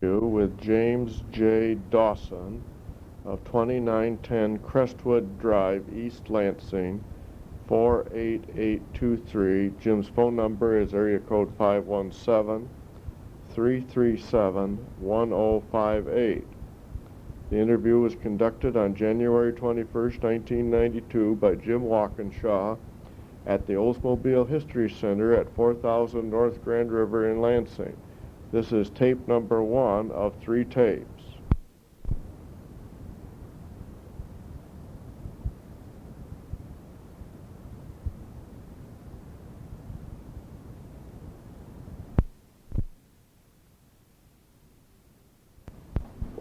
With James J. Dawson of 2910 Crestwood Drive, East Lansing, 48823. Jim's phone number is area code 517-337-1058. The interview was conducted on January 21st, 1992 by Jim Walkinshaw at the Oldsmobile History Center at 4000 North Grand River in Lansing. This is tape number 1 of 3 tapes.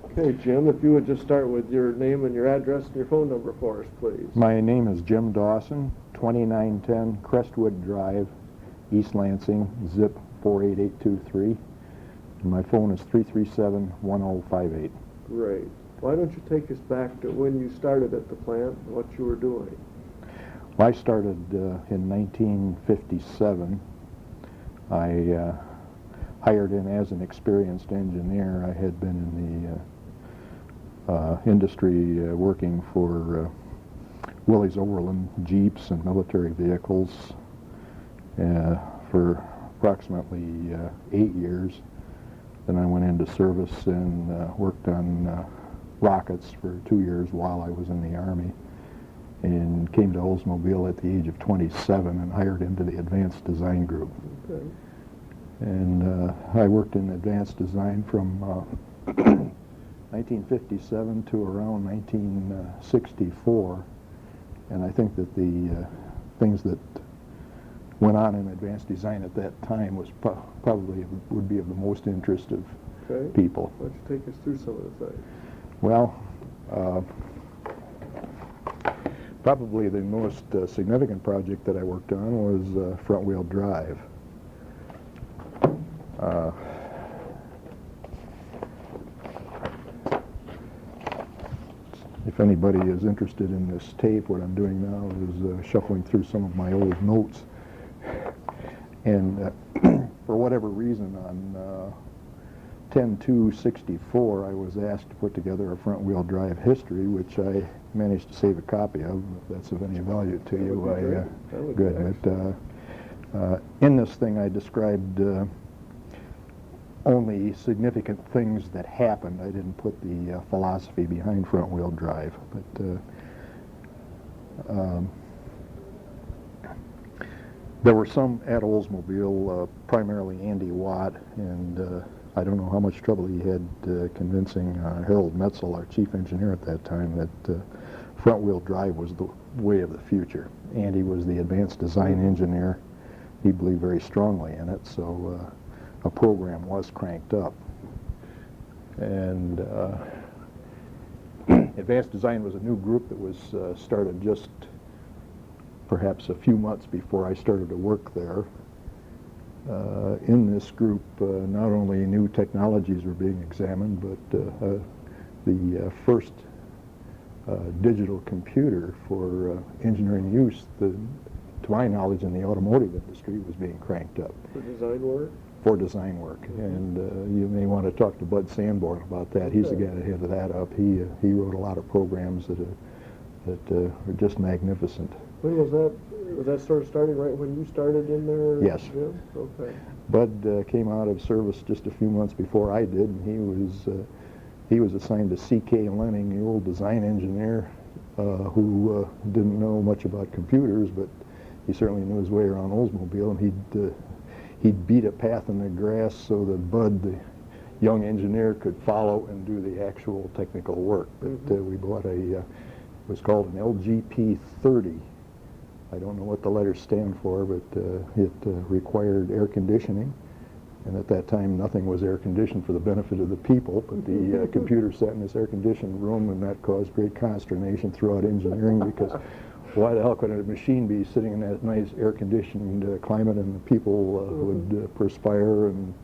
Okay, Jim, if you would just start with your name and your address and your phone number for us, please. My name is Jim Dawson, 2910 Crestwood Drive, East Lansing, zip 48823. And my phone is 337-1058. Great. Why don't you take us back to when you started at the plant and what you were doing? Well, I started in 1957. I hired in as an experienced engineer. I had been in the industry working for Willys Overland Jeeps and military vehicles for approximately 8 years. Then I went into service and worked on rockets for 2 years while I was in the Army, and came to Oldsmobile at the age of 27 and hired into the advanced design group. Okay. And I worked in advanced design from 1957 to around 1964, and I think that the things that went on in advanced design at that time was probably would be of the most interest of people. Why don't you take us through some of the things? Well, probably the most significant project that I worked on was front-wheel drive. If anybody is interested in this tape, what I'm doing now is shuffling through some of my old notes. And for whatever reason, on 10/2/64, I was asked to put together a front-wheel drive history, which I managed to save a copy of. If that's of any value to you, good. But in this thing, I described only significant things that happened. I didn't put the philosophy behind front-wheel drive. But there were some at Oldsmobile, primarily Andy Watt, and I don't know how much trouble he had convincing Harold Metzel, our chief engineer at that time, that front-wheel drive was the way of the future. Andy was the advanced design engineer. He believed very strongly in it, so a program was cranked up. And advanced design was a new group that was started just perhaps a few months before I started to work there. In this group, not only new technologies were being examined, but the first digital computer for engineering use, to my knowledge, in the automotive industry, was being cranked up. For design work? For design work. And you may want to talk to Bud Sanborn about that. He's the guy that headed that up. He wrote a lot of programs that are just magnificent. When was that? Was that sort of starting right when you started in there? Yes. Jim? Okay. Bud came out of service just a few months before I did, and he was assigned to C.K. Lenning, the old design engineer, who didn't know much about computers, but he certainly knew his way around Oldsmobile, and he'd beat a path in the grass so that Bud, the young engineer, could follow and do the actual technical work. But we bought it was called an LGP-30. I don't know what the letters stand for, but it required air conditioning. And at that time, nothing was air conditioned for the benefit of the people, but the computer sat in this air-conditioned room, and that caused great consternation throughout engineering, because why the hell could a machine be sitting in that nice air-conditioned climate, and the people would perspire, and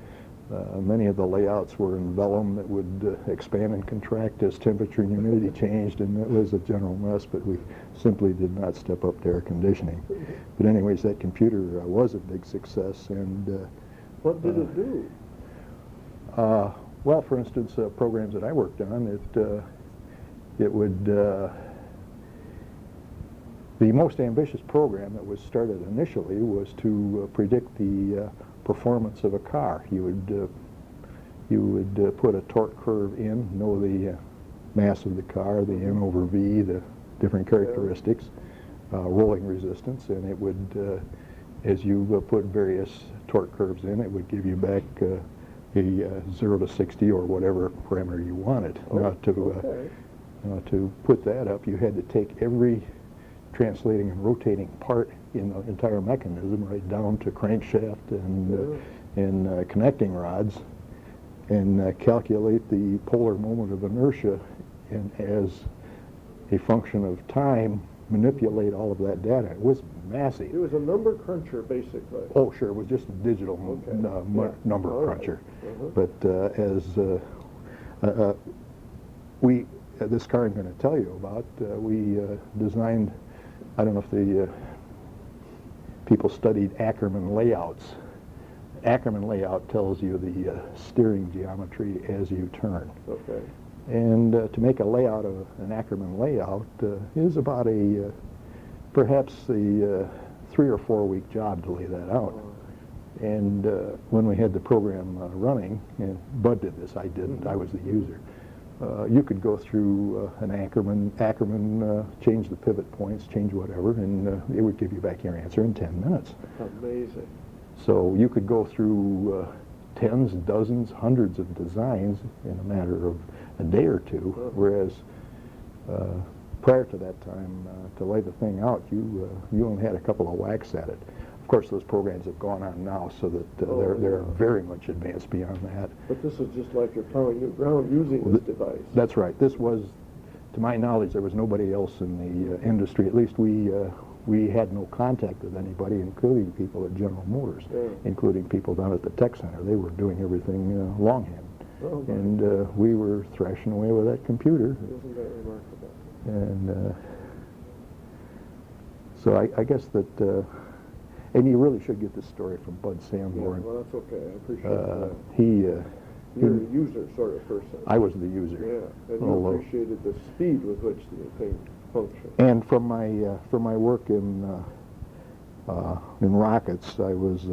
many of the layouts were in vellum that would expand and contract as temperature and humidity changed, and it was a general mess, but we simply did not step up to air conditioning. But anyways, that computer was a big success, and what did it do? Well, for instance, programs that I worked on, it would, the most ambitious program that was started initially was to predict the performance of a car. You would put a torque curve in, know the mass of the car, the N over V, the different characteristics, rolling resistance, and it would, as you put various torque curves in, it would give you back a 0 to 60 or whatever parameter you wanted. Now, to put that up, you had to take every translating and rotating part in the entire mechanism, right down to crankshaft and connecting rods, and calculate the polar moment of inertia, and as a function of time, manipulate all of that data. It was massive. It was a number cruncher, basically. Oh, sure. It was just a digital number cruncher. But this car I'm going to tell you about, we designed, I don't know if the people studied Ackerman layouts. Ackerman layout tells you the steering geometry as you turn. Okay. And to make a layout of an Ackerman layout is about perhaps a 3 or 4 week job to lay that out. And when we had the program running, and Bud did this, I didn't, I was the user, you could go through an Ackerman, change the pivot points, change whatever, and it would give you back your answer in 10 minutes. Amazing. So you could go through tens, dozens, hundreds of designs in a matter of a day or two, whereas prior to that time, to lay the thing out, you only had a couple of whacks at it. Of course, those programs have gone on now, so that they're very much advanced beyond that. But this is just like you're plowing new ground using this device. That's right. This was, to my knowledge, there was nobody else in the industry. At least we had no contact with anybody, including people at General Motors, including people down at the Tech Center. They were doing everything longhand. And we were thrashing away with that computer. Isn't that remarkable? And so I guess that, and you really should get this story from Bud Sanborn. Yeah, well, that's okay. I appreciate that. You're a user sort of person. I was the user. Yeah, and you appreciated the speed with which the thing functioned. And from my work in rockets, I was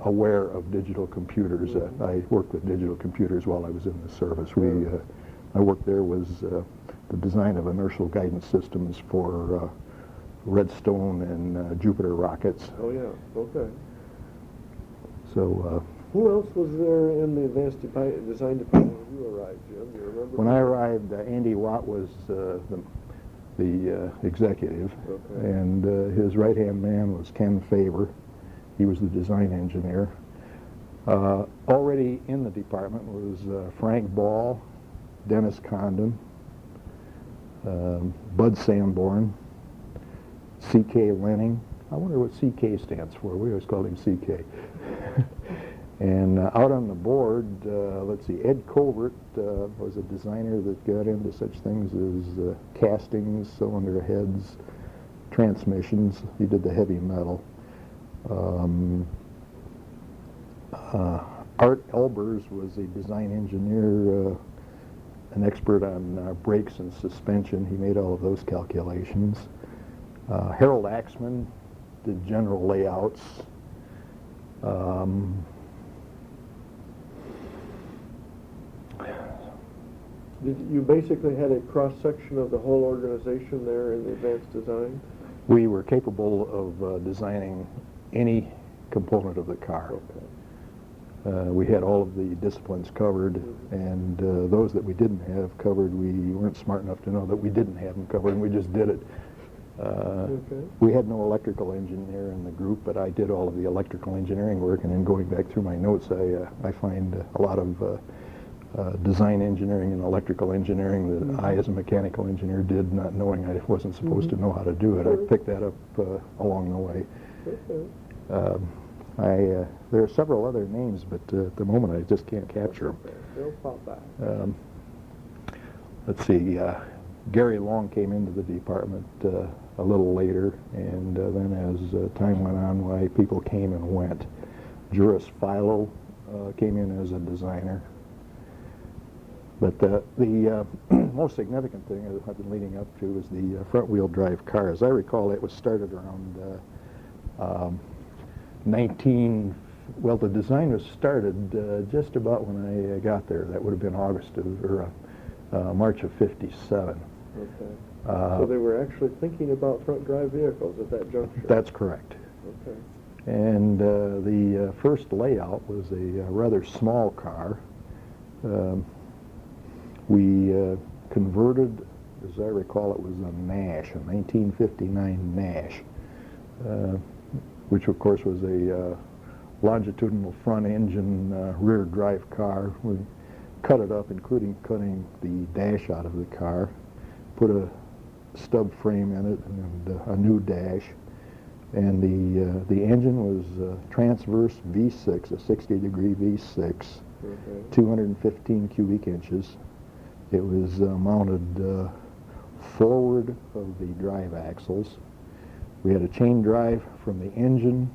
aware of digital computers. I worked with digital computers while I was in the service. My work there was the design of inertial guidance systems for Redstone and Jupiter rockets. Oh yeah, okay. So who else was there in the advanced design department when you arrived, Jim? Do you remember? When I arrived, Andy Watt was the executive, and his right-hand man was Ken Faber. He was the design engineer. Already in the department was Frank Ball, Dennis Condon, Bud Sanborn, C.K. Lenning. I wonder what C.K. stands for. We always called him C.K. And out on the board, let's see, Ed Covert was a designer that got into such things as castings, cylinder heads, transmissions. He did the heavy metal. Art Elbers was a design engineer, an expert on brakes and suspension. He made all of those calculations. Harold Axman did general layouts. You basically had a cross-section of the whole organization there in the advanced design? We were capable of designing any component of the car. Okay. We had all of the disciplines covered, and those that we didn't have covered, we weren't smart enough to know that we didn't have them covered, and we just did it. We had no electrical engineer in the group, but I did all of the electrical engineering work, and then going back through my notes, I find a lot of design engineering and electrical engineering that I, as a mechanical engineer, did, not knowing I wasn't supposed to know how to do it. I picked that up along the way. There are several other names, but at the moment I just can't capture them. They'll pop back. Let's see, Gary Long came into the department a little later, and then as time went on, people came and went. Juris Philo came in as a designer. But the most significant thing that I've been leading up to is the front-wheel drive car. As I recall, it was started around the design was started just about when I got there. That would have been March of '57. Okay. So they were actually thinking about front-drive vehicles at that juncture? That's correct. Okay. And the first layout was a rather small car. We converted, as I recall, it was a Nash, a 1959 Nash, which of course was a longitudinal front engine rear drive car. We cut it up, including cutting the dash out of the car, put a stub frame in it and a new dash. And the engine was transverse V6, a 60-degree V6, Okay. 215 cubic inches. It was mounted forward of the drive axles. We had a chain drive from the engine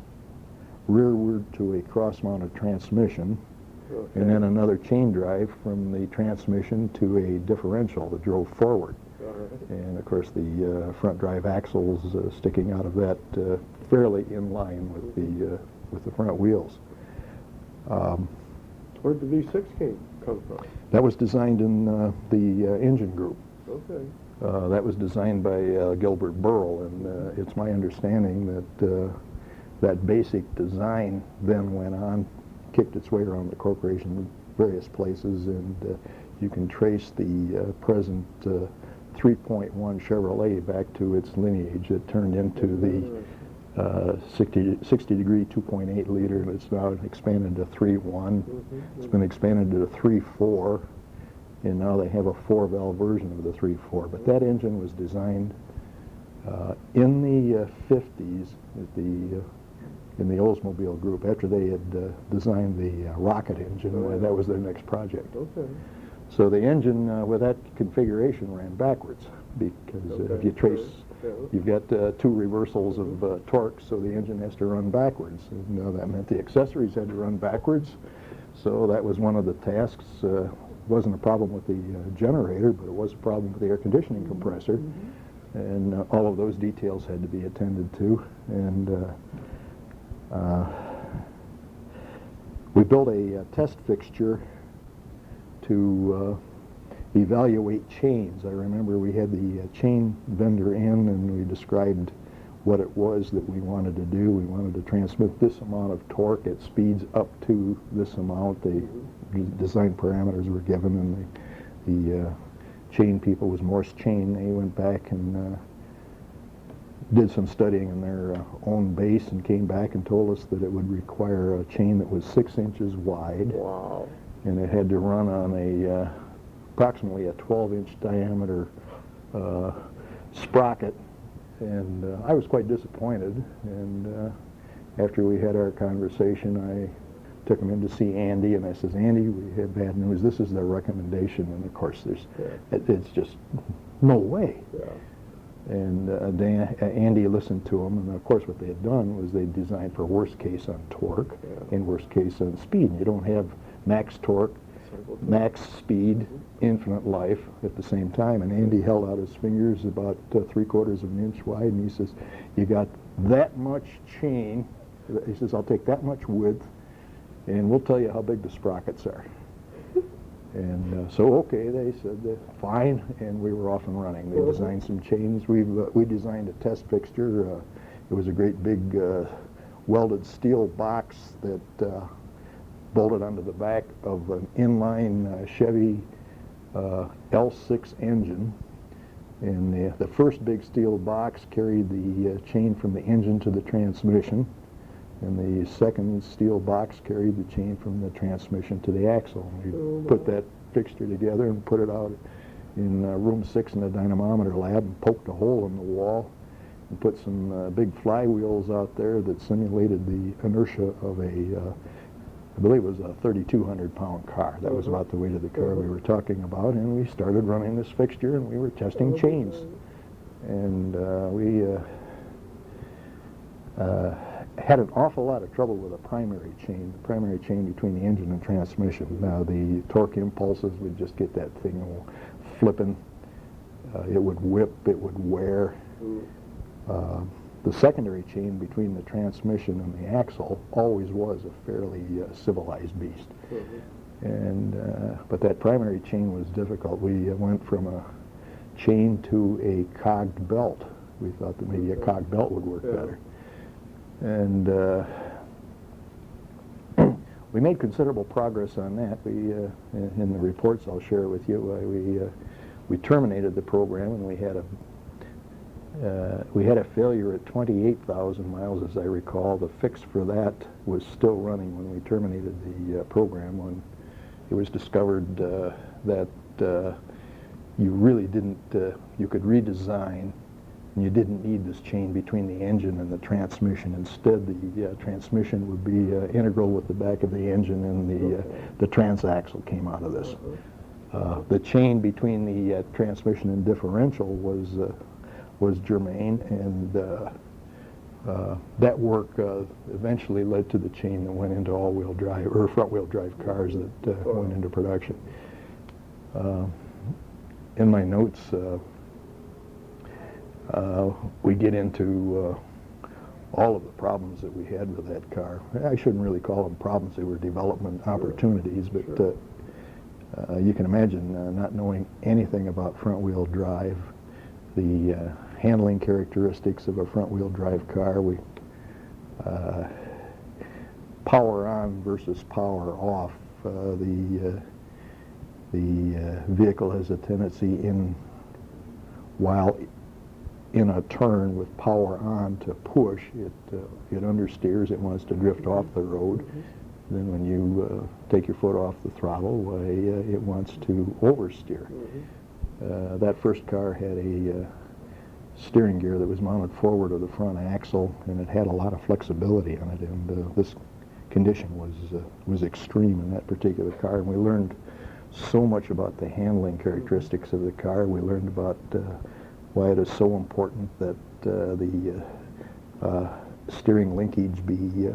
rearward to a cross-mounted transmission, Okay. and then another chain drive from the transmission to a differential that drove forward. All right. And of course the front drive axles sticking out of that fairly in line with the front wheels. Where'd the V6 come from? That was designed in the engine group. Okay. That was designed by Gilbert Burrell, and it's my understanding that that basic design then went on, kicked its way around the corporation in various places, and you can trace the present 3.1 Chevrolet back to its lineage. It turned into the 60-degree 2.8 liter, and it's now expanded to 3.1. It's been expanded to 3.4, and now they have a 4-valve version of the 3.4. But that engine was designed in the 50s in the Oldsmobile group. After they had designed the rocket engine, that was their next project. Okay. So the engine with that configuration ran backwards, because if you trace, you've got two reversals of torque, so the engine has to run backwards. And that meant the accessories had to run backwards. So that was one of the tasks. Wasn't a problem with the generator, but it was a problem with the air conditioning compressor. And all of those details had to be attended to. And we built a test fixture to evaluate chains. I remember we had the chain vendor in, and we described what it was that we wanted to do. We wanted to transmit this amount of torque at speeds up to this amount. The design parameters were given, and the chain people was Morse chain. They went back and did some studying in their own base and came back and told us that it would require a chain that was 6 inches wide. Wow. And it had to run on a approximately a 12-inch diameter sprocket, and I was quite disappointed. And after we had our conversation, I took him in to see Andy, and I says, Andy, we have bad news. This is their recommendation, and of course, it's just no way. Yeah. And Andy listened to him, and of course what they had done was they designed for worst case on torque and worst case on speed. You don't have max torque, max speed, infinite life at the same time. And Andy held out his fingers about 3/4 of an inch wide, and he says, you got that much chain. He says, I'll take that much width, and we'll tell you how big the sprockets are. And so, okay, they said, fine, and we were off and running. They designed some chains. We designed a test fixture. It was a great big welded steel box that bolted onto the back of an inline Chevy L6 engine. And the first big steel box carried the chain from the engine to the transmission, and the second steel box carried the chain from the transmission to the axle. We put that fixture together and put it out in room 6 in the dynamometer lab and poked a hole in the wall and put some big flywheels out there that simulated the inertia of a I believe it was a 3,200-pound car. That was about the weight of the car we were talking about, and we started running this fixture, and we were testing chains. And we had an awful lot of trouble with the primary chain between the engine and transmission. Now the torque impulses would just get that thing all flipping. It would whip, it would wear. The secondary chain between the transmission and the axle always was a fairly civilized beast. But that primary chain was difficult. We went from a chain to a cogged belt. We thought that maybe a cogged belt would work better. And we made considerable progress on that. We, in the reports I'll share with you, we terminated the program, and we had a failure at 28,000 miles, as I recall. The fix for that was still running when we terminated the program, when it was discovered that you really didn't, you could redesign, and you didn't need this chain between the engine and the transmission. Instead, the transmission would be integral with the back of the engine, and the transaxle came out of this. The chain between the transmission and differential was germane, and that work eventually led to the chain that went into all-wheel drive or front-wheel drive cars that went into production. In my notes, we get into all of the problems that we had with that car. I shouldn't really call them problems; they were development opportunities. But you can imagine not knowing anything about front-wheel drive, the handling characteristics of a front-wheel drive car. We power on versus power off. The vehicle has a tendency, while in a turn with power on, to push. It understeers. It wants to drift off the road. Then when you take your foot off the throttle, why, it wants to oversteer. That first car had a steering gear that was mounted forward of the front axle, and it had a lot of flexibility on it, and this condition was extreme in that particular car, and we learned so much about the handling characteristics of the car. We learned about why it is so important that the steering linkage be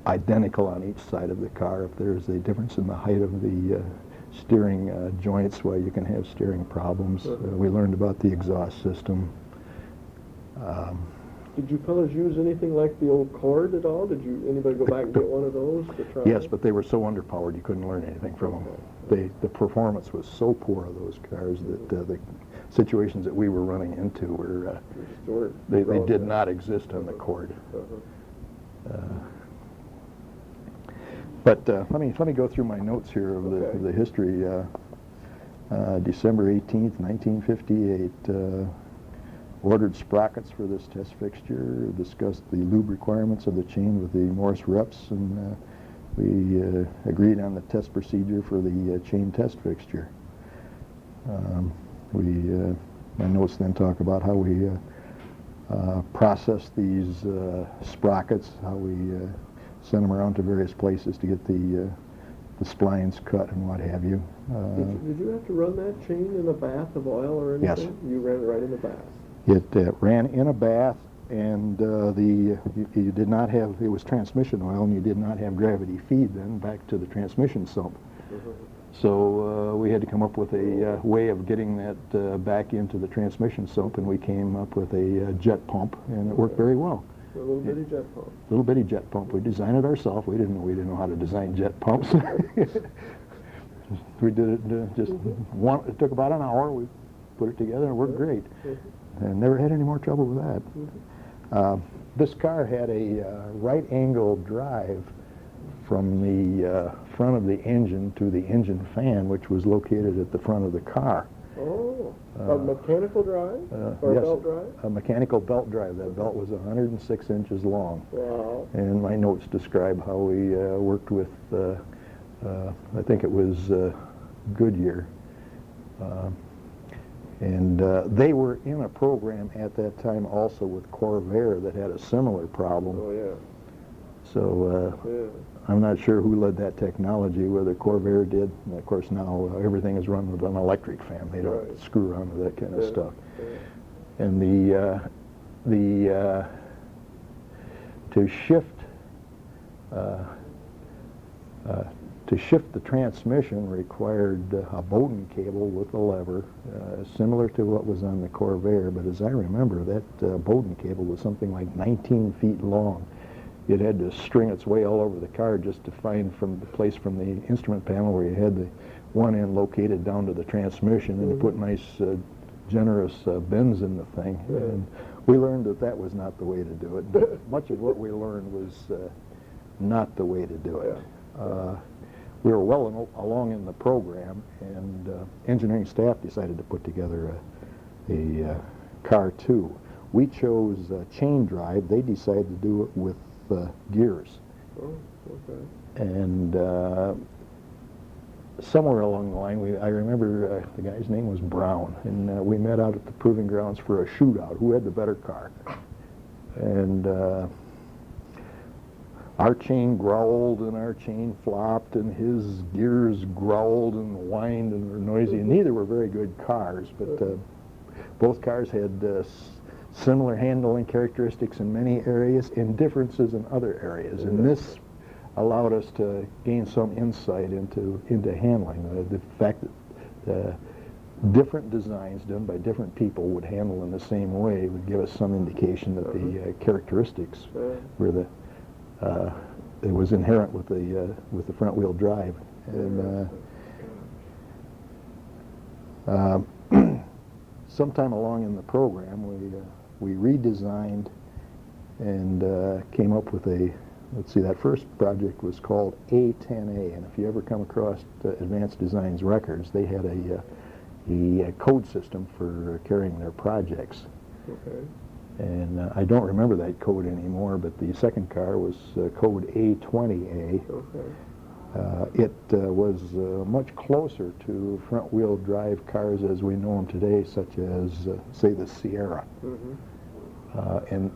identical on each side of the car. If there's a difference in the height of the steering joints, well, you can have steering problems. We learned about the exhaust system. Did you fellas use anything like the old Cord at all? Did anybody go back and get one of those to try? Yes, but they were so underpowered you couldn't learn anything from them. The performance was so poor of those cars that the situations that we were running into were they did not exist on the Cord. But let me go through my notes here of the history. December 18th, 1958. Ordered sprockets for this test fixture. Discussed the lube requirements of the chain with the Morse reps, and we agreed on the test procedure for the chain test fixture. My notes then talk about how we process these sprockets, how we send them around to various places to get the splines cut and what have you. Did you have to run that chain in a bath of oil or anything? Yes. You ran it right in the bath. It ran in a bath, and you did not have, it was transmission oil, and you did not have gravity feed then back to the transmission sump. So we had to come up with a way of getting that back into the transmission sump, and we came up with a jet pump, and it worked very well. A little bitty jet pump. Little bitty jet pump. We designed it ourselves. We didn't know how to design jet pumps. We did it it took about an hour. We put it together, and it worked great. And never had any more trouble with that. This car had a right angle drive from the front of the engine to the engine fan, which was located at the front of the car. Oh, a mechanical drive or yes, a belt drive? A mechanical belt drive. That belt was 106 inches long. Wow. And my notes describe how we worked with, I think it was Goodyear. And they were in a program at that time also with Corvair that had a similar problem. Oh, yeah. So I'm not sure who led that technology, whether Corvair did. And of course, now everything is run with an electric fan. They don't screw around with that kind of stuff. And to shift the transmission required a Bowden cable with a lever, similar to what was on the Corvair, but as I remember, that Bowden cable was something like 19 feet long. It had to string its way all over the car just to find from the place from the instrument panel where you had the one end located down to the transmission, and to put nice, generous bends in the thing. And we learned that that was not the way to do it. But much of what we learned was not the way to do it. We were well along in the program, and engineering staff decided to put together a car too. We chose chain drive. They decided to do it with gears. Oh, okay. And somewhere along the line, I remember the guy's name was Brown, and we met out at the proving grounds for a shootout. Who had the better car? And our chain growled and our chain flopped, and his gears growled and whined and were noisy. And neither were very good cars, but both cars had similar handling characteristics in many areas and differences in other areas. And this allowed us to gain some insight into handling. The fact that different designs done by different people would handle in the same way would give us some indication that the characteristics were it was inherent with the front wheel drive. And sometime along in the program, we redesigned and came up with let's see, that first project was called A10A, and if you ever come across Advanced Designs records, they had a code system for carrying their projects. Okay. And I don't remember that code anymore, but the second car was code A20A. Okay. It was much closer to front-wheel drive cars as we know them today, such as, say, the Sierra. And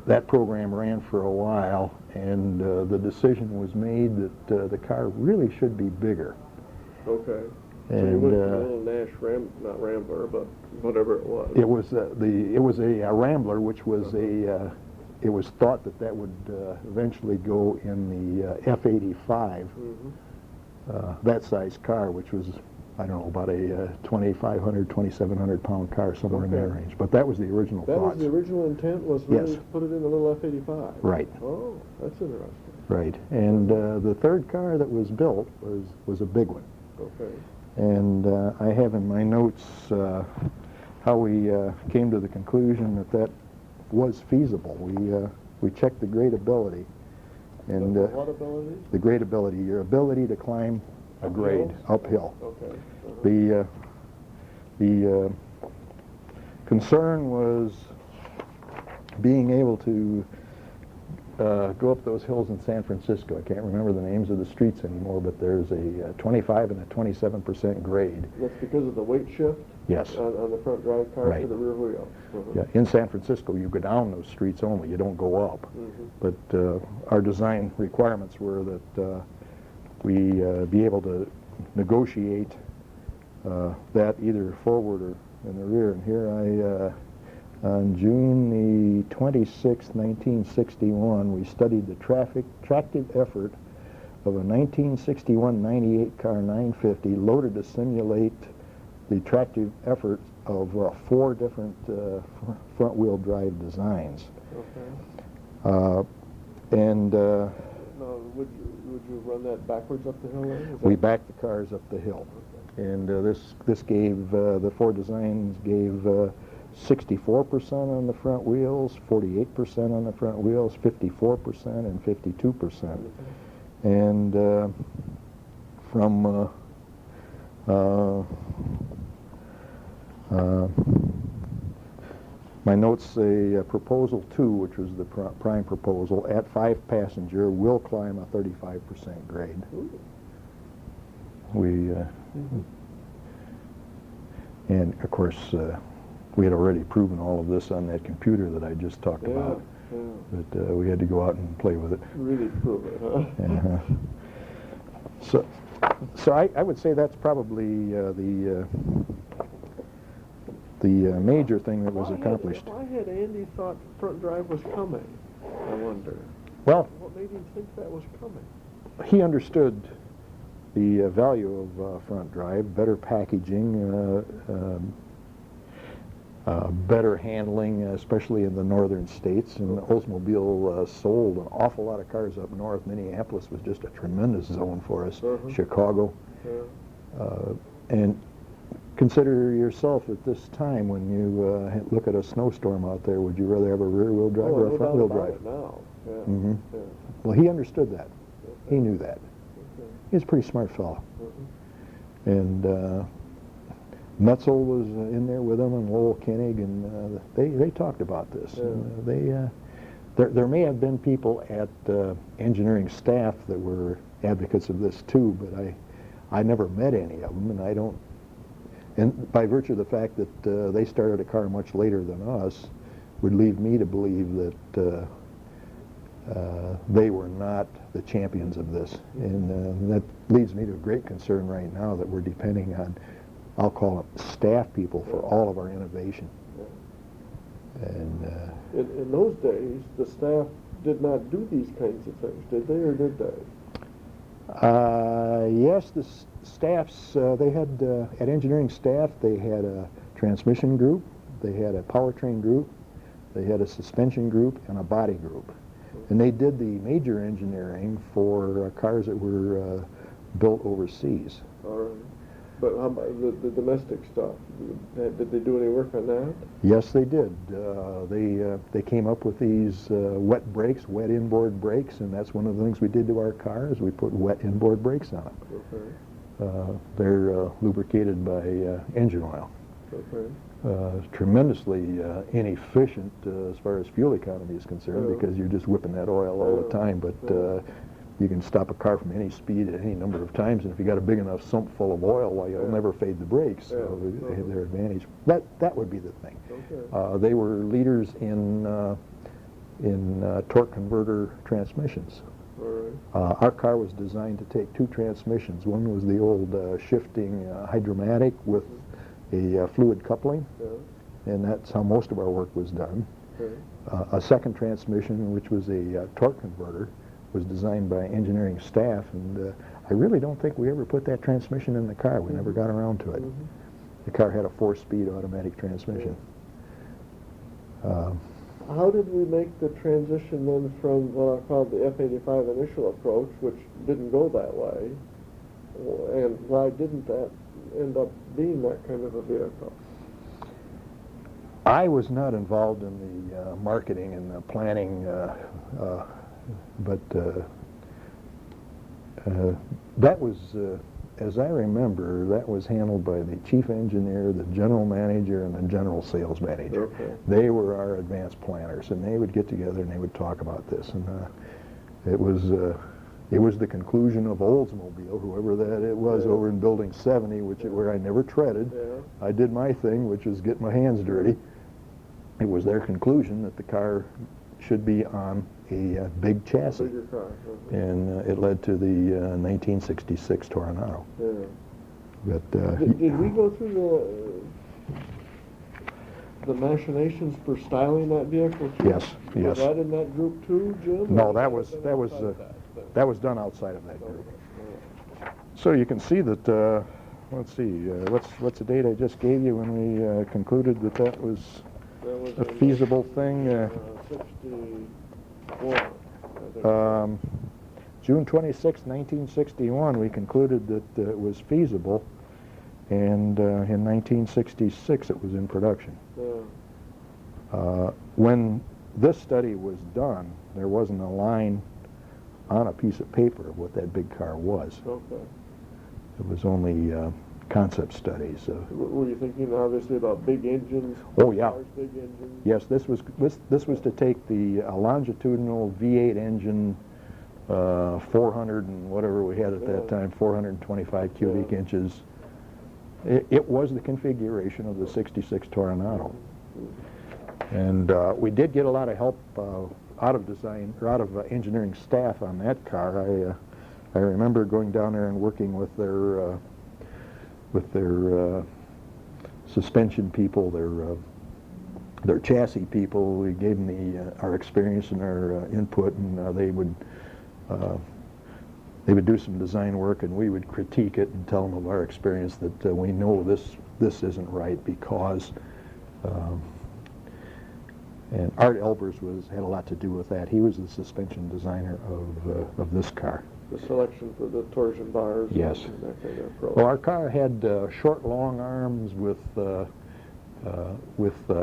that program ran for a while, and the decision was made that the car really should be bigger. Okay. So And you went to the little Nash not Rambler, but whatever it was. it was a Rambler, which was it was thought that would eventually go in the F85, that size car, which was, I don't know, about a 2,500, 2,700 pound car, somewhere in that range. But that was the original That thought. was the original intent, was really Yes. to put it in the little F85. Right. Oh, that's interesting. Right. And the third car that was built was a big one. Okay. And I have in my notes how we came to the conclusion that was feasible. We checked the gradability, and What abilities? the gradability, your ability to climb a grade uphill. Okay. The concern was being able to go up those hills in San Francisco. I can't remember the names of the streets anymore, but there's a 25 and a 27% grade. That's because of the weight shift? Yes. On the front drive car to the rear wheel? Yeah, in San Francisco, you go down those streets only, you don't go up. But our design requirements were that we be able to negotiate that either forward or in the rear. And here on June the 26th, 1961, we studied the tractive effort of a 1961 98 car 950 loaded to simulate the tractive effort of 4 different front-wheel drive designs. Okay. And Now, would you run that backwards up the hill then? we backed the cars up the hill. Okay. And this gave, the 4 designs gave 64% on the front wheels, 48% on the front wheels, 54%, and 52%. And from my notes say proposal 2, which was the prime proposal, at 5 passenger will climb a 35% grade. We and of course we had already proven all of this on that computer that I just talked about, but we had to go out and play with it. Really prove it, huh? So I would say that's probably the major thing that was accomplished. Why had Andy thought front drive was coming? I wonder. Well, What made him think that was coming? he understood the value of front drive, better packaging, better handling, especially in the northern states. And Oldsmobile sold an awful lot of cars up north. Minneapolis was just a tremendous zone for us. Chicago. And consider yourself at this time, when you look at a snowstorm out there, would you rather have a rear-wheel drive or a front-wheel drive? Now. Well, he understood that. He knew that. He was a pretty smart fellow. And Metzel was in there with him, and Lowell Koenig, and they talked about this. And, there may have been people at engineering staff that were advocates of this too, but I never met any of them, and I don't. And by virtue of the fact that they started a car much later than us, would lead me to believe that they were not the champions of this. And that leads me to a great concern right now that we're depending on, I'll call it staff people, for all of our innovation. And in those days, the staff did not do these kinds of things, did they, or did they? Yes, the staffs, they had, at engineering staff, they had a transmission group, they had a powertrain group, they had a suspension group, and a body group. And they did the major engineering for cars that were built overseas. All right. But how about the domestic stuff? Did they do any work on that? Yes, they did. They came up with these wet brakes, wet inboard brakes, and that's one of the things we did to our cars. We put wet inboard brakes on them. Okay. They're lubricated by engine oil. Okay. Tremendously inefficient as far as fuel economy is concerned, because you're just whipping that oil all the time. But you can stop a car from any speed at any number of times, and if you got a big enough sump full of oil, well, you'll never fade the brakes. So they have their advantage. That would be the thing. Okay. They were leaders in torque converter transmissions. All right. Our car was designed to take two transmissions. One was the old shifting hydromatic with a fluid coupling, and that's how most of our work was done. Okay. A second transmission, which was a torque converter, was designed by engineering staff, and I really don't think we ever put that transmission in the car. We never got around to it. The car had a 4-speed automatic transmission. How did we make the transition then from what I called the F-85 initial approach, which didn't go that way, and why didn't that end up being that kind of a vehicle? I was not involved in the marketing and the planning, but that was, as I remember, that was handled by the chief engineer, the general manager, and the general sales manager. Okay. They were our advanced planners, and they would get together and they would talk about this. And it was the conclusion of Oldsmobile, whoever that it was, over in Building 70, where I never treaded. I did my thing, which was get my hands dirty. It was their conclusion that the car should be on a big chassis. Bigger car. And it led to the 1966 Toronado. But, did we go through the machinations for styling that vehicle too? Yes. Was that in that group too, Jim? No, that was done outside of that group. So you can see that. Let's see. What's the date I just gave you when we concluded that was a feasible thing? 61. June 26, 1961, we concluded that it was feasible, and in 1966 it was in production. When this study was done, there wasn't a line on a piece of paper of what that big car was. Okay. It was only concept studies. Were you thinking obviously about big engines? Oh yeah. Cars, big engines? Yes, this was to take the longitudinal V8 engine, 400 and whatever we had at that time, 425 cubic inches. It was the configuration of the 66 Toronado. And we did get a lot of help out of engineering staff on that car. I remember going down there and working with their suspension people, their their chassis people. We gave them our experience and our input, and they would do some design work, and we would critique it and tell them of our experience that we know this isn't right because. And Art Elbers had a lot to do with that. He was the suspension designer of this car. The selection for the torsion bars. Yes. And that kind of approach. Well, our car had short, long arms with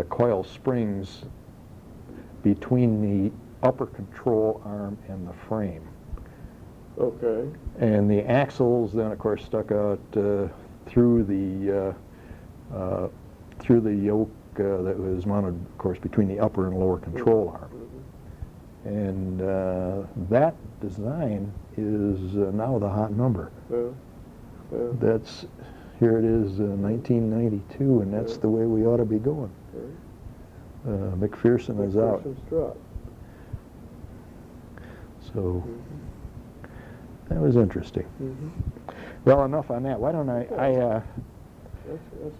coil springs between the upper control arm and the frame. Okay. And the axles then, of course, stuck out through the yoke that was mounted, of course, between the upper and lower control arm. And that design is now the hot number. That's, here it is, 1992, and that's the way we ought to be going. McPherson is out. Strut. So that was interesting. Well, enough on that. Why don't That's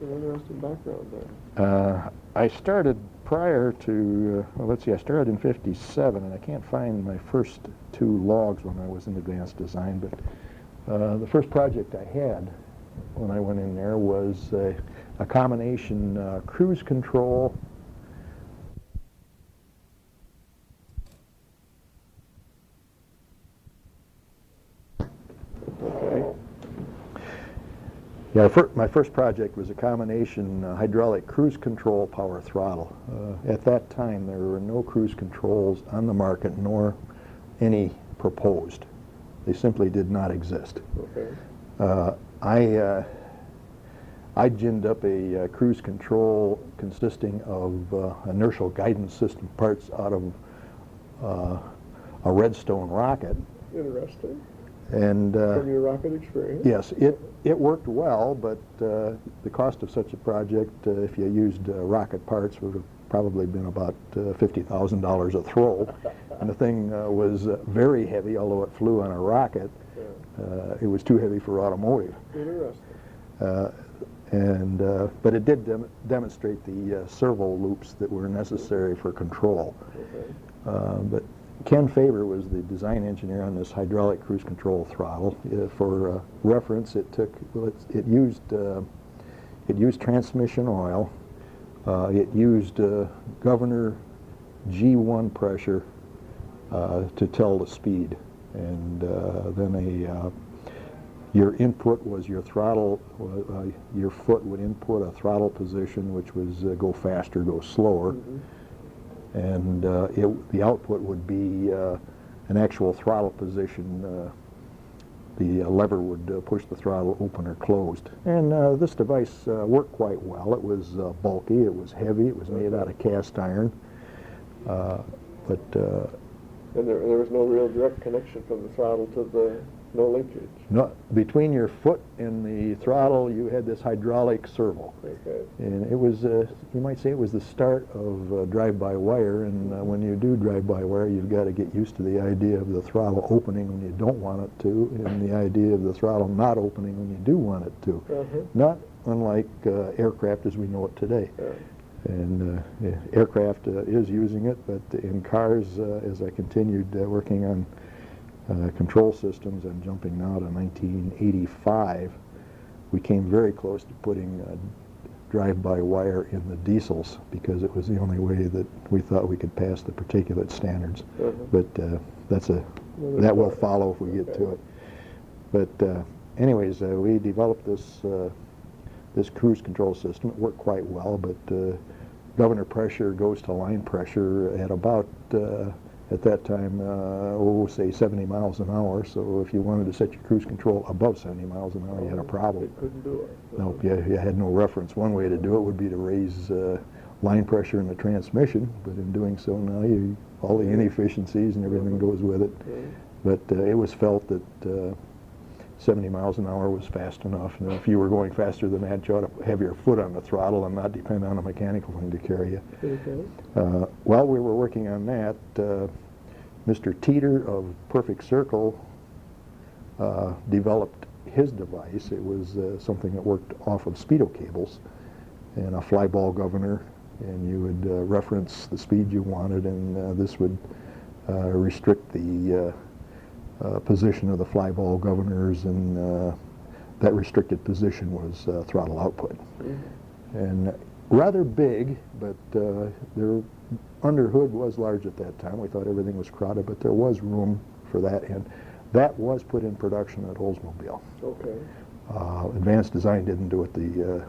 an interesting background there. I started prior to, well, let's see, I started in '57, and I can't find my first two logs when I was in advanced design, but the first project I had when I went in there was a combination cruise control Yeah, my first project was a combination hydraulic cruise control power throttle. At that time, there were no cruise controls on the market, nor any proposed. They simply did not exist. Okay. I ginned up a cruise control consisting of inertial guidance system parts out of a Redstone rocket. Interesting. And from your rocket experience? Yes, it worked well, but the cost of such a project, if you used rocket parts, would have probably been about $50,000 a throw. And the thing was very heavy, although it flew on a rocket. Yeah. It was too heavy for automotive. Interesting. But it did demonstrate the servo loops that were necessary for control. Okay. But Ken Faber was the design engineer on this hydraulic cruise control throttle. For reference, it used transmission oil. It used governor G1 pressure to tell the speed, and then your input was your throttle. Your foot would input a throttle position, which was go faster, go slower. Mm-hmm. And the output would be an actual throttle position. The lever would push the throttle open or closed. And this device worked quite well. It was bulky, it was heavy, it was made out of cast iron. And there was no real direct connection from the throttle to no linkage? No, between your foot and the throttle, you had this hydraulic servo. Okay. And it was, you might say it was the start of drive-by-wire, and when you do drive-by-wire, you've got to get used to the idea of the throttle opening when you don't want it to, and the idea of the throttle not opening when you do want it to. Uh-huh. Not unlike aircraft as we know it today. Yeah. And aircraft is using it, but in cars, as I continued working on control systems and jumping now to 1985, we came very close to putting drive-by-wire in the diesels because it was the only way that we thought we could pass the particulate standards. Uh-huh. But that will follow if we get to it. But anyways, we developed this cruise control system. It worked quite well, but governor pressure goes to line pressure at about at that time, say 70 miles an hour. So if you wanted to set your cruise control above 70 miles an hour, you had a problem. You couldn't do it. No, you had no reference. One way to do it would be to raise line pressure in the transmission, but in doing so now, all the inefficiencies and everything goes with it. But it was felt that 70 miles an hour was fast enough, and if you were going faster than that, you ought to have your foot on the throttle and not depend on a mechanical thing to carry you. Okay. While we were working on that, Mr. Teeter of Perfect Circle developed his device. It was something that worked off of speedo cables and a fly ball governor and you would reference the speed you wanted, and this would restrict the position of the fly ball governors, and that restricted position was throttle output. And rather big, but their under hood was large at that time. We thought everything was crowded, but there was room for that, and that was put in production at Oldsmobile. Okay. Advanced Design didn't do it, the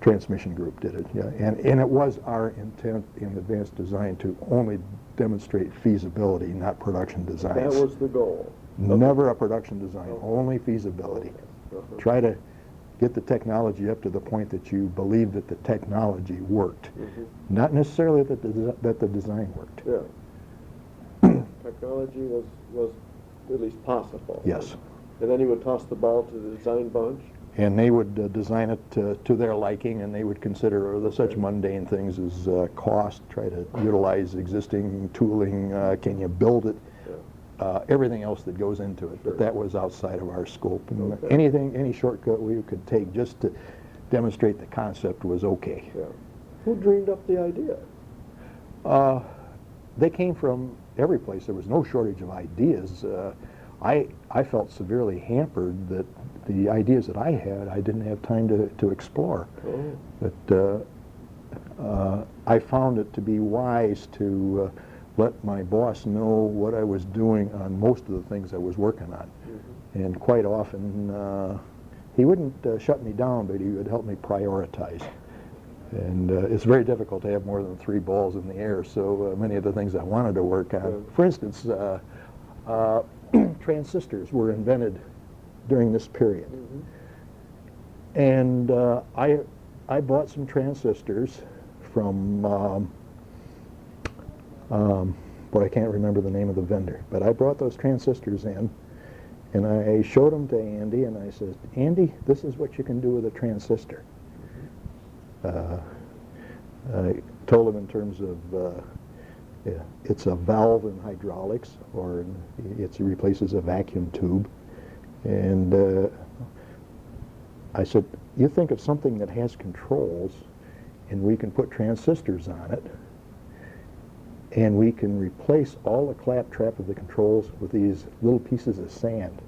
transmission group did it. Yeah, and it was our intent in Advanced Design to only demonstrate feasibility, not production designs. That was the goal. Never a production design, only feasibility. Uh-huh. Try to get the technology up to the point that you believe that the technology worked, not necessarily that the design worked. Yeah. Technology was at least possible. Yes. And then he would toss the ball to the design bunch. And they would design it to their liking, and they would consider such mundane things as cost, try to utilize existing tooling, can you build it, everything else that goes into it. But that was outside of our scope. And any shortcut we could take just to demonstrate the concept was okay. Yeah. Who dreamed up the idea? They came from every place. There was no shortage of ideas. I felt severely hampered that the ideas that I had, I didn't have time to explore. But I found it to be wise to let my boss know what I was doing on most of the things I was working on. And quite often, he wouldn't shut me down, but he would help me prioritize. And it's very difficult to have more than 3 balls in the air, so many of the things I wanted to work on. For instance, transistors were invented during this period. And I bought some transistors from, boy, I can't remember the name of the vendor, but I brought those transistors in, and I showed them to Andy, and I said, Andy, this is what you can do with a transistor. I told him in terms of it's a valve in hydraulics, or it replaces a vacuum tube. And I said, you think of something that has controls, and we can put transistors on it, and we can replace all the claptrap of the controls with these little pieces of sand.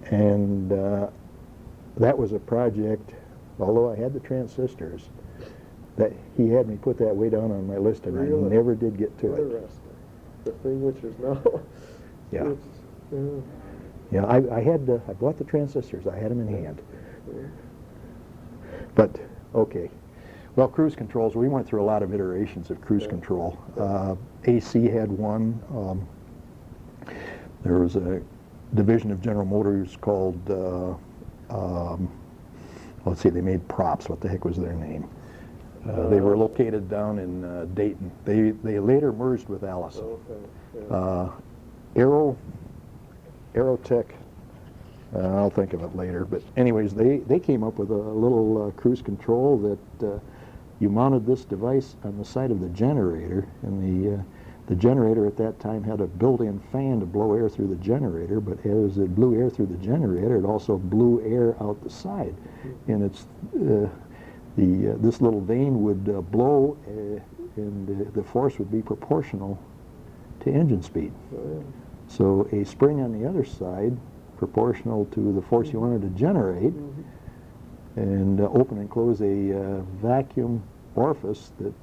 And that was a project, although I had the transistors, that he had me put that way down on my list, and Really? I never did get to it. Interesting. The thing which is now. Yeah. It's, Yeah, I bought the transistors. I had them in hand. But, okay. Well, cruise controls, we went through a lot of iterations of cruise control. AC had one. There was a division of General Motors called, let's see, they made Props. What the heck was their name? They were located down in Dayton. They later merged with Allison. Aerotech, I'll think of it later. But anyways, they came up with a little cruise control that you mounted this device on the side of the generator, and the generator at that time had a built-in fan to blow air through the generator, but as it blew air through the generator, it also blew air out the side. And it's this little vane would blow, and the force would be proportional to engine speed. So a spring on the other side, proportional to the force you wanted to generate, and open and close a vacuum orifice that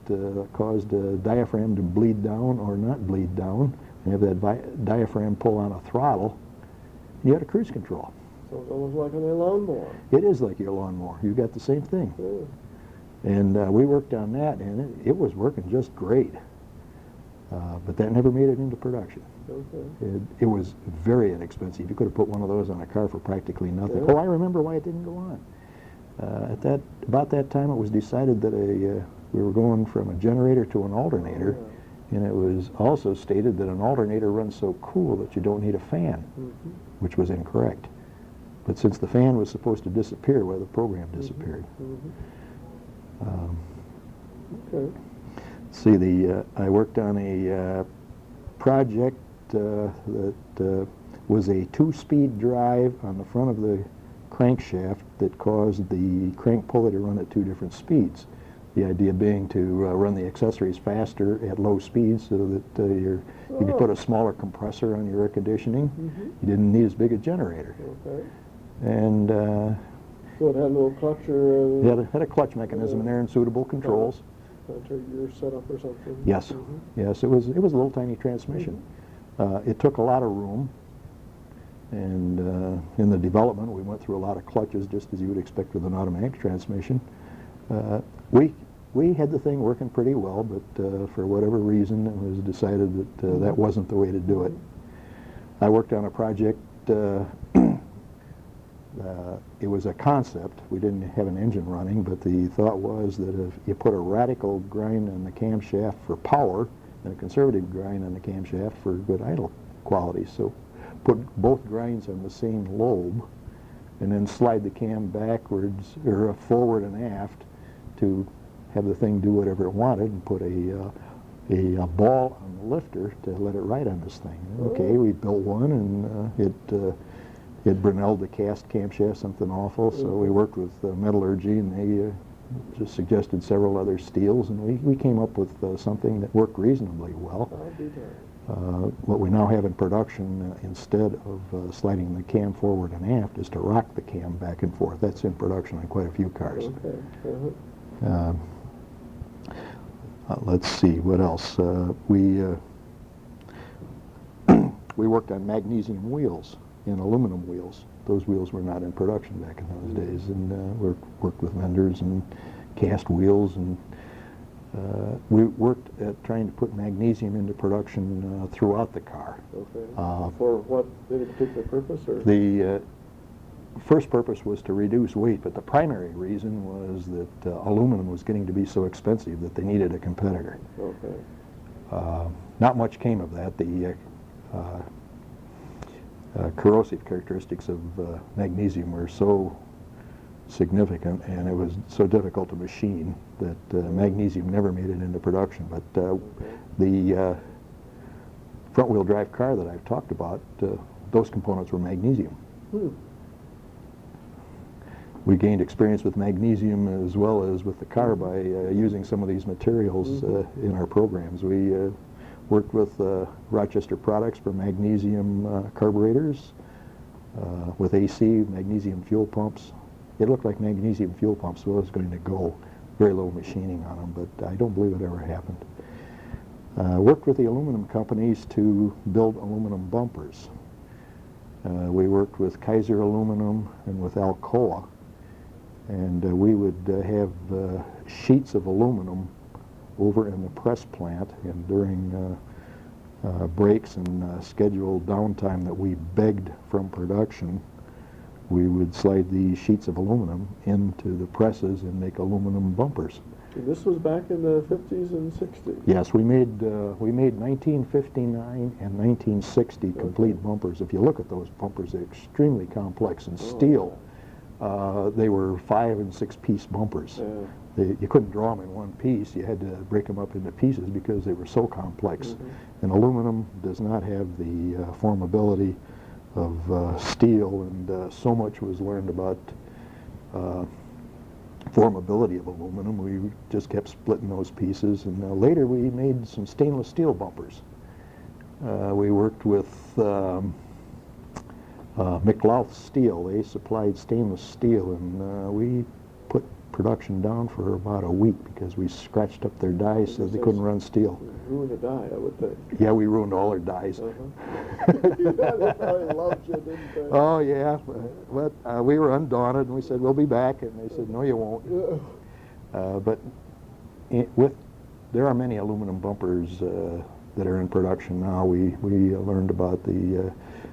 caused a diaphragm to bleed down or not bleed down, and have that diaphragm pull on a throttle, you had a cruise control. So it's almost like a lawnmower. It is like your lawnmower. You got the same thing. And we worked on that, and it was working just great. But that never made it into production. It was very inexpensive. You could have put one of those on a car for practically nothing. Oh, I remember why it didn't go on. About that time, it was decided that we were going from a generator to an alternator, and it was also stated that an alternator runs so cool that you don't need a fan, which was incorrect. But since the fan was supposed to disappear, well, the program disappeared. See, I worked on a project that was a 2-speed drive on the front of the crankshaft that caused the crank pulley to run at 2 different speeds. The idea being to run the accessories faster at low speeds so that you could put a smaller compressor on your air conditioning. You didn't need as big a generator. Okay. And So it had a little clutch or... had a clutch mechanism in there and suitable controls. Your setup or something? Yes. Yes, it was a little tiny transmission. It took a lot of room. And in the development, we went through a lot of clutches, just as you would expect with an automatic transmission. We had the thing working pretty well, but for whatever reason, it was decided that that wasn't the way to do it. I worked on a project. It was a concept. We didn't have an engine running, but the thought was that if you put a radical grind on the camshaft for power and a conservative grind on the camshaft for good idle quality, so put both grinds on the same lobe and then slide the cam backwards or forward and aft to have the thing do whatever it wanted, and put a ball on the lifter to let it ride on this thing. Okay, we built one, and it Brunelled the cast camshaft something awful, so we worked with metallurgy, and they just suggested several other steels, and we came up with something that worked reasonably well. What we now have in production, instead of sliding the cam forward and aft, is to rock the cam back and forth. That's in production on quite a few cars. Okay. Let's see, what else? We worked on magnesium wheels and aluminum wheels. Those wheels were not in production back in those days, and worked with vendors and cast wheels, and we worked at trying to put magnesium into production throughout the car. Okay. For what, any particular purpose? Or? The first purpose was to reduce weight, but the primary reason was that aluminum was getting to be so expensive that they needed a competitor. Okay. Not much came of that. The corrosive characteristics of magnesium were so significant, and it was so difficult to machine that magnesium never made it into production. But the front-wheel drive car that I've talked about, those components were magnesium. We gained experience with magnesium as well as with the car by using some of these materials in our programs. We worked with Rochester Products for magnesium carburetors, with AC, magnesium fuel pumps. It looked like magnesium fuel pumps, so it was going to go. Very low machining on them, but I don't believe it ever happened. Worked with the aluminum companies to build aluminum bumpers. We worked with Kaiser Aluminum and with Alcoa, and we would have sheets of aluminum over in the press plant, and during breaks and scheduled downtime that we begged from production, we would slide these sheets of aluminum into the presses and make aluminum bumpers. And this was back in the 50s and 60s? Yes, we made 1959 and 1960 complete bumpers. If you look at those bumpers, they're extremely complex and steel. They were 5- and 6-piece bumpers. You couldn't draw them in one piece. You had to break them up into pieces because they were so complex. And aluminum does not have the formability of steel, and so much was learned about formability of aluminum. We just kept splitting those pieces, and later we made some stainless steel bumpers. We worked with McLouth Steel. They supplied stainless steel, and we put production down for about a week because we scratched up their dies so they couldn't run steel. Ruined a die, I would think. Yeah, we ruined all their dies. Yeah, they probably loved you, didn't they? Oh, yeah. But we were undaunted, and we said, we'll be back. And they said, no, you won't. But there are many aluminum bumpers that are in production now. We learned about the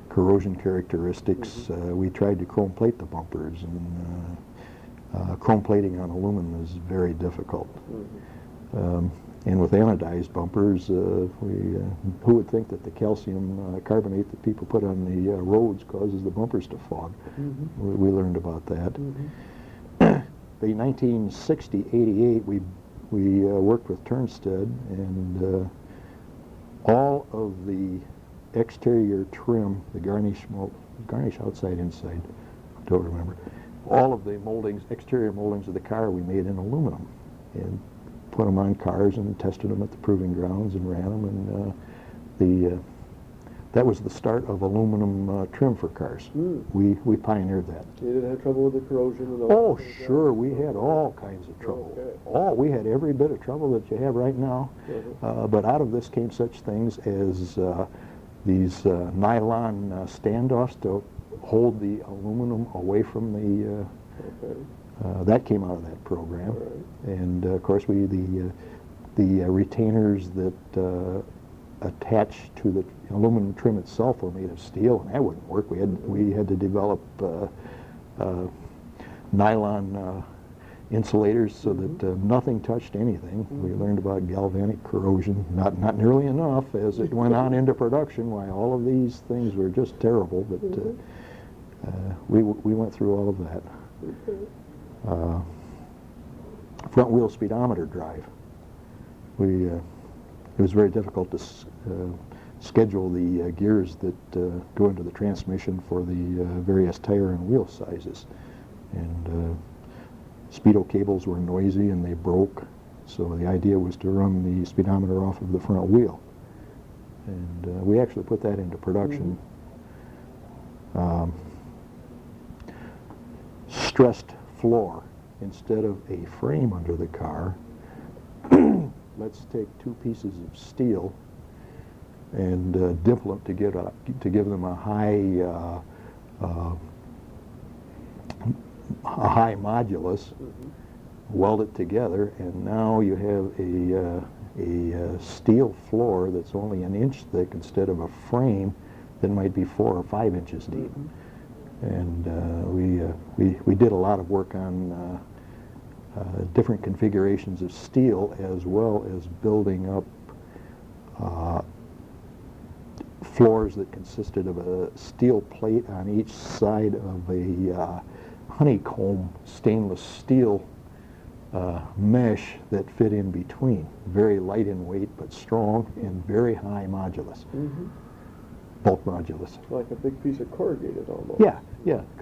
corrosion characteristics. We tried to chrome plate the bumpers, and chrome plating on aluminum is very difficult. And with anodized bumpers, who would think that the calcium carbonate that people put on the roads causes the bumpers to fog? We learned about that. The 1960-88, we worked with Turnstead, and all of the exterior trim, the garnish outside, inside, don't remember, all of the moldings, exterior moldings of the car we made in aluminum. and put them on cars and tested them at the proving grounds and ran them, and that was the start of aluminum trim for cars. We pioneered that. You didn't have trouble with the corrosion and all Oh, that? sure, we had all kinds of trouble. Okay. We had every bit of trouble that you have right now. But out of this came such things as these nylon standoffs to hold the aluminum away from the. That came out of that program, and of course the retainers that attached to the aluminum trim itself were made of steel, and that wouldn't work. We had to develop nylon insulators so that nothing touched anything. We learned about galvanic corrosion, not nearly enough as it went on into production. Why all of these things were just terrible, but we went through all of that. Front wheel speedometer drive. It was very difficult to schedule the gears that go into the transmission for the various tire and wheel sizes. And speedo cables were noisy and they broke, so the idea was to run the speedometer off of the front wheel. And we actually put that into production. Stressed floor instead of a frame under the car. Let's take two pieces of steel and dimple them to give them a high modulus. Weld it together, and now you have a steel floor that's only an inch thick instead of a frame that might be 4 or 5 inches deep. And we did a lot of work on different configurations of steel, as well as building up floors that consisted of a steel plate on each side of a honeycomb stainless steel mesh that fit in between. Very light in weight, but strong and very high modulus. Bulk modulus. Like a big piece of corrugated almost. Yeah.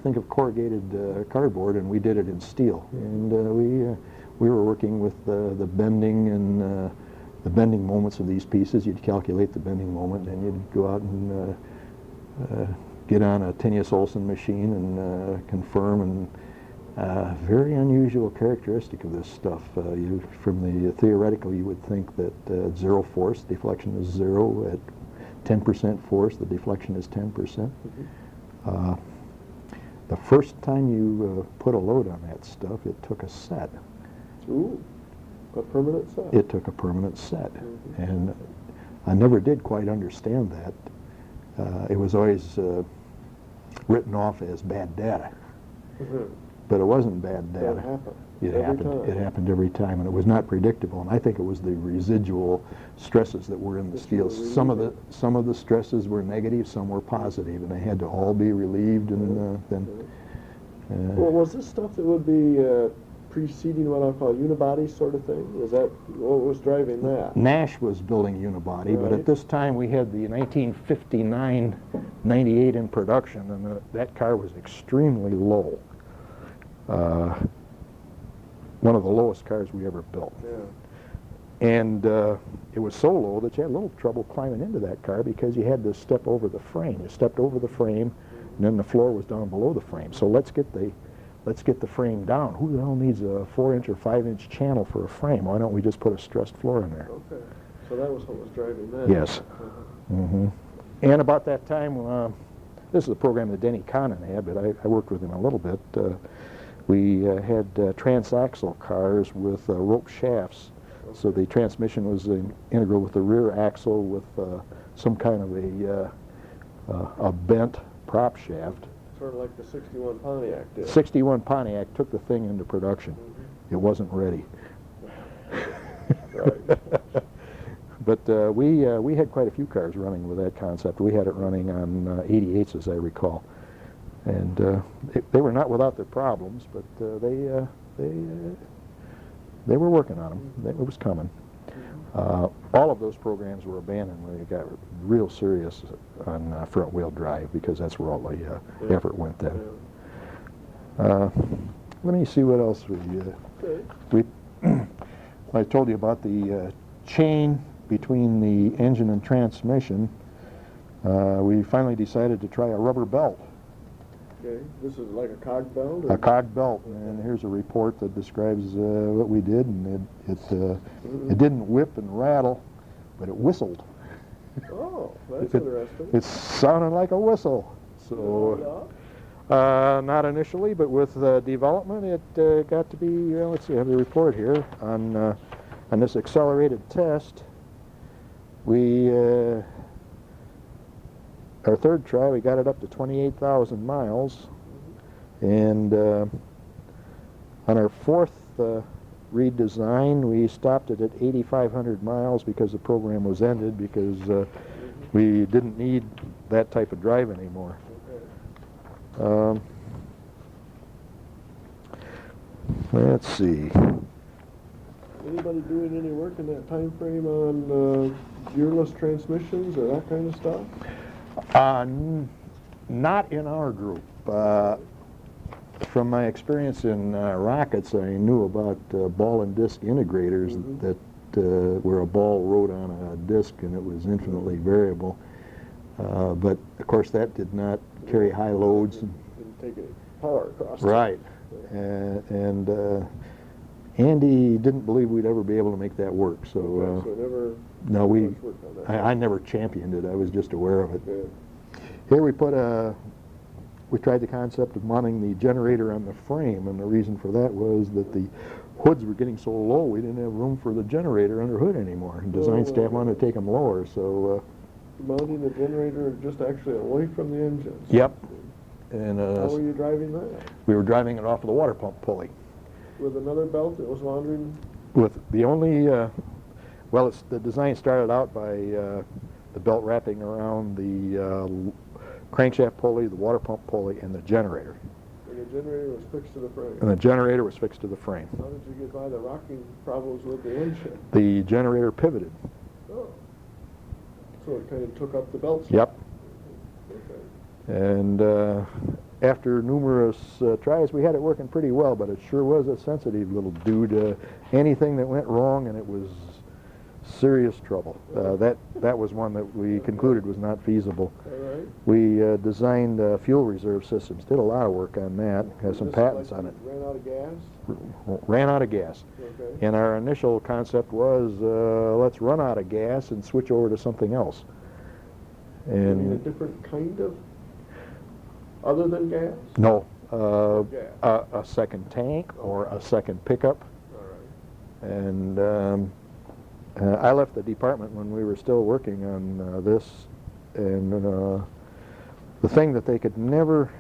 Think of corrugated cardboard, and we did it in steel. And we were working with the bending and the bending moments of these pieces. You'd calculate the bending moment, and you'd go out and get on a Tenius-Olson machine and confirm. And very unusual characteristic of this stuff. From the theoretical, you would think that at 0 force, deflection is 0. At 10% force, the deflection is 10%. The first time you put a load on that stuff, it took a set. Ooh, a permanent set. It took a permanent set. And I never did quite understand that. It was always written off as bad data. But it wasn't bad data. It happened every time, and it was not predictable. And I think it was the residual stresses that were in the steel. Some of the stresses were negative, some were positive, and they had to all be relieved. And then. Well, was this stuff that would be preceding what I'll call unibody sort of thing? Is that what was driving that? Nash was building unibody, but at this time we had the 1959 98 in production, and that car was extremely low. One of the lowest cars we ever built. And it was so low that you had a little trouble climbing into that car because you had to step over the frame. You stepped over the frame, and then the floor was down below the frame. So let's get the frame down. Who the hell needs a 4-inch or 5-inch channel for a frame? Why don't we just put a stressed floor in there? Okay, so that was what was driving that. Yes. And about that time, this is a program that Denny Connon had, but I worked with him a little bit. We had transaxle cars with rope shafts, so the transmission was integral with the rear axle with some kind of a bent prop shaft. Sort of like the 61 Pontiac did. 61 Pontiac took the thing into production. It wasn't ready. But we had quite a few cars running with that concept. We had it running on 88s, as I recall. And they were not without their problems, but they were working on them. It was coming. All of those programs were abandoned when they got real serious on front-wheel drive, because that's where all the effort went then. Let me see what else we I told you about the chain between the engine and transmission. We finally decided to try a rubber belt. Okay, this is like a cog belt? Or? A cog belt, and here's a report that describes what we did, and it didn't whip and rattle, but it whistled. Oh, that's interesting. It sounded like a whistle. So, not initially, but with development, it got to be. Let's see, I have the report here on this accelerated test. We our third try, we got it up to 28,000 miles, and on our fourth redesign, we stopped it at 8,500 miles because the program was ended because we didn't need that type of drive anymore. Let's see. Anybody doing any work in that time frame on gearless transmissions or that kind of stuff? Not in our group. From my experience in rockets, I knew about ball and disc integrators that where a ball rode on a disc and it was infinitely variable. But of course that did not carry high loads. Didn't take any power across. Right. And Andy didn't believe we'd ever be able to make that work. So, Okay, so never no, worked on that. I never championed it. I was just aware of it. Yeah. Here we tried the concept of mounting the generator on the frame, and the reason for that was that the hoods were getting so low we didn't have room for the generator under hood anymore. And design staff wanted to take them lower, so. Mounting the generator just actually away from the engines. Yep. And how were you driving that? we were driving it off of the water pump pulley. With another belt that was laundering? With the only, well, the design started out by the belt wrapping around the crankshaft pulley, the water pump pulley, and the generator. And the generator was fixed to the frame? And the generator was fixed to the frame. How did you get by the rocking problems with the engine? The generator pivoted. Oh. So it kind of took up the belt? Yep. Okay. And after numerous tries, we had it working pretty well, but it sure was a sensitive little dude. Anything that went wrong, and it was serious trouble. That was one that we concluded was not feasible. All right. We designed fuel reserve systems, did a lot of work on that, has some patents on it. Ran out of gas? Ran out of gas. Okay. And our initial concept was, let's run out of gas and switch over to something else. You mean a And different kind of, other than gas? no, Gas. a second tank or a second pickup. All right. And I left the department when we were still working on this, and the thing that they could never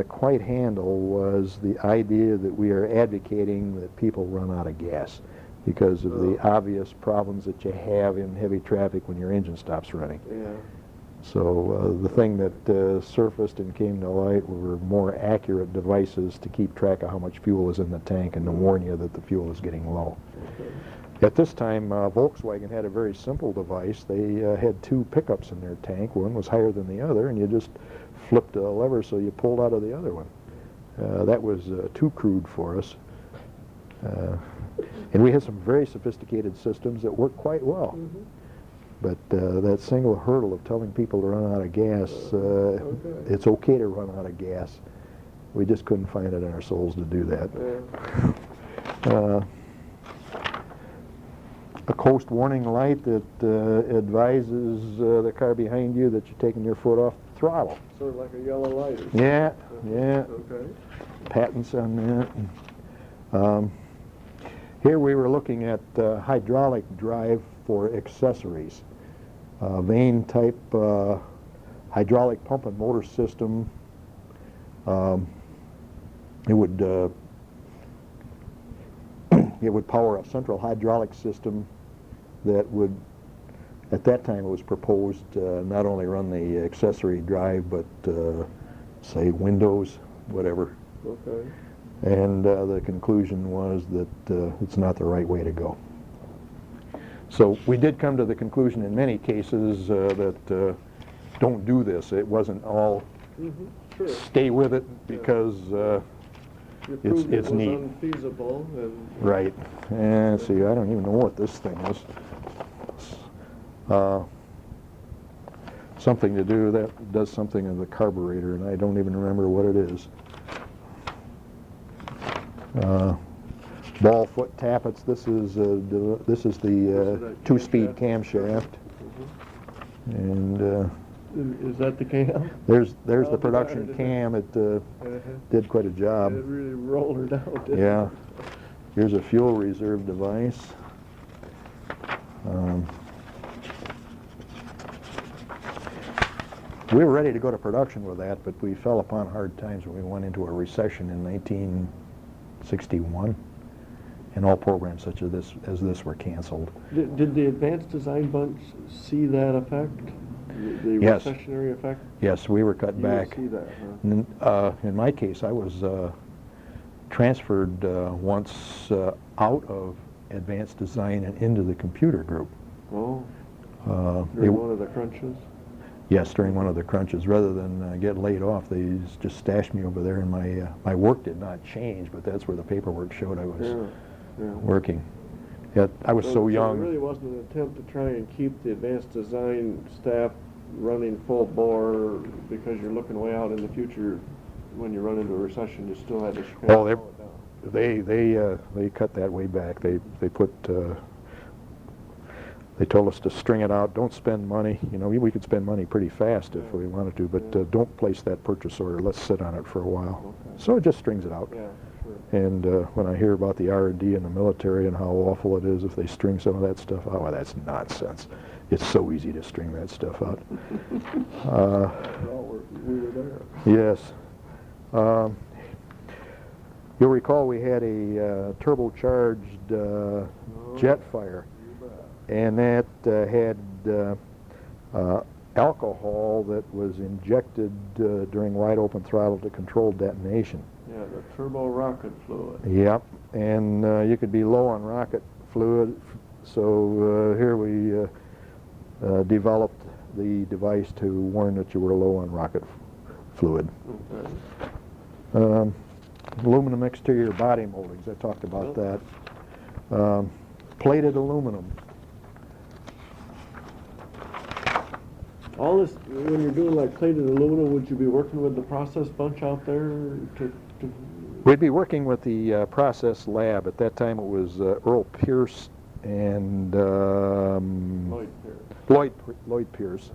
quite handle was the idea that we are advocating that people run out of gas because of the obvious problems that you have in heavy traffic when your engine stops running. Yeah. So the thing that surfaced and came to light were more accurate devices to keep track of how much fuel is in the tank and to warn you that the fuel is getting low. Okay. At this time, Volkswagen had a very simple device. They had two pickups in their tank. One was higher than the other, and you just flipped a lever so you pulled out of the other one. That was too crude for us. And we had some very sophisticated systems that worked quite well. Mm-hmm. But that single hurdle of telling people to run out of gas, Okay. it's okay to run out of gas. We just couldn't find it in our souls to do that. Yeah. A coast warning light that advises the car behind you that you're taking your foot off the throttle. Sort of like a yellow light or something. Yeah, yeah. Okay. Patents on that. Here we were looking at hydraulic drive for accessories. Vane type hydraulic pump and motor system. It would power a central hydraulic system that would, at that time it was proposed, not only run the accessory drive, but say windows, whatever. Okay. And the conclusion was that it's not the right way to go. So we did come to the conclusion in many cases that don't do this. It wasn't all Sure. stay with it because You proved it's it was neat. unfeasible, and Right. And see, I don't even know what this thing is. Something to do that does something in the carburetor, and I don't even remember what it is. Ball foot tappets. This is the two-speed camshaft, and is that the cam? there's Oh, the production cam. It did quite a job. It really rolled her down, didn't Yeah. it? Here's a fuel reserve device. We were ready to go to production with that, but we fell upon hard times when we went into a recession in 1961, and all programs such as this were canceled. Did the advanced design bunch see that effect? The Yes. recessionary effect? Yes, we were cut You back. didn't see that, huh? In my case, I was transferred once out of advanced design and into the computer group. Oh, They- during one of the crunches? Yes, during one of the crunches. Rather than get laid off, they just stashed me over there, and my work did not change, but that's where the paperwork showed I was Yeah. working. Yet I was so It young. really wasn't an attempt to try and keep the advanced design staff running full bore because you're looking way out in the future. When you run into a recession, you still had to kind Oh, of they- slow it down. They cut that way back. They put they told us to string it out. Don't spend money. You know, we could spend money pretty fast if we wanted to, but don't place that purchase order. Let's sit on it for a while. Okay. So it just strings it out. Yeah, sure. And when I hear about the R&D in the military and how awful it is if they string some of that stuff out, well, that's nonsense. It's so easy to string that stuff out. Well, we were there. Yes. You'll recall we had a turbocharged jet fire, and that had alcohol that was injected during wide open throttle to control detonation. Yeah, the turbo rocket fluid. Yep, and you could be low on rocket fluid, so here we developed the device to warn that you were low on rocket fluid. Okay. Aluminum exterior body moldings, I talked about that. Plated aluminum. All this, when you're doing like plated aluminum, would you be working with the process bunch out there to We'd be working with the process lab. At that time it was Earl Pierce and Lloyd Pierce? Lloyd Pierce.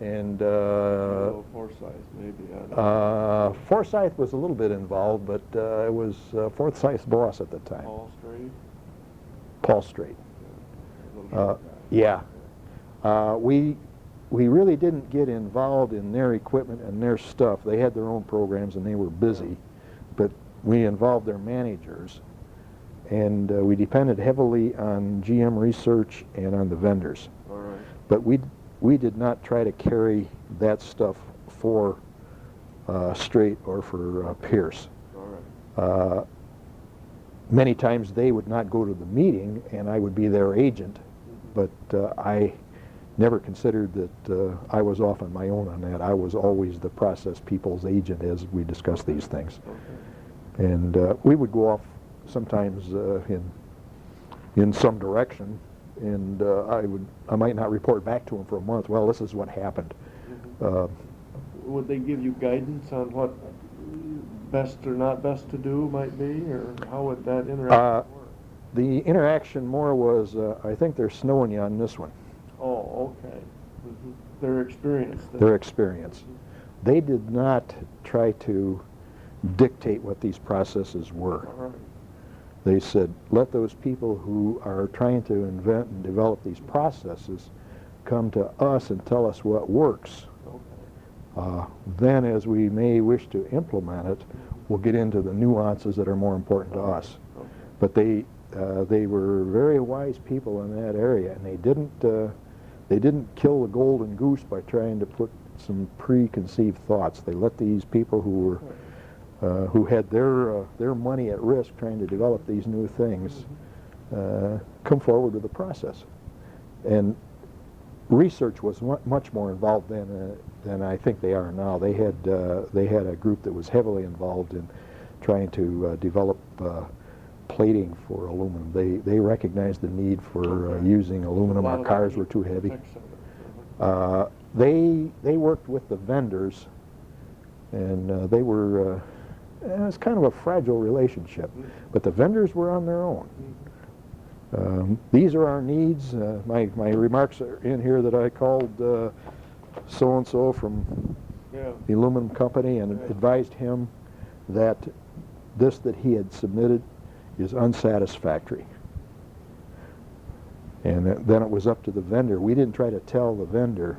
And Forsyth, maybe. I don't know. Forsyth was a little bit involved, but it was Forsyth's boss at the time. Paul Strait? Paul Strait. Little short guy. Yeah. We really didn't get involved in their equipment and their stuff. They had their own programs and they were busy, but we involved their managers, and we depended heavily on GM research and on the vendors. All right. But we did not try to carry that stuff for Strait or for Pierce. All right. Many times they would not go to the meeting and I would be their agent, but I never considered that I was off on my own on that. I was always the process people's agent as we discussed these things. Okay. And we would go off sometimes in some direction, and I might not report back to them for a month. Well, this is what happened. Would they give you guidance on what best or not best to do might be, or how would that interaction work? The interaction more was, I think they're snowing you on this one. Oh, okay. Their experience. then. Their experience. They did not try to dictate what these processes were. All right. They said, let those people who are trying to invent and develop these processes come to us and tell us what works. Okay. Then, as we may wish to implement it, we'll get into the nuances that are more important to us. Okay. But they were very wise people in that area, and they didn't kill the golden goose by trying to put some preconceived thoughts. They let these people who had their money at risk trying to develop these new things come forward with the process. And research was much more involved then than I think they are now. They had a group that was heavily involved in trying to develop plating for aluminum. They recognized the need for using aluminum. Our cars were too heavy. They worked with the vendors, and they were, it was kind of a fragile relationship, but the vendors were on their own. These are our needs. My remarks are in here that I called so-and-so from the aluminum company and advised him that this that he had submitted is unsatisfactory. And then it was up to the vendor. We didn't try to tell the vendor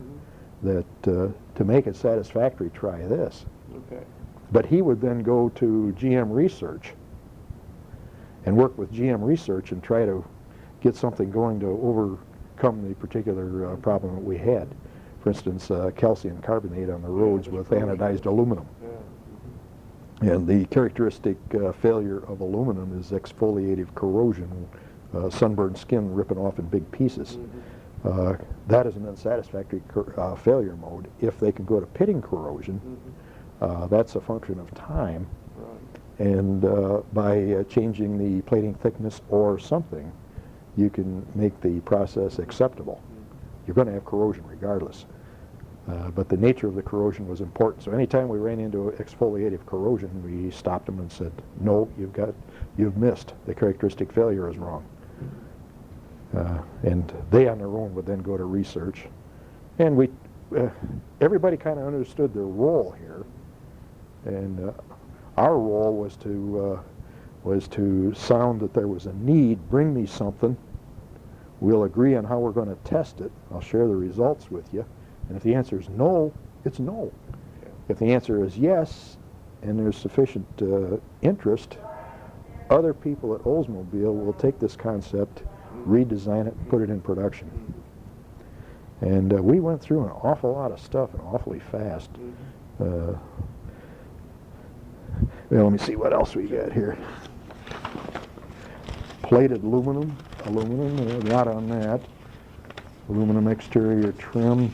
that to make it satisfactory, try this. Okay. But he would then go to GM Research and work with GM Research and try to get something going to overcome the particular problem that we had. For instance, calcium carbonate on the roads with anodized aluminum. And the characteristic failure of aluminum is exfoliative corrosion, sunburned skin ripping off in big pieces. That is an unsatisfactory failure mode. If they can go to pitting corrosion, that's a function of time. And by changing the plating thickness or something, you can make the process acceptable. You're going to have corrosion regardless. But the nature of the corrosion was important. So anytime we ran into exfoliative corrosion, we stopped them and said, no, you've missed. The characteristic failure is wrong. And they on their own would then go to research. And everybody kind of understood their role here. And our role was to sound that there was a need, bring me something, we'll agree on how we're going to test it, I'll share the results with you, and if the answer is no, it's no. If the answer is yes, and there's sufficient interest, other people at Oldsmobile will take this concept, redesign it, and put it in production. And we went through an awful lot of stuff and awfully fast. Well, let me see what else we got here. Plated aluminum, a lot on that. Aluminum exterior trim,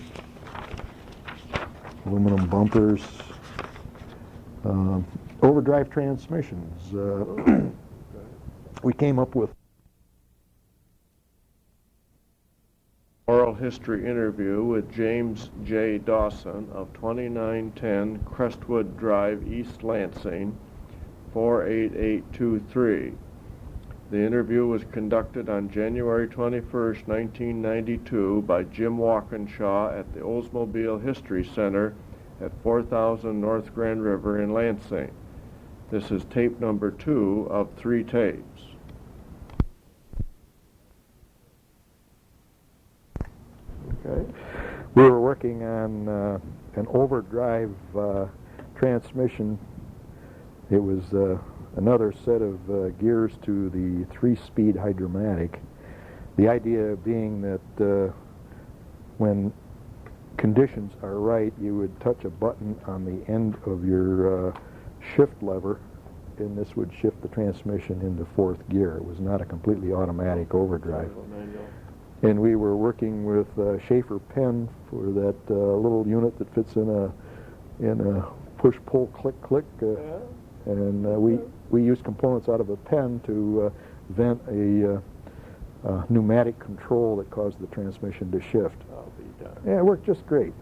aluminum bumpers, overdrive transmissions. We came up with Oral history interview with James J. Dawson of 2910 Crestwood Drive, East Lansing, 48823. The interview was conducted on January 21st, 1992 by Jim Walkinshaw at the Oldsmobile History Center at 4000 North Grand River in Lansing. This is tape number 2 of 3 tapes. Okay. We were working on an overdrive transmission. It was another set of gears to the 3-speed hydromatic. The idea being that when conditions are right, you would touch a button on the end of your shift lever, and this would shift the transmission into 4th gear. It was not a completely automatic overdrive. And we were working with Schaefer pen for that little unit that fits in a push-pull click-click. And we used components out of a pen to vent a pneumatic control that caused the transmission to shift. I'll be done. Yeah, it worked just great.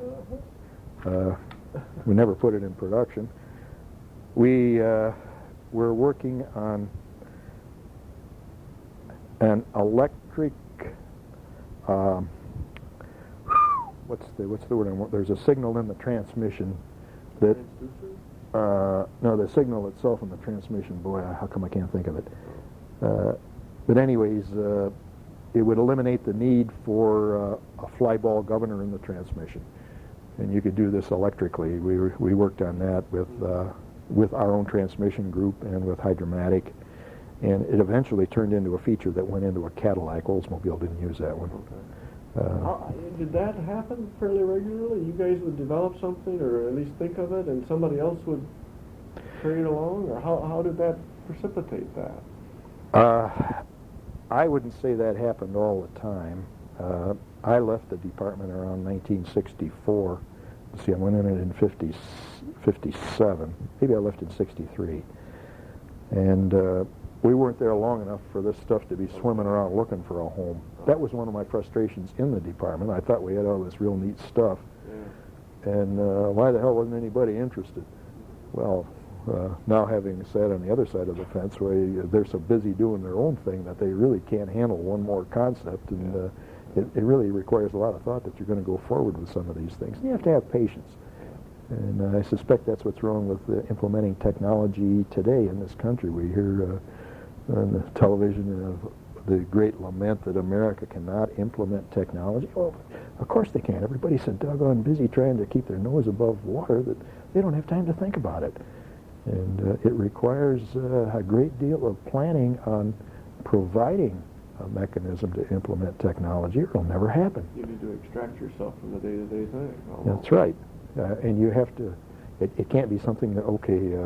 We never put it in production. We were working on an electric, what's the word I want? There's a signal in the transmission that, no, the signal itself in the transmission, boy, how come I can't think of it? But anyways, it would eliminate the need for a fly ball governor in the transmission. And you could do this electrically. We worked on that with our own transmission group and with Hydromatic. And it eventually turned into a feature that went into a Cadillac. Oldsmobile didn't use that one. Okay. Did that happen fairly regularly? You guys would develop something, or at least think of it, and somebody else would carry it along? Or how did that precipitate that? I wouldn't say that happened all the time. I left the department around 1964. Let's see, I went in it in 57. Maybe I left in 63. And we weren't there long enough for this stuff to be swimming around looking for a home. That was one of my frustrations in the department. I thought we had all this real neat stuff. Yeah. And why the hell wasn't anybody interested? Well, now having sat on the other side of the fence where they're so busy doing their own thing that they really can't handle one more concept, and it really requires a lot of thought that you're going to go forward with some of these things. And you have to have patience. And I suspect that's what's wrong with implementing technology today in this country. We hear on the television of the great lament that America cannot implement technology. Well, of course they can. Everybody's so doggone busy trying to keep their nose above water that they don't have time to think about it. And it requires a great deal of planning on providing a mechanism to implement technology, or it'll never happen. You need to extract yourself from the day-to-day thing. That's right. And you have to, it can't be something that, okay,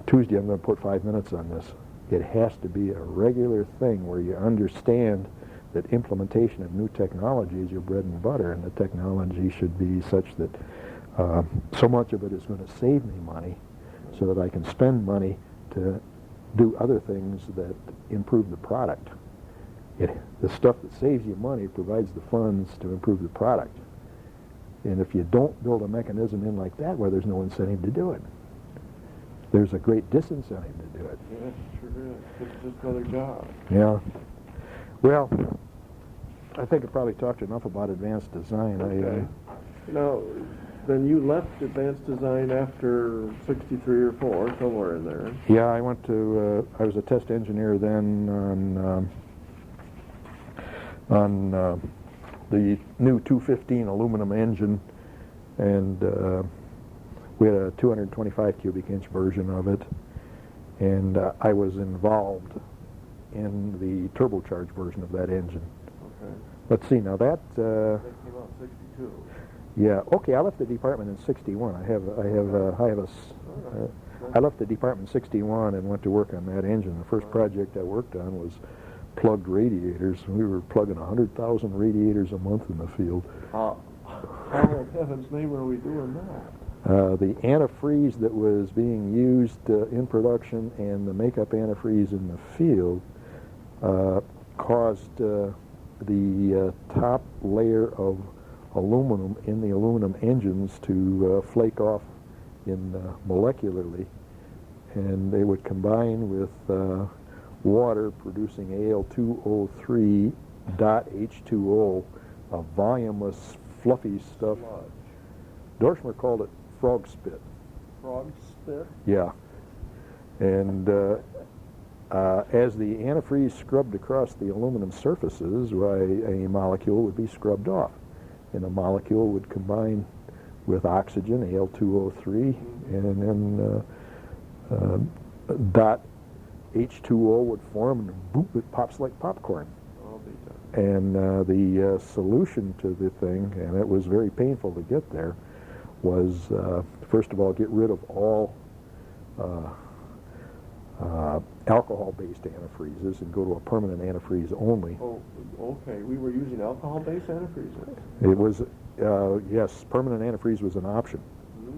Tuesday I'm going to put 5 minutes on this. It has to be a regular thing where you understand that implementation of new technology is your bread and butter, and the technology should be such that so much of it is going to save me money so that I can spend money to do other things that improve the product. The stuff that saves you money provides the funds to improve the product. And if you don't build a mechanism in like that, well, there's no incentive to do it. There's a great disincentive to do it. Yeah, sure is. It's just another job. Yeah. Well, I think I probably talked enough about advanced design. Okay. Now, then you left advanced design after 63 or 4, somewhere in there. Yeah, I went to, I was a test engineer then on the new 215 aluminum engine, and we had a 225 cubic inch version of it, and I was involved in the turbocharged version of that engine. Okay. Let's see, now that That came out in 62. yeah, okay, I left the department in 61. I left the department in 61 and went to work on that engine. The first project I worked on was plugged radiators. We were plugging 100,000 radiators a month in the field. How in heaven's name are we doing that? The antifreeze that was being used in production and the makeup antifreeze in the field caused the top layer of aluminum in the aluminum engines to flake off molecularly, and they would combine with water producing Al2O3 dot H2O, a voluminous fluffy stuff. Sludge. Dorschmer called it frog spit. Frog spit? Yeah. And as the antifreeze scrubbed across the aluminum surfaces, why a molecule would be scrubbed off. And a molecule would combine with oxygen, Al2O3, and then dot H2O would form, and boop, it pops like popcorn. I'll be done. And the solution to the thing, and it was very painful to get there, was first of all get rid of all alcohol-based antifreezes and go to a permanent antifreeze only. Oh, okay. We were using alcohol-based antifreezes. It was, yes, permanent antifreeze was an option.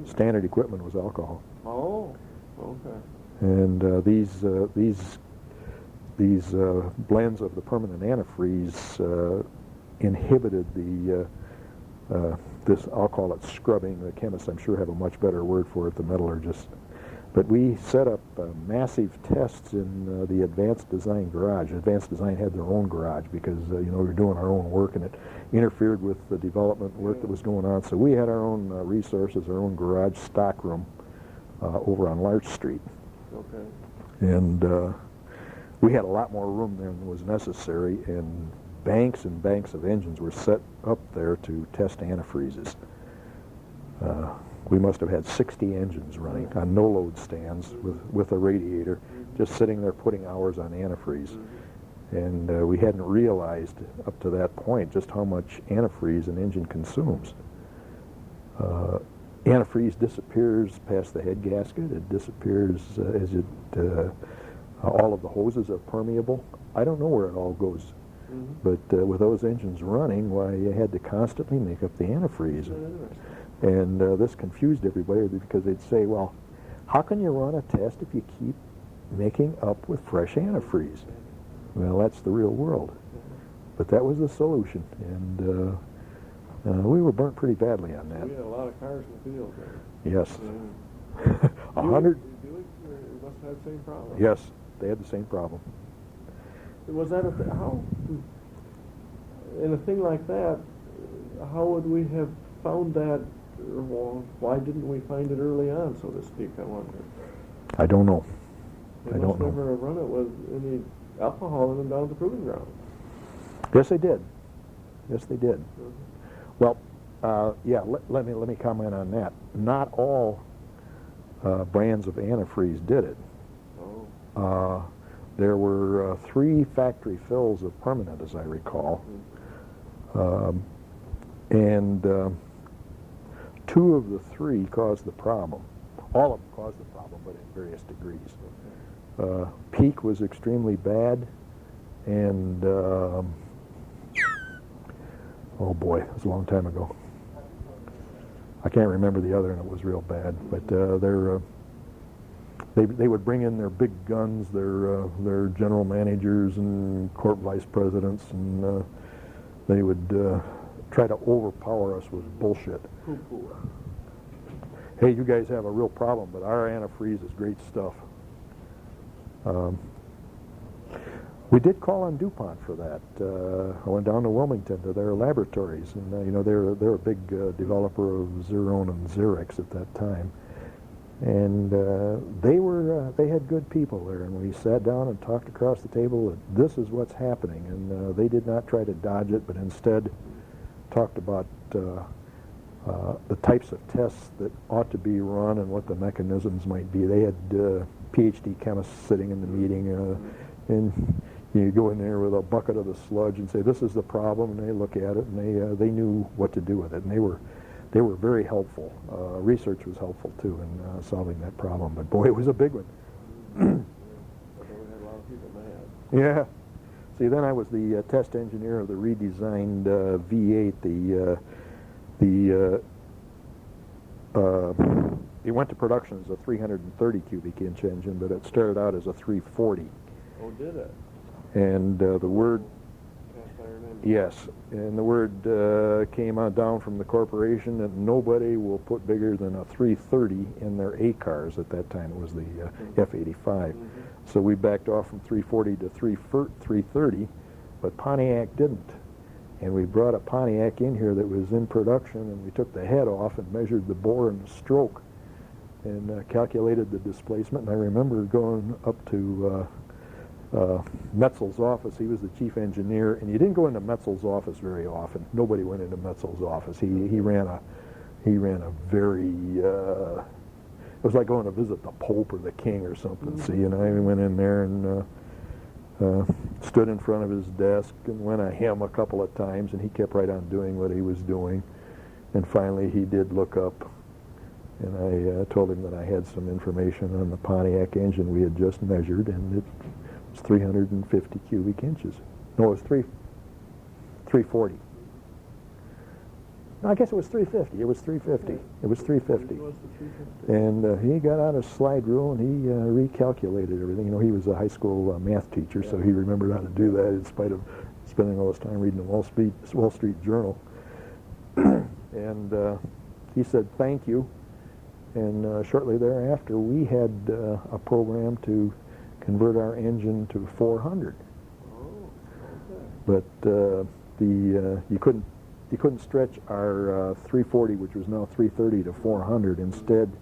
Standard equipment was alcohol. Oh, okay. And these blends of the permanent antifreeze inhibited the this, I'll call it scrubbing. The chemists, I'm sure, have a much better word for it, the metallurgists. But we set up massive tests in the Advanced Design garage. Advanced Design had their own garage because, we were doing our own work, and it interfered with the development work that was going on. So we had our own resources, our own garage stock room over on Larch Street. Okay. And we had a lot more room than was necessary, and banks of engines were set up there to test antifreezes. We must have had 60 engines running on no-load stands with a radiator, just sitting there putting hours on antifreeze. And we hadn't realized up to that point just how much antifreeze an engine consumes. Antifreeze disappears past the head gasket. It disappears as all of the hoses are permeable. I don't know where it all goes. But with those engines running, why, you had to constantly make up the antifreeze. And this confused everybody because they'd say, well, how can you run a test if you keep making up with fresh antifreeze? Well, that's the real world. But that was the solution, and we were burnt pretty badly on that. We had a lot of cars in the field there. Yes. Yeah. 100. Buick must have had the same problem. Yes, they had the same problem. Was that how? In a thing like that, how would we have found that? Or why didn't we find it early on, so to speak? I wonder. I don't know. They must never have run it with any alcohol in them down at the proving ground. Yes, they did. Yes, they did. Mm-hmm. Well, yeah. Let me comment on that. Not all brands of antifreeze did it. Oh. There were 3 factory fills of permanent, as I recall, and 2 of the 3 caused the problem. All of them caused the problem, but in various degrees. Peak was extremely bad, and oh boy, it was a long time ago. I can't remember the other, and it was real bad. But they would bring in their big guns, their general managers and corp vice presidents, and they would try to overpower us with bullshit. Hey, you guys have a real problem, but our antifreeze is great stuff. We did call on DuPont for that. I went down to Wilmington to their laboratories, and you know they're a big developer of Zerone and Xerox at that time, and they had good people there, and we sat down and talked across the table that this is what's happening, and they did not try to dodge it, but instead talked about the types of tests that ought to be run and what the mechanisms might be. They had PhD chemists sitting in the meeting, and you go in there with a bucket of the sludge and say, this is the problem, and they look at it, and they knew what to do with it, and they were very helpful. Research was helpful too in solving that problem, but boy, it was a big one. We had a lot of people mad. Yeah. See, then I was the test engineer of the redesigned V8. It went to production as a 330 cubic inch engine, but it started out as a 340. Oh, did it? And the word, Cast iron engine. yes, and the word came on down from the corporation that nobody will put bigger than a 330 in their A cars. At that time, it was the F85. Mm-hmm. So we backed off from 340 to 330, but Pontiac didn't. And we brought a Pontiac in here that was in production, and we took the head off and measured the bore and the stroke and calculated the displacement. And I remember going up to Metzel's office. He was the chief engineer, and you didn't go into Metzel's office very often. Nobody went into Metzel's office. He ran a very it was like going to visit the Pope or the King or something. Mm-hmm. See, and I went in there and stood in front of his desk and went at him a couple of times, and he kept right on doing what he was doing. And finally, he did look up, and I told him that I had some information on the Pontiac engine we had just measured, and it was 350 cubic inches. No, it was 340. No, I guess it was 350. It was 350. It was 350. And he got out a slide rule and he recalculated everything. You know, he was a high school math teacher, so he remembered how to do that in spite of spending all his time reading the Wall Street Journal. And he said, thank you. And shortly thereafter, we had a program to convert our engine to 400. But you couldn't stretch our 340, which was now 330, to 400. Instead,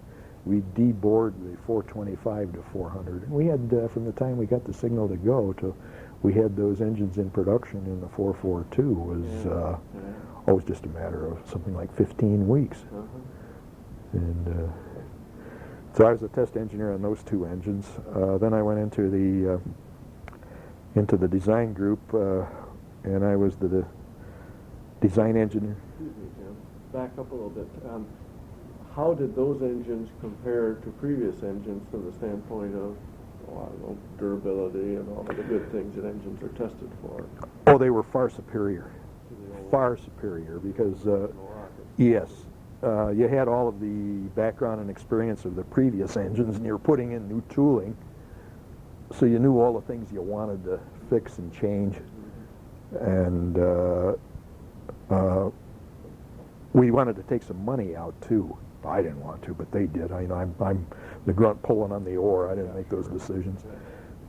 we debored the 425 to 400. And we had, from the time we got the signal to go to we had those engines in production in the 442 was always just a matter of something like 15 weeks. And so I was a test engineer on those 2 engines. Then I went into the design group, and I was the design engineer. Excuse me, Jim. Back up a little bit. How did those engines compare to previous engines from the standpoint of, I don't know, durability and all of the good things that engines are tested for? Oh, they were far superior. Far superior, because yes, you had all of the background and experience of the previous engines, and you were putting in new tooling, so you knew all the things you wanted to fix and change. And we wanted to take some money out too. I didn't want to, but they did. I'm the grunt pulling on the oar. I didn't make those decisions.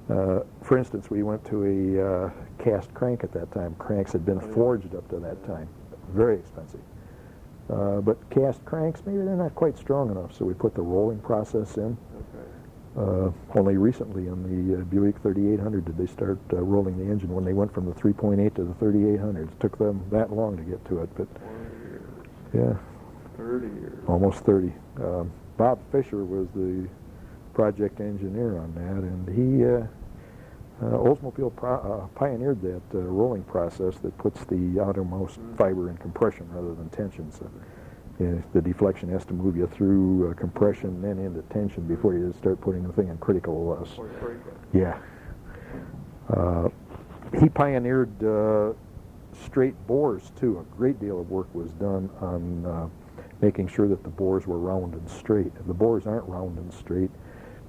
For instance, we went to a cast crank at that time. Cranks had been forged up to that time. Very expensive. But cast cranks, maybe they're not quite strong enough, so we put the rolling process in. Only recently in the Buick 3800 did they start rolling the engine when they went from the 3.8 to the 3800. It took them that long to get to it, but yeah. 30 years. Almost 30. Bob Fisher was the project engineer on that, and he, Oldsmobile pioneered that rolling process that puts the outermost fiber in compression rather than tension. So the deflection has to move you through compression, then into tension before you start putting the thing in critical. Yeah. He pioneered straight bores too. A great deal of work was done on making sure that the bores were round and straight. If the bores aren't round and straight,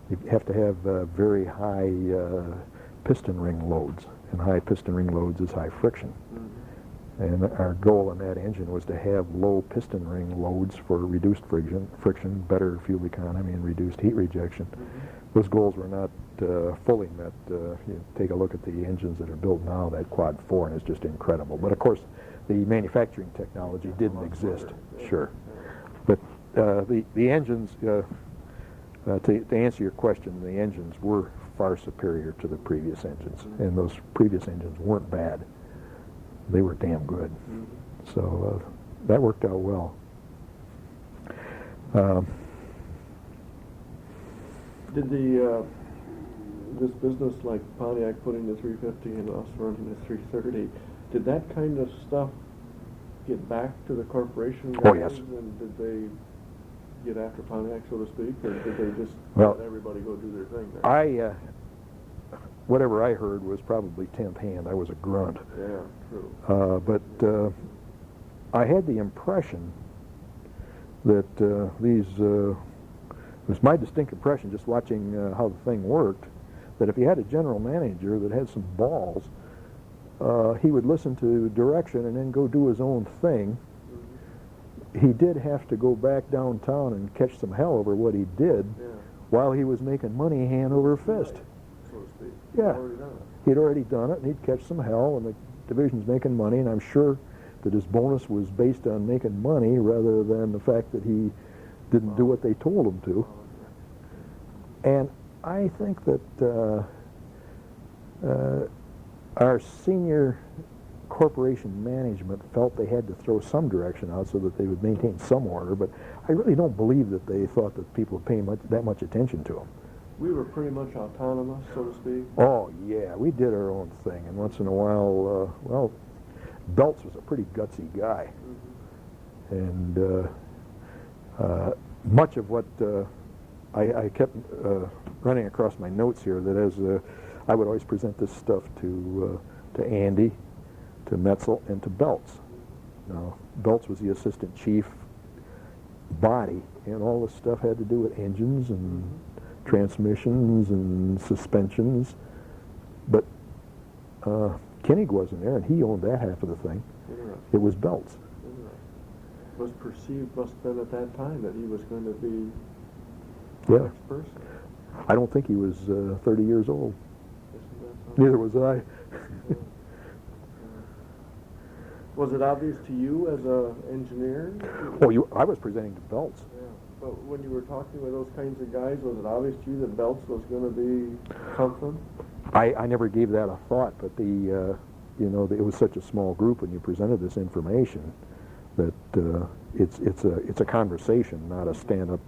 you have to have very high piston ring loads, and high piston ring loads is high friction. And our goal on that engine was to have low piston ring loads for reduced friction, better fuel economy, and reduced heat rejection. Those goals were not fully met. You take a look at the engines that are built now, that Quad 4, and it's just incredible. But of course, the manufacturing technology didn't exist, sure. But the engines, to answer your question, the engines were far superior to the previous engines, and those previous engines weren't bad. They were damn good. So that worked out well. Did this business, like Pontiac putting the 350 and us running the 330, did that kind of stuff get back to the corporation guys? Oh, yes. And did they get after Pontiac, so to speak, or did they just let everybody go do their thing there? Whatever I heard was probably 10th hand. I was a grunt. Yeah, true. But I had the impression that it was my distinct impression just watching how the thing worked, that if you had a general manager that had some balls, he would listen to direction and then go do his own thing. He did have to go back downtown and catch some hell over what he did while he was making money hand over fist. Right. So to speak. Yeah, he'd already done it, and he'd catch some hell, and the division's making money, and I'm sure that his bonus was based on making money rather than the fact that he didn't do what they told him to. And I think that our senior corporation management felt they had to throw some direction out so that they would maintain some order, but I really don't believe that they thought that people would pay that much attention to them. We were pretty much autonomous, so to speak. Oh, yeah, we did our own thing, and once in a while, well, Belts was a pretty gutsy guy. And much of what I kept running across my notes here, that as I would always present this stuff to Andy, to Metzel, and to Belts. Now, Belts was the assistant chief body, and all this stuff had to do with engines and transmissions and suspensions, but Koenig wasn't there, and he owned that half of the thing. It was Belts. Was perceived, must have been at that time, that he was going to be the next person. I don't think he was 30 years old. Isn't that Neither was I. Was it obvious to you as an engineer? Oh, I was presenting to Belts. Yeah. But when you were talking with those kinds of guys, was it obvious to you that Belts was going to be something? I never gave that a thought, but it was such a small group when you presented this information that it's a conversation, not a stand-up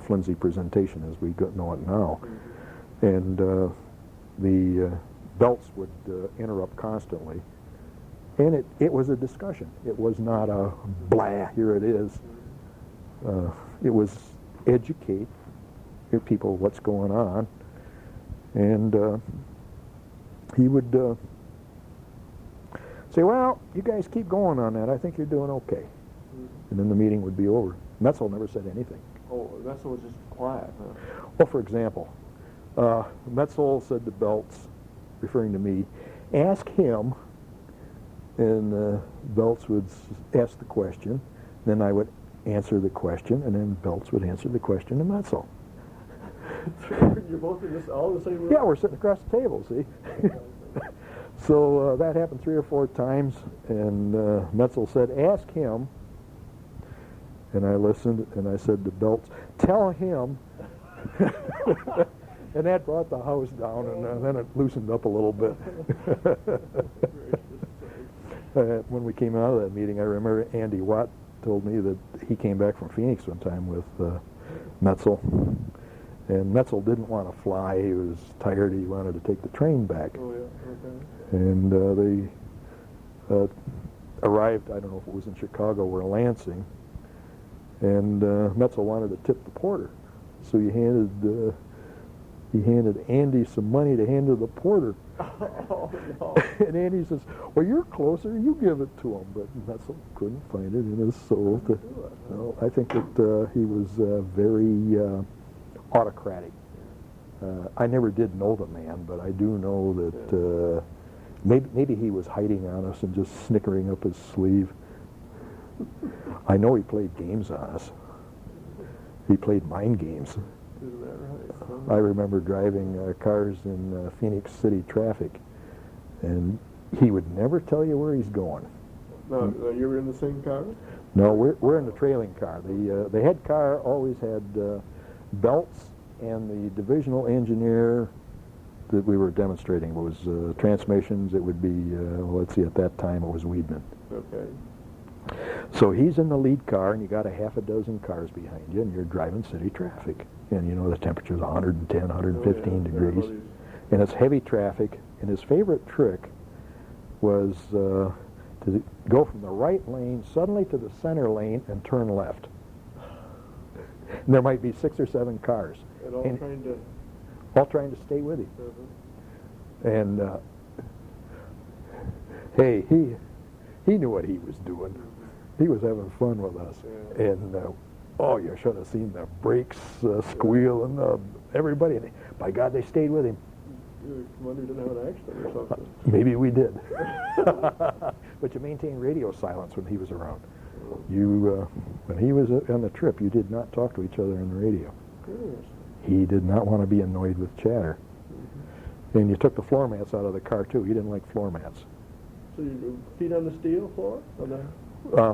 flimsy presentation as we know it now. And the Belts would interrupt constantly. And it was a discussion. It was not a blah, here it is. It was educate your people what's going on. And he would say, well, you guys keep going on that. I think you're doing okay. And then the meeting would be over. Metzel never said anything. Oh, that's was just quiet, huh? Well, for example, Metzel said to Belts, referring to me, ask him, and Belts would ask the question, then I would answer the question, and then Belts would answer the question to Metzel. You're both in all in the same room? Yeah, we're sitting across the table, see? So that happened 3 or 4 times, and Metzel said, ask him, and I listened, and I said to Belts, tell him. And that brought the house down, and then it loosened up a little bit. When we came out of that meeting, I remember Andy Watt told me that he came back from Phoenix one time with Metzel, and Metzel didn't want to fly. He was tired. He wanted to take the train back. Oh, yeah, okay. And they arrived, I don't know if it was in Chicago or Lansing, and Metzel wanted to tip the porter. So he handed Andy some money to hand to the porter. Oh, no. And Andy says, well, you're closer, you give it to him. But Metzel couldn't find it in his soul. No, I think that he was very autocratic. I never did know the man, but I do know that maybe he was hiding on us and just snickering up his sleeve. I know he played games on us. He played mind games. Isn't that right? I remember driving cars in Phoenix City traffic, and he would never tell you where he's going. No, you were in the same car? No, we're in the trailing car. The head car always had Belts, and the divisional engineer that we were demonstrating was transmissions. It would be, let's see, at that time it was Weidman. Okay. So he's in the lead car, and you got a half a dozen cars behind you, and you're driving city traffic. And you know the temperature's 110, 115 degrees. And it's heavy traffic, and his favorite trick was to go from the right lane suddenly to the center lane and turn left. And there might be 6 or 7 cars. And all trying to stay with him. Mm-hmm. And hey, he knew what he was doing. He was having fun with us. Yeah. And oh, you should have seen the brakes squeal, and everybody. By God, they stayed with him. You wonder you didn't have an accident or something. Maybe we did. But you maintained radio silence when he was around. You, when he was on the trip, you did not talk to each other on the radio. Yes. He did not want to be annoyed with chatter. Mm-hmm. And you took the floor mats out of the car, too. He didn't like floor mats. So you feet on the steel floor?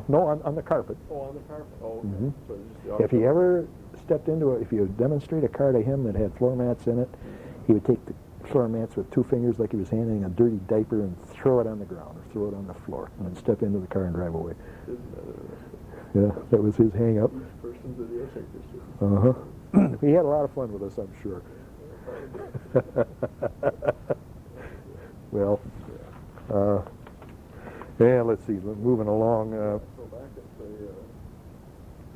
No, on the carpet. Oh, on the carpet. Oh, okay. Mm-hmm. So just If he ever stepped into it, if you demonstrate a car to him that had floor mats in it, he would take the floor mats with 2 fingers like he was handing a dirty diaper and throw it on the ground or throw it on the floor and then step into the car and drive away. Isn't that interesting? Yeah, that was his hang-up. Each person's idiosyncrasy. Uh-huh. He had a lot of fun with us, I'm sure. Well, yeah, let's see, moving along. Go back and say,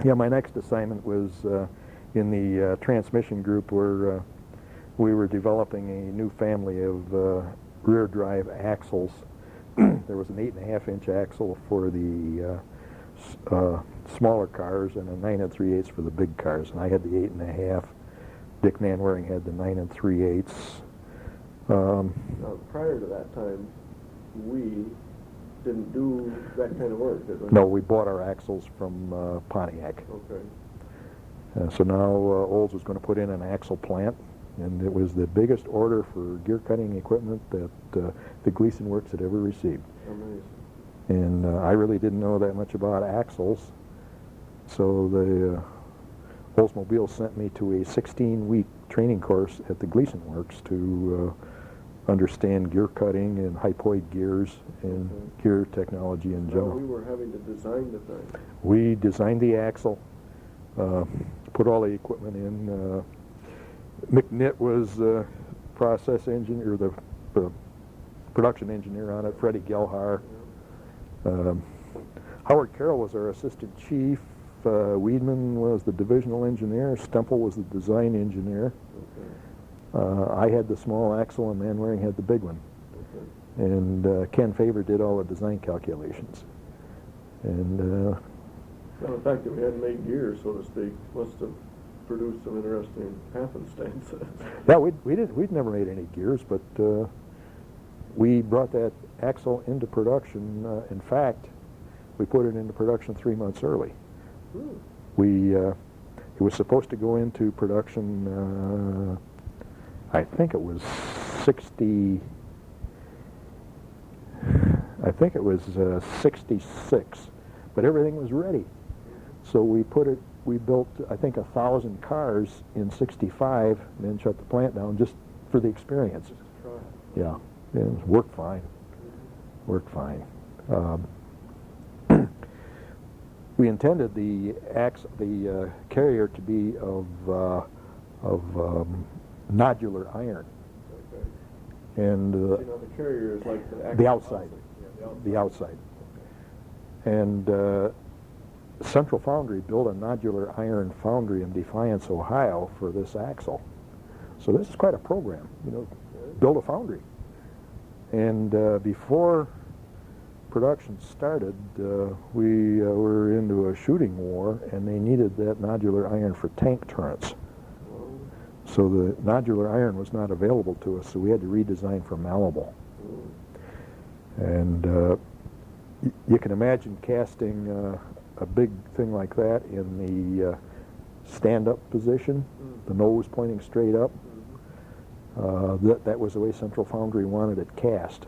Yeah, my next assignment was in the transmission group where we were developing a new family of rear drive axles. There was an 8.5-inch axle for the smaller cars and a 9 3/8 for the big cars, and I had the 8.5. Dick Manwaring had the 9 3/8. now, prior to that time, we didn't do that kind of work, did we? No, we bought our axles from Pontiac. Okay. So now Olds was going to put in an axle plant, and it was the biggest order for gear cutting equipment that the Gleason Works had ever received. Amazing. And I really didn't know that much about axles, so the Oldsmobile sent me to a 16-week training course at the Gleason Works to understand gear cutting and hypoid gears and gear technology in general. We were having to design the thing. We designed the axle, put all the equipment in. McNitt was the process engineer, the production engineer on it, Freddie Gelhar. Howard Carroll was our assistant chief. Weidman was the divisional engineer. Stempel was the design engineer. Okay. I had the small axle, and Manwaring had the big one. Okay. And Ken Faber did all the design calculations. And Well, the fact that we hadn't made gears, so to speak, must have produced some interesting happenstances. Yeah, we'd never made any gears, but we brought that axle into production. In fact, we put it into production 3 months early. It was supposed to go into production, I think it was 66, but everything was ready. So we built, I think, 1,000 cars in 65, and then shut the plant down just for the experience. Yeah, it worked fine. Worked fine. We intended the carrier to be of nodular iron. Okay. And the carrier is like the outside. Yeah, the outside. And Central Foundry built a nodular iron foundry in Defiance, Ohio for this axle. So this is quite a program, build a foundry. And before production started, we were into a shooting war, and they needed that nodular iron for tank turrets. So the nodular iron was not available to us, so we had to redesign for malleable. And you can imagine casting a big thing like that in the stand-up position, the nose pointing straight up. That was the way Central Foundry wanted it cast.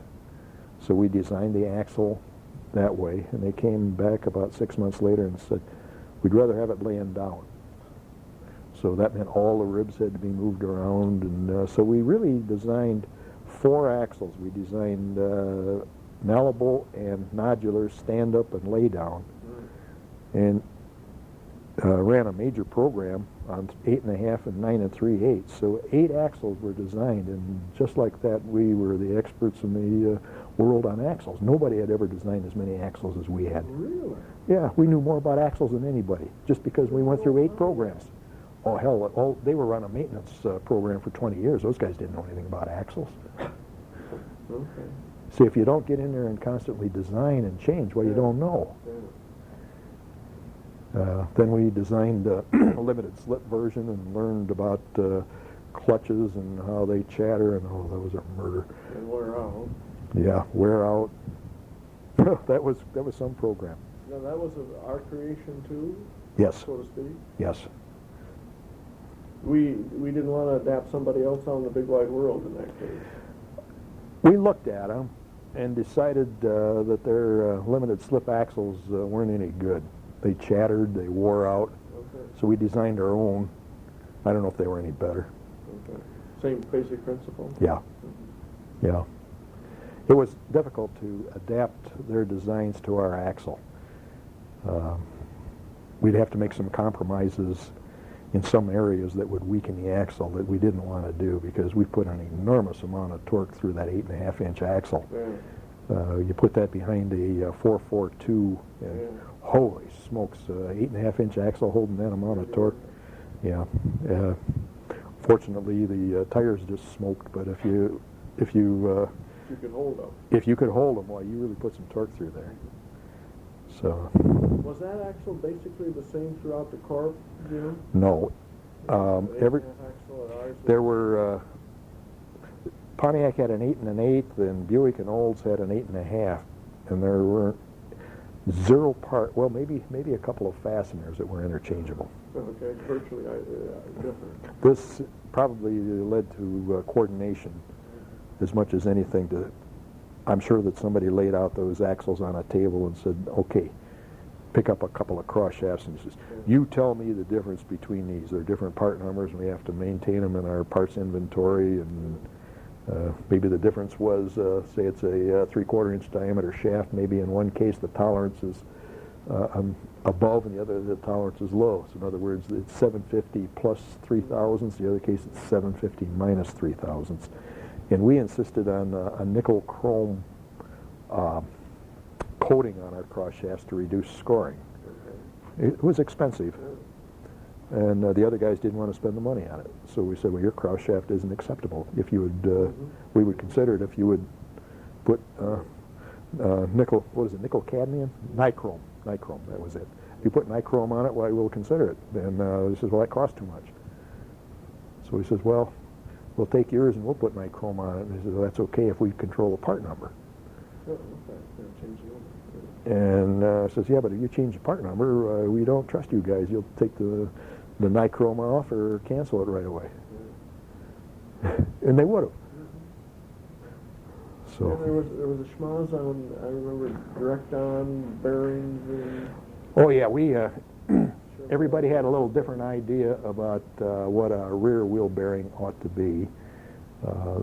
So we designed the axle that way, and they came back about 6 months later and said, we'd rather have it laying down. So that meant all the ribs had to be moved around, and so we really designed 4 axles. We designed malleable and nodular, stand up and lay down, and ran a major program on 8.5 and 9 3/8. So 8 axles were designed, and just like that, we were the experts in the world on axles. Nobody had ever designed as many axles as we had. Really? Yeah, we knew more about axles than anybody, just because we went through 8 programs. Oh hell, they were on a maintenance program for 20 years. Those guys didn't know anything about axles. Okay. See, if you don't get in there and constantly design and change, well, you don't know. Then we designed a limited slip version and learned about clutches and how they chatter, and oh, that was a murder. And wear out. Yeah, wear out. that was some program. Now that was our creation too. Yes. So to speak. Yes. We didn't want to adapt somebody else out in the big wide world in that case. We looked at them and decided that their limited slip axles weren't any good. They chattered, they wore out. Okay. So we designed our own. I don't know if they were any better. Okay. Same basic principle? Yeah. Yeah. It was difficult to adapt their designs to our axle. We'd have to make some compromises in some areas that would weaken the axle that we didn't want to do, because we put an enormous amount of torque through that 8.5-inch axle. Yeah. You put that behind a 442, and Yeah. holy smokes, 8.5-inch axle holding that amount of torque. Yeah. Fortunately, the tires just smoked, but if you could hold them. If you could hold them, well, you really put some torque through there. So. Was that axle basically the same throughout the Corp, Jim? No. There were Pontiac had an 8 1/8, and Buick and Olds had an 8 1/2, and there were 0 part. Well, maybe a couple of fasteners that were interchangeable. Okay, virtually different. This probably led to coordination as much as anything. I'm sure that somebody laid out those axles on a table and said, "Okay, pick up a couple of cross shafts and says, you tell me the difference between these. They're different part numbers, and we have to maintain them in our parts inventory." And maybe the difference was, say it's a 3/4 inch diameter shaft. Maybe in one case the tolerance is above, and the other the tolerance is low. So in other words, it's 750 plus 3/1000. The other case it's 750 minus 3/1000. And we insisted on a nickel chrome coating on our cross shafts to reduce scoring. It was expensive, and the other guys didn't want to spend the money on it. So we said, well, your cross shaft isn't acceptable. If you would, we would consider it if you would put nickel, what is it, nickel cadmium? Nichrome, that was it. If you put nichrome on it, why, we'll consider it. And he says, well, that costs too much. So he says, well, we'll take yours and we'll put nichrome on it. And he says, well, that's okay if we control the part number. Oh, okay. Yeah, change the number. And says, yeah, but if you change the part number, we don't trust you guys. You'll take the nichrome off or cancel it right away. Yeah. And they would have. So. And there was a schmoz on, I remember, direct on bearings and... Oh yeah, we everybody had a little different idea about what a rear wheel bearing ought to be.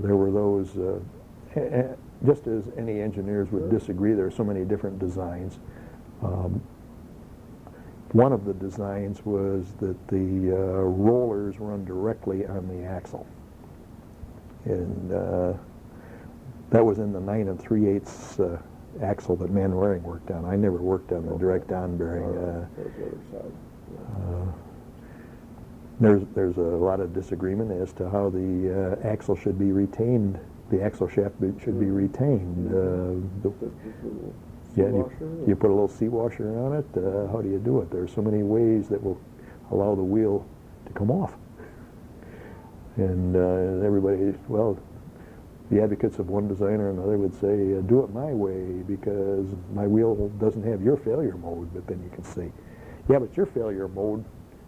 There were those, just as any engineers would disagree, there are so many different designs. One of the designs was that the rollers run directly on the axle. And that was in the 9 3/8 axle that Manwaring worked on. I never worked on the direct on bearing. There's a lot of disagreement as to how the axle should be retained. The axle shaft should be retained. You put a little seawasher on it. How do you do it? There's so many ways that will allow the wheel to come off. And everybody, well, the advocates of one design or another would say, do it my way because my wheel doesn't have your failure mode. But then you can say, yeah, but your failure mode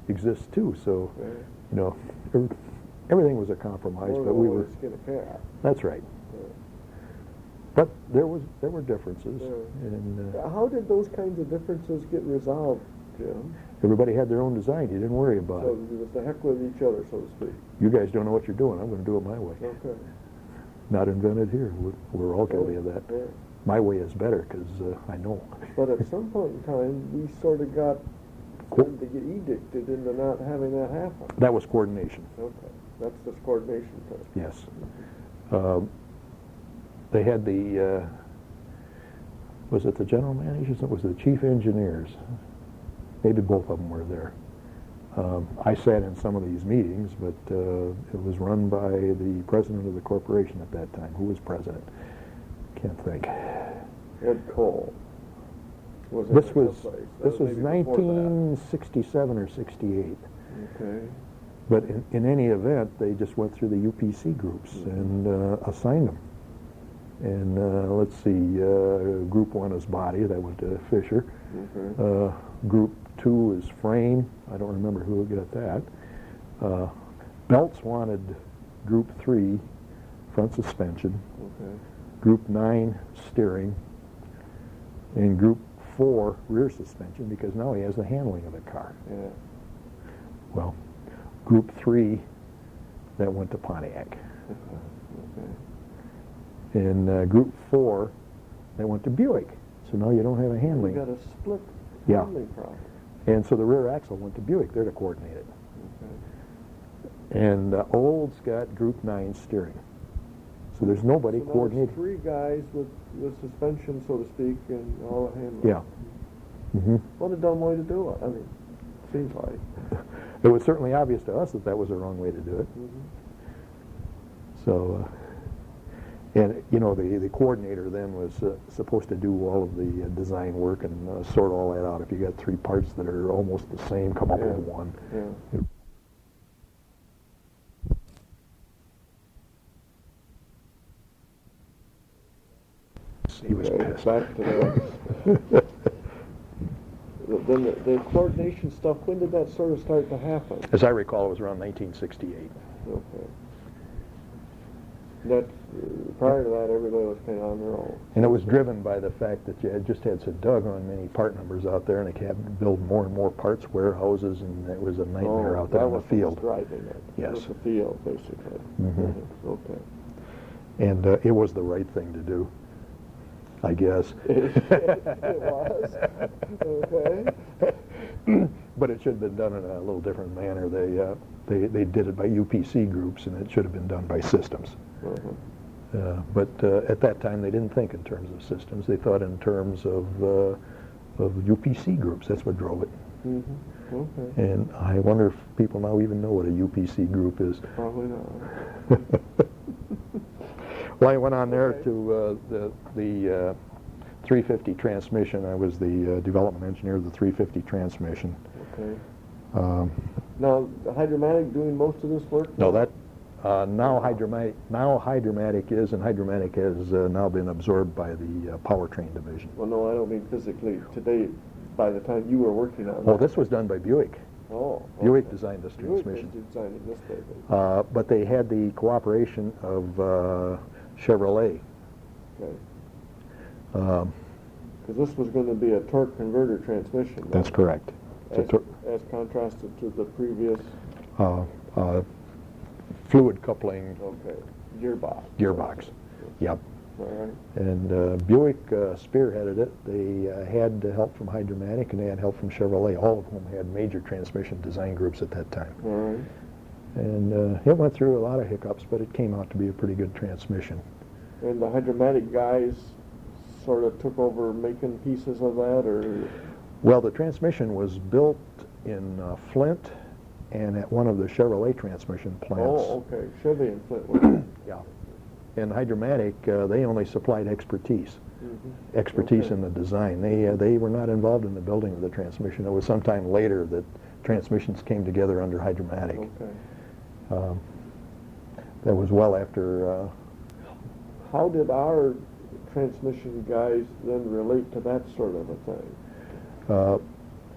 exists too. So, you know, everything was a compromise. But we were. That's right. Yeah. But there were differences. Yeah. And how did those kinds of differences get resolved, Jim? Everybody had their own design. You didn't worry about it. So it was the heck with each other, so to speak. You guys don't know what you're doing. I'm going to do it my way. Okay. Not invented here. We're all guilty of that. Yeah. My way is better because I know. But at some point in time, we sort of started to get edicted into not having that happen. That was coordination. Okay. That's this coordination thing. Yes. They had the, was it the general managers? It was the chief engineers. Maybe both of them were there. I sat in some of these meetings, but it was run by the president of the corporation at that time. Who was president? Can't think. Ed Cole. This was 1967 or 68. Okay. But in any event, they just went through the UPC groups and assigned them. And let's see, Group 1 is body. That went to Fisher. Okay. Group 2 is frame. I don't remember who got that. Belts wanted Group 3, front suspension. Okay. Group 9, steering. And Group 4, rear suspension, because now he has the handling of the car. Yeah. Well, Group 3, that went to Pontiac. Okay. And Group 4, that went to Buick. So now you don't have a handling. You got a split handling problem. And so the rear axle went to Buick. They're to coordinate it. Okay. And Olds got Group 9 steering. So there's nobody coordinating. Three guys with suspension, so to speak, and all the handling. Yeah. Mm-hmm. What a dumb way to do it. I mean, seems like. It was certainly obvious to us that that was the wrong way to do it. Mm-hmm. So, and you know, the coordinator then was supposed to do all of the design work and sort all that out. If you got three parts that are almost the same, come up with one. Yeah. He was pissed. Back to the then the coordination stuff. When did that sort of start to happen? As I recall, it was around 1968. Okay. That prior to that, everybody was kind of on their own. And it was driven by the fact that you had just had so doggone many part numbers out there, and they kept building more and more parts, warehouses, and it was a nightmare out there in the field. That was driving it. Yes. It was the field, basically. Mm-hmm. Okay. And it was the right thing to do, I guess. It was. Okay. But it should have been done in a little different manner. They did it by UPC groups, and it should have been done by systems. Uh-huh. But at that time, they didn't think in terms of systems. They thought in terms of UPC groups. That's what drove it. Mm-hmm. Okay. And I wonder if people now even know what a UPC group is. Probably not. Well, I went on there to 350 transmission. I was the development engineer of the 350 transmission. Okay. Um, Now, the Hydromatic doing most of this work? no, that now Hydromatic is, and Hydromatic has now been absorbed by the powertrain division. Well, no, I don't mean physically. Today, by the time you were working on Oh, that. this was done by Buick. Oh. Buick okay. designed this Buick transmission. was designing this baby. But they had the cooperation of Chevrolet. Okay. Um, Because this was going to be a torque converter transmission. that's right? correct. It's As contrasted to the previous, fluid coupling okay, gearbox. gearbox. Yep. All right. And Buick spearheaded it. They had help from Hydromatic and they had help from Chevrolet, all of whom had major transmission design groups at that time. All right. And it went through a lot of hiccups, but it came out to be a pretty good transmission. And the Hydromatic guys sort of took over making pieces of that, or? Well, the transmission was built in Flint and at one of the Chevrolet transmission plants. Oh, okay. Chevy and Flint. Yeah. And Hydromatic, they only supplied expertise. Mm-hmm. Expertise Okay. in the design. They were not involved in the building of the transmission. It was sometime later that transmissions came together under Hydromatic. Okay. That was well after. How did our transmission guys then relate to that sort of a thing?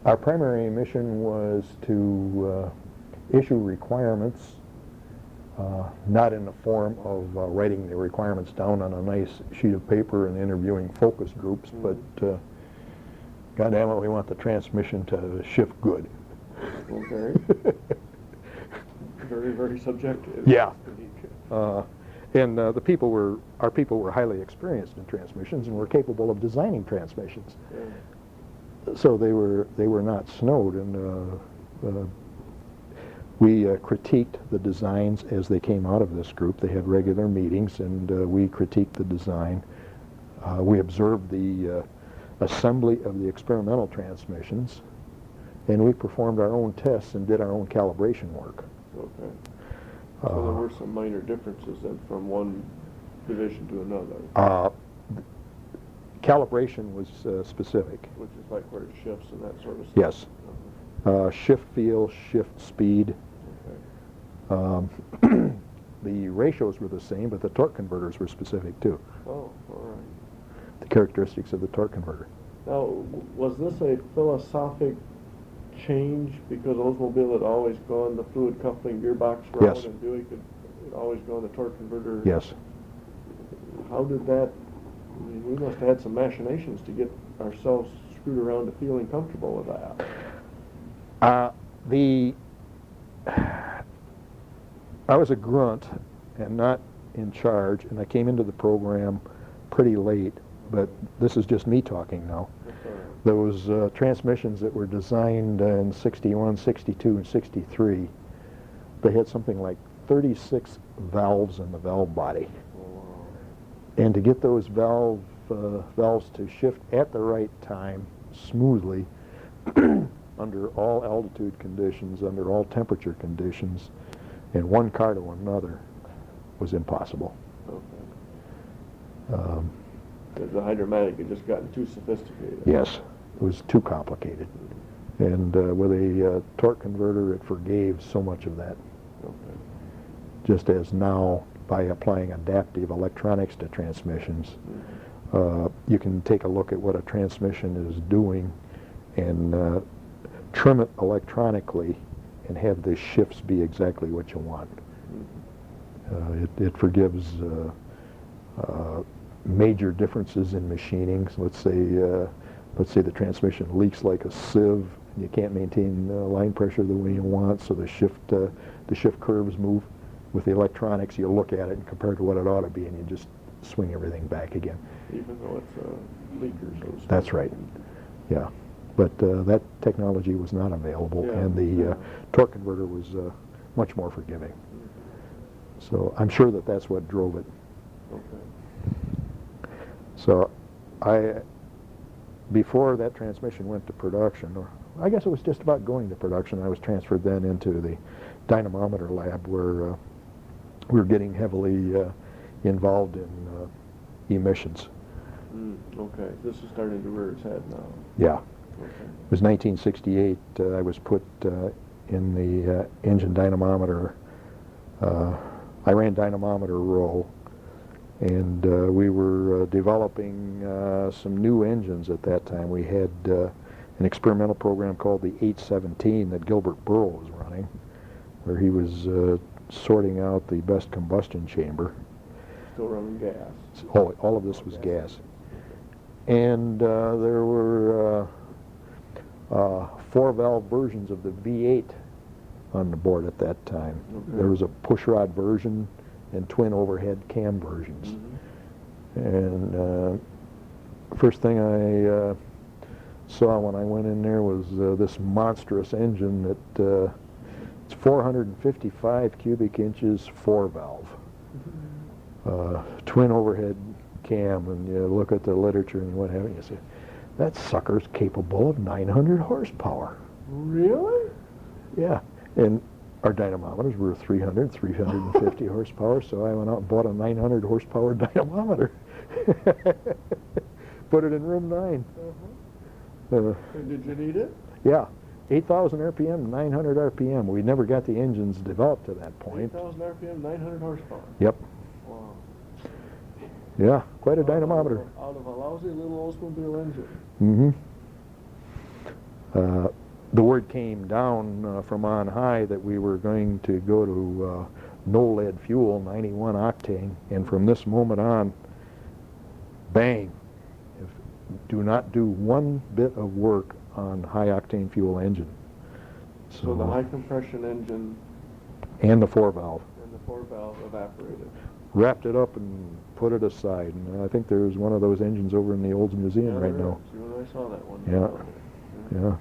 Our primary mission was to issue requirements, not in the form of writing the requirements down on a nice sheet of paper and interviewing focus groups, but goddamn it, we want the transmission to shift good. Okay. Very, very subjective. Yeah. And our people were highly experienced in transmissions and were capable of designing transmissions. Yeah. So they were not snowed, and we critiqued the designs as they came out of this group. They had regular meetings, and we critiqued the design. We observed the assembly of the experimental transmissions, and we performed our own tests and did our own calibration work. Okay. So there were some minor differences then from one division to another. Calibration was specific. Which is like where it shifts and that sort of stuff. Yes. Uh-huh. Shift feel, shift speed. Okay. The ratios were the same, but the torque converters were specific too. Oh, all right. The characteristics of the torque converter. Now, was this a philosophic change because Oldsmobile had always gone the fluid coupling gearbox route, Yes. and Buick had always gone the torque converter? Yes. How did that? I mean, we must have had some machinations to get ourselves screwed around to feeling comfortable with that. I was a grunt and not in charge, and I came into the program pretty late, but this is just me talking now. That's all right. Those transmissions that were designed in 61, 62, and 63, they had something like 36 valves in the valve body. Oh, wow. And to get those valves to shift at the right time, smoothly, under all altitude conditions, under all temperature conditions, in one car to another, was impossible. Okay. The Hydromatic had just gotten too sophisticated. Yes, it was too complicated. And with a torque converter, it forgave so much of that. Okay. Just as now, by applying adaptive electronics to transmissions, you can take a look at what a transmission is doing and trim it electronically and have the shifts be exactly what you want. It forgives major differences in machining. So let's say the transmission leaks like a sieve, and you can't maintain line pressure the way you want, so the shift curves move. With the electronics, you look at it and compare it to what it ought to be, and you just swing everything back again. Even though it's a leaker, so to speak. That's right. Yeah. But that technology was not available, Yeah. and the torque converter was much more forgiving. So I'm sure that that's what drove it. Okay. So before that transmission went to production, or I guess it was just about going to production, I was transferred then into the dynamometer lab where we were getting heavily involved in emissions. Okay, this is starting to rear its head now. Yeah. Okay. It was 1968. I was put in the engine dynamometer. I ran dynamometer row, and we were developing some new engines at that time. We had an experimental program called the 817 that Gilbert Burrow was running, where he was sorting out the best combustion chamber. Still running gas. All of this was gas. And there were 4-valve versions of the V8 on the board at that time. Okay. There was a pushrod version and twin overhead cam versions. And first thing I saw when I went in there was this monstrous engine that it's 455 cubic inches, 4-valve, twin overhead cam, and you look at the literature and what have you, you say, that sucker's capable of 900 horsepower. Really? Yeah, and our dynamometers were 350 horsepower, so I went out and bought a 900 horsepower dynamometer. Put it in room 9. And did you need it? Yeah, 8,000 RPM, 900 RPM. We never got the engines developed to that point. 8,000 RPM, 900 horsepower. Yep. Wow. Yeah, quite a dynamometer. Out of a lousy little Oldsmobile engine. The word came down from on high that we were going to go to no lead fuel, 91 octane, and from this moment on, bang, do not do one bit of work on high octane fuel engine. So the high compression engine and the 4-valve. and the 4-valve evaporated. Wrapped it up and put it aside. And I think there's one of those engines over in the Olds Museum right now. See, when I saw that one. Yeah.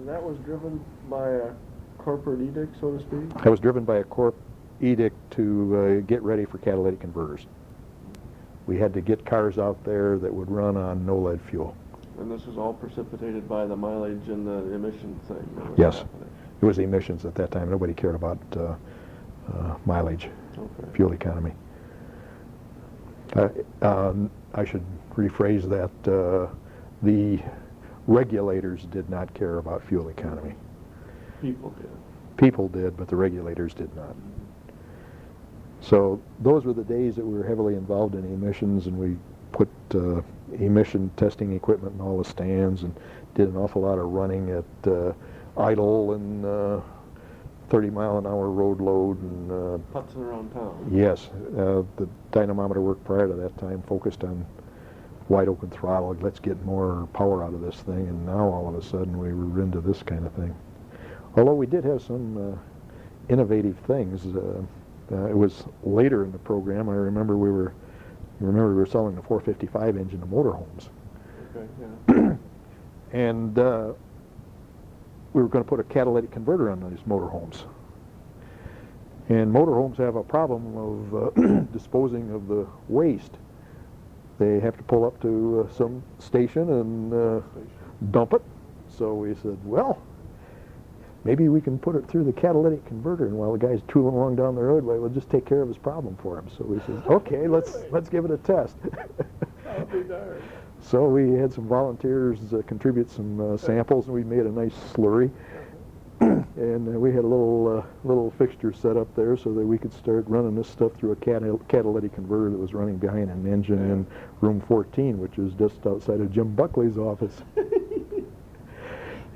That was driven by a corporate edict, so to speak? I was driven by a corp edict to get ready for catalytic converters. We had to get cars out there that would run on no lead fuel. And this is all precipitated by the mileage and the emission thing that was Yes. happening. It was emissions at that time. Nobody cared about mileage, fuel economy. I should rephrase that. The regulators did not care about fuel economy. People did. People did, but the regulators did not. So those were the days that we were heavily involved in emissions, and we put emission testing equipment in all the stands and did an awful lot of running at idle and 30-mile-an-hour road load. And Putzing around town. yes, the dynamometer work prior to that time focused on wide open throttle, let's get more power out of this thing, and now all of a sudden we were into this kind of thing. Although we did have some innovative things. It was later in the program. I remember we were selling the 455 engine to motorhomes. Okay, yeah. And we were going to put a catalytic converter on these motorhomes. And motorhomes have a problem of disposing of the waste. They have to pull up to some station and dump it. So we said, well, maybe we can put it through the catalytic converter, and while the guy's tooling along down the roadway, we'll just take care of his problem for him. So we said, okay, let's give it a test. I'll be darned. So we had some volunteers contribute some samples, and we made a nice slurry. And we had a little fixture set up there so that we could start running this stuff through a catalytic converter that was running behind an engine in room 14, which is just outside of Jim Buckley's office.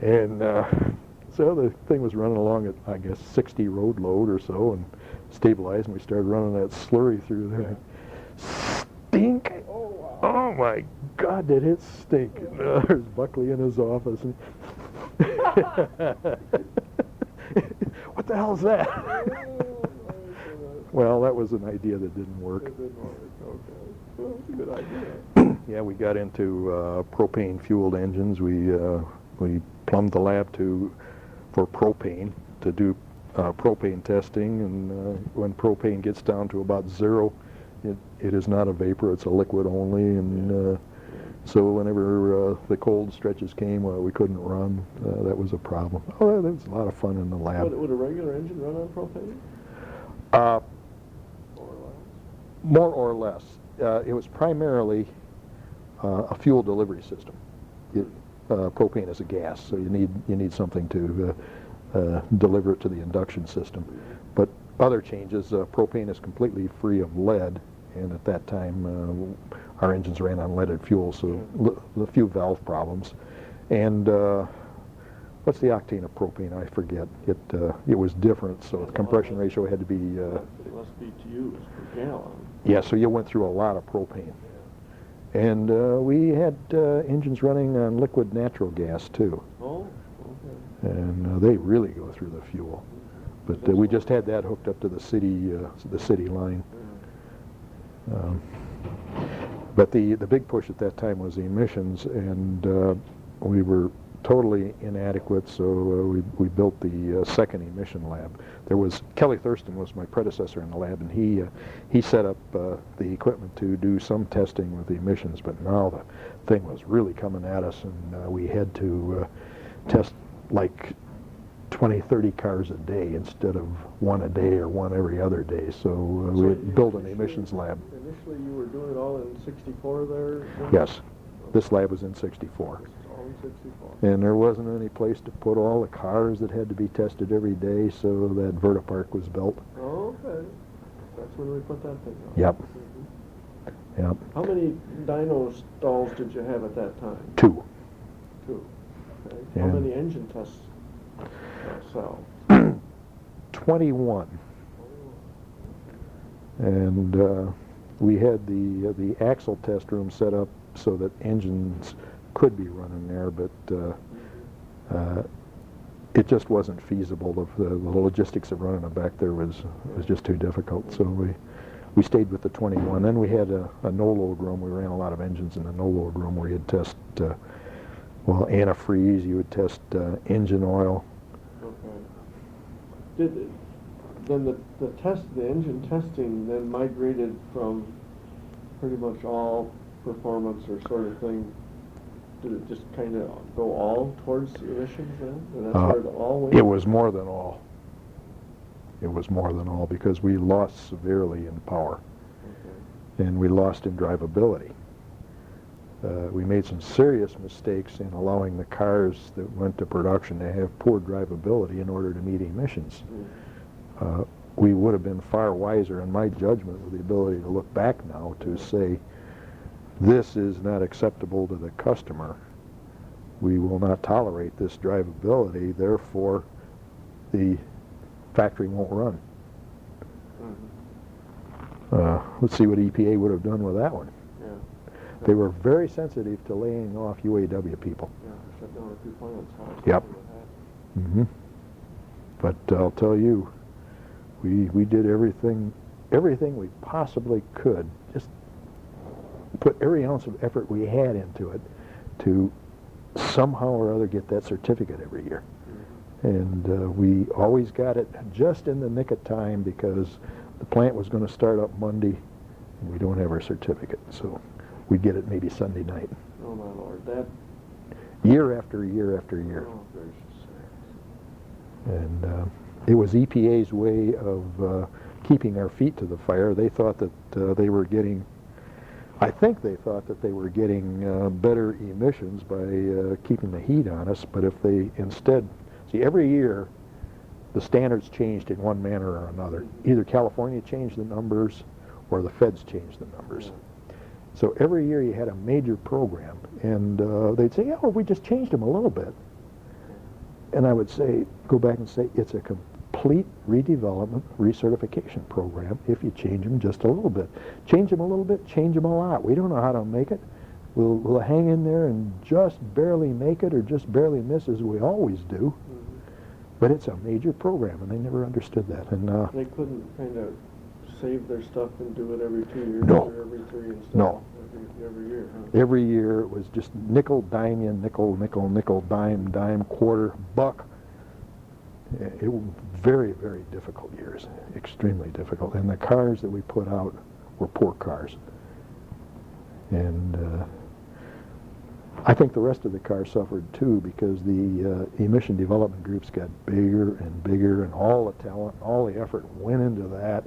And so the thing was running along at, I guess, 60 road load or so, and stabilized, and we started running that slurry through there. Stink! Oh, wow. Oh my God, did it stink! And, there's Buckley in his office. And what the hell is that? Well, that was an idea that didn't work. It didn't work. Okay. Well, it's a good idea. Yeah, we got into propane-fueled engines. We plumbed the lab for propane to do propane testing, and when propane gets down to about 0, it is not a vapor; it's a liquid only. And so whenever the cold stretches came, we couldn't run. That was a problem. Oh, that was a lot of fun in the lab. Would a regular engine run on propane? More or less. It was primarily a fuel delivery system. Propane is a gas, so you need something to deliver it to the induction system. But other changes, propane is completely free of lead, and at that time our engines ran on leaded fuel, so a few valve problems. And what's the octane of propane? I forget. It was different, so the compression ratio had to be. Less BTUs per gallon. Yeah, so you went through a lot of propane. And we had engines running on liquid natural gas too. Oh, okay. And they really go through the fuel. But we just had that hooked up to the city line. But the big push at that time was the emissions, and we were totally inadequate, so we built the second emission lab. Kelly Thurston was my predecessor in the lab, and he set up the equipment to do some testing with the emissions, but now the thing was really coming at us, and we had to test like 20, 30 cars a day instead of one a day or one every other day, so we built an emissions lab. Initially you were doing it all in 64 there? Yes, this lab was in 64. 64. And there wasn't any place to put all the cars that had to be tested every day, so that Vertipark was built. Oh, okay. That's when we put that thing on. Yep. Mm-hmm. Yep. How many dyno stalls did you have at that time? 2. 2. Okay. Yeah. How many engine tests cells? 21. And we had the axle test room set up so that engines could be running there, but it just wasn't feasible. The logistics of running them back there was just too difficult. So we stayed with the 21. Then we had a no-load room. We ran a lot of engines in the no-load room where you'd test, antifreeze. You would test engine oil. Okay. Then the engine testing then migrated from pretty much all performance or sort of thing. Did it just kind of go all towards emissions then? And that's where it all went? It was more than all. It was more than all because we lost severely in power. Okay. And we lost in drivability. We made some serious mistakes in allowing the cars that went to production to have poor drivability in order to meet emissions. We would have been far wiser, in my judgment, with the ability to look back now to say, this is not acceptable to the customer. We will not tolerate this drivability, therefore the factory won't run. Let's see what EPA would have done with that one. Yeah. They were very sensitive to laying off UAW people. Yeah, shut down a few plants. Yep. Mm-hmm. But I'll tell you, we did everything we possibly could, just put every ounce of effort we had into it to somehow or other get that certificate every year. And we always got it just in the nick of time because the plant was going to start up Monday and we don't have our certificate. So we'd get it maybe Sunday night. Oh my Lord, that... Year after year after year. Oh, gracious. And it was EPA's way of keeping our feet to the fire. They thought that they were getting... I think they thought that they were getting better emissions by keeping the heat on us, but if they instead, see, every year the standards changed in one manner or another. Either California changed the numbers or the feds changed the numbers. So every year you had a major program, and they'd say, oh, we just changed them a little bit. And I would say, go back and say, it's a complete redevelopment, recertification program if you change them just a little bit. Change them a little bit, change them a lot. We don't know how to make it. We'll hang in there and just barely make it or just barely miss as we always do. But it's a major program, and they never understood that. And they couldn't kind of save their stuff and do it every 2 years No. or every 3 instead? No. Every year, huh? Every year it was just nickel, dime in, nickel, nickel, nickel, dime, dime, quarter, buck. It was very, very difficult years, extremely difficult. And the cars that we put out were poor cars. And I think the rest of the cars suffered too because the emission development groups got bigger and bigger, and all the talent, all the effort went into that.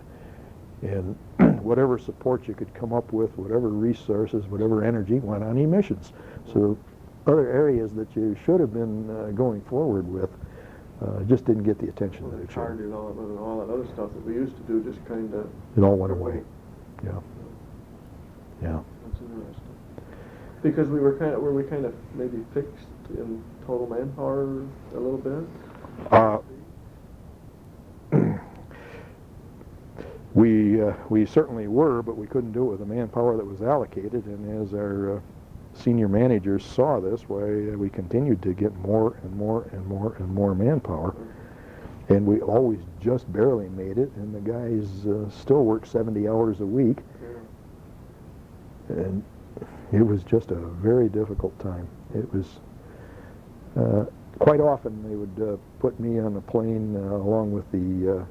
And whatever support you could come up with, whatever resources, whatever energy went on emissions. So other areas that you should have been going forward with just didn't get the attention that it should. Car development and all that other stuff that we used to do just kind of... It all went away. Yeah. Yeah. That's interesting. Because were we kind of maybe fixed in total manpower a little bit? We certainly were, but we couldn't do it with the manpower that was allocated, and as our senior managers saw this, we continued to get more and more and more and more manpower, and we always just barely made it, and the guys still work 70 hours a week, and it was just a very difficult time. It was quite often they would put me on a plane along with the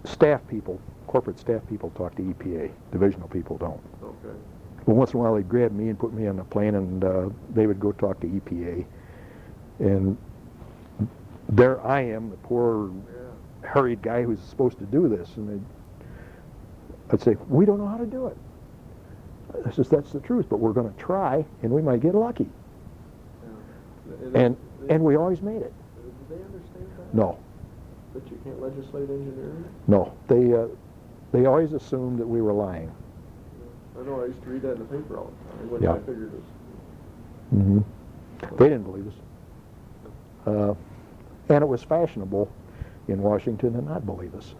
staff people. Corporate staff people talk to EPA. Divisional people don't. Okay. Well, once in a while they'd grab me and put me on the plane, and they would go talk to EPA. And there I am, the poor, hurried guy who's supposed to do this, and I'd say, we don't know how to do it. I says, that's the truth, but we're going to try, and we might get lucky. Yeah. And we always made it. Did they understand that? No. That you can't legislate engineering? No. They always assumed that we were lying. Yeah. I know, I used to read that in the paper all the time. What Yeah. I figured was... Mm-hmm. They didn't believe us. And it was fashionable in Washington to not believe us.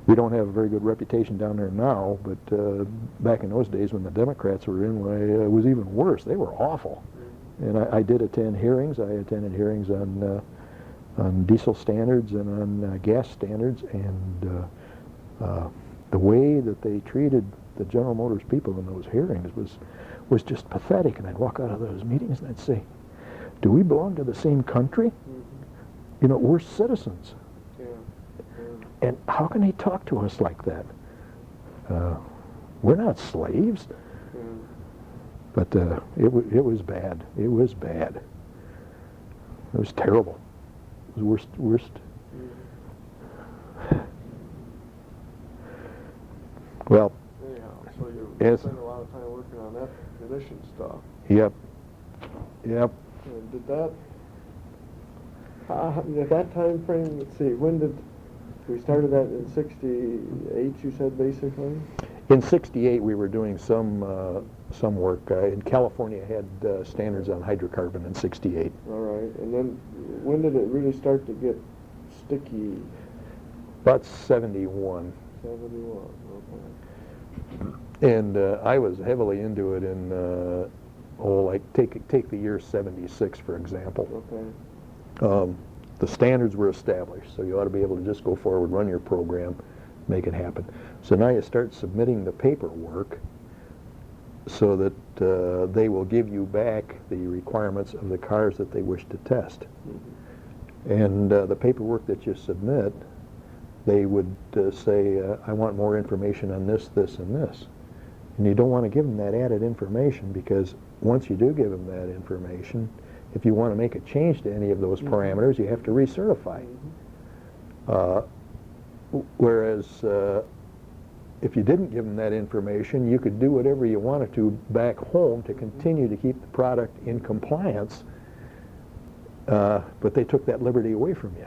We don't have a very good reputation down there now, but back in those days when the Democrats were in, it was even worse. They were awful. And I did attend hearings. I attended hearings on diesel standards and on gas standards, and the way that they treated the General Motors people in those hearings was just pathetic. And I'd walk out of those meetings and I'd say, do we belong to the same country? You know, we're citizens. And how can they talk to us like that? We're not slaves. But it was bad. It was bad. It was terrible. It was worst. Well, anyhow, so you spent a lot of time working on that emission stuff. Yep. And did that, at that time frame, let's see, when did, we started that in 68, you said, basically? In 68, we were doing some work. In California, had standards on hydrocarbon in 68. All right. And then when did it really start to get sticky? About 71. 71, okay. And I was heavily into it in, like take the year 76, for example. Okay. The standards were established, so you ought to be able to just go forward, run your program, make it happen. So now you start submitting the paperwork so that they will give you back the requirements of the cars that they wish to test. And the paperwork that you submit, they would say, I want more information on this, this, and this. And you don't want to give them that added information, because once you do give them that information, if you want to make a change to any of those parameters, you have to recertify. Whereas if you didn't give them that information, you could do whatever you wanted to back home to continue to keep the product in compliance, but they took that liberty away from you.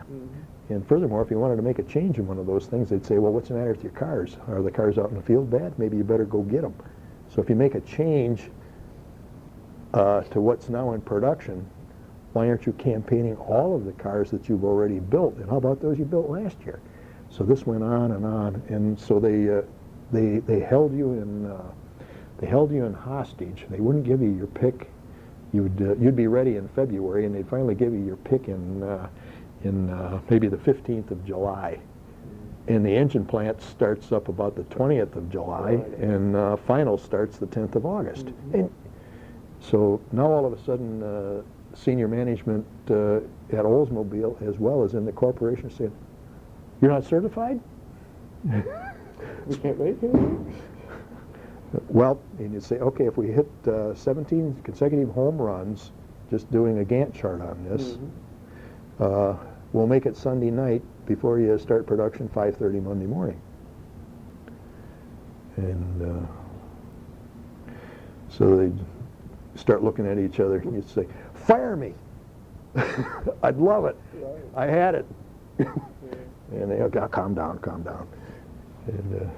And furthermore, if you wanted to make a change in one of those things, they'd say, well, what's the matter with your cars? Are the cars out in the field bad? Maybe you better go get them. So if you make a change to what's now in production, why aren't you campaigning all of the cars that you've already built? And how about those you built last year? So this went on, and so they held you in hostage. They wouldn't give you your pick. You'd be ready in February, and they'd finally give you your pick in maybe the 15th of July. And the engine plant starts up about the 20th of July, and final starts the 10th of August. And so now all of a sudden, senior management at Oldsmobile, as well as in the corporation, said, "You're not certified?" We can't make anything? Well, and you say, okay, if we hit 17 consecutive home runs, just doing a Gantt chart on this, we'll make it Sunday night before you start production 5:30 Monday morning. And so they'd start looking at each other and you'd say, fire me. I'd love it. I had it. And they go, calm down, calm down. And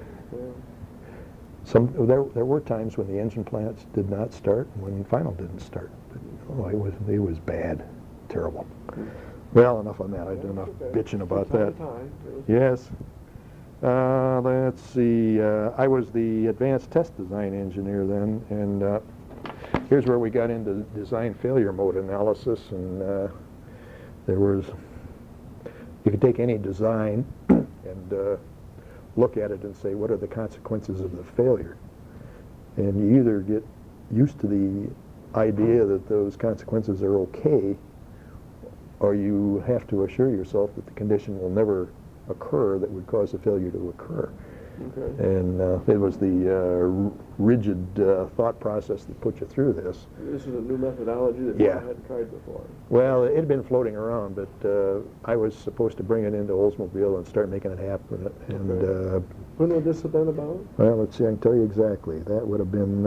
there were times when the engine plants did not start and when final didn't start. But, it was bad, terrible. Well, enough on that. I've done enough bitching about that. Yes. Let's see. I was the advanced test design engineer then, and here's where we got into design failure mode analysis. And there was, you could take any design and look at it and say, what are the consequences of the failure? And you either get used to the idea that those consequences are okay, or you have to assure yourself that the condition will never occur that would cause the failure to occur. Okay. And it was the rigid thought process that put you through this. This is a new methodology that you hadn't tried before. Well, it had been floating around, but I was supposed to bring it into Oldsmobile and start making it happen. And when would this have been about? Well, let's see, I can tell you exactly. That would have been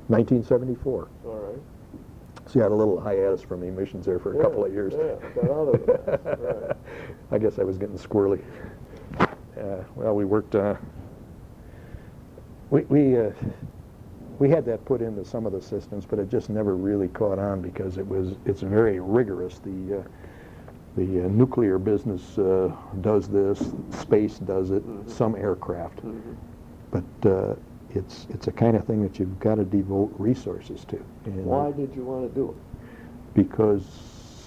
1974. All right. So you had a little hiatus from emissions there for a couple of years. Yeah, got out of that. Right. I guess I was getting squirrely. Well, we worked. We had that put into some of the systems, but it just never really caught on because it's very rigorous. The nuclear business does this, space does it, some aircraft, but it's a kind of thing that you've got to devote resources to. And why did you want to do it? Because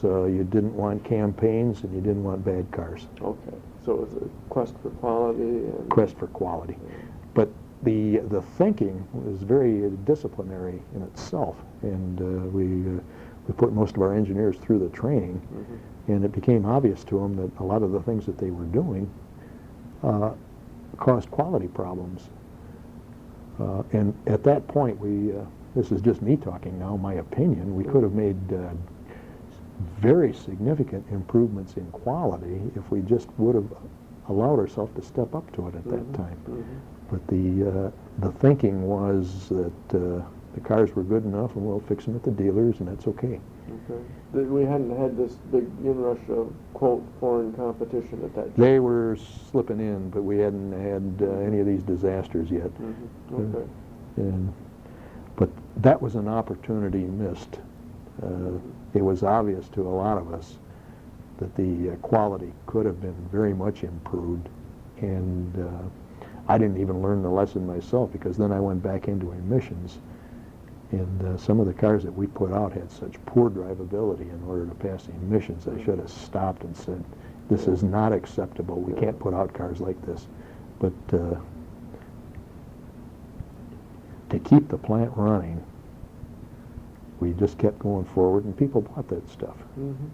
you didn't want campaigns and you didn't want bad cars. Okay, so it was a quest for quality. And quest for quality, but the thinking was very disciplinary in itself, and we put most of our engineers through the training, and it became obvious to them that a lot of the things that they were doing caused quality problems. And at that point, this is just me talking now, my opinion, we could have made very significant improvements in quality if we just would have allowed ourselves to step up to it at that time. But the thinking was that the cars were good enough and we'll fix them at the dealers and that's okay. Okay. We hadn't had this big inrush of, quote, foreign competition at that time. They were slipping in, but we hadn't had any of these disasters yet. Okay. But that was an opportunity missed. It was obvious to a lot of us that the quality could have been very much improved, and I didn't even learn the lesson myself because then I went back into emissions, and some of the cars that we put out had such poor drivability in order to pass the emissions. I should have stopped and said, this is not acceptable. We can't put out cars like this. But to keep the plant running, we just kept going forward, and people bought that stuff. And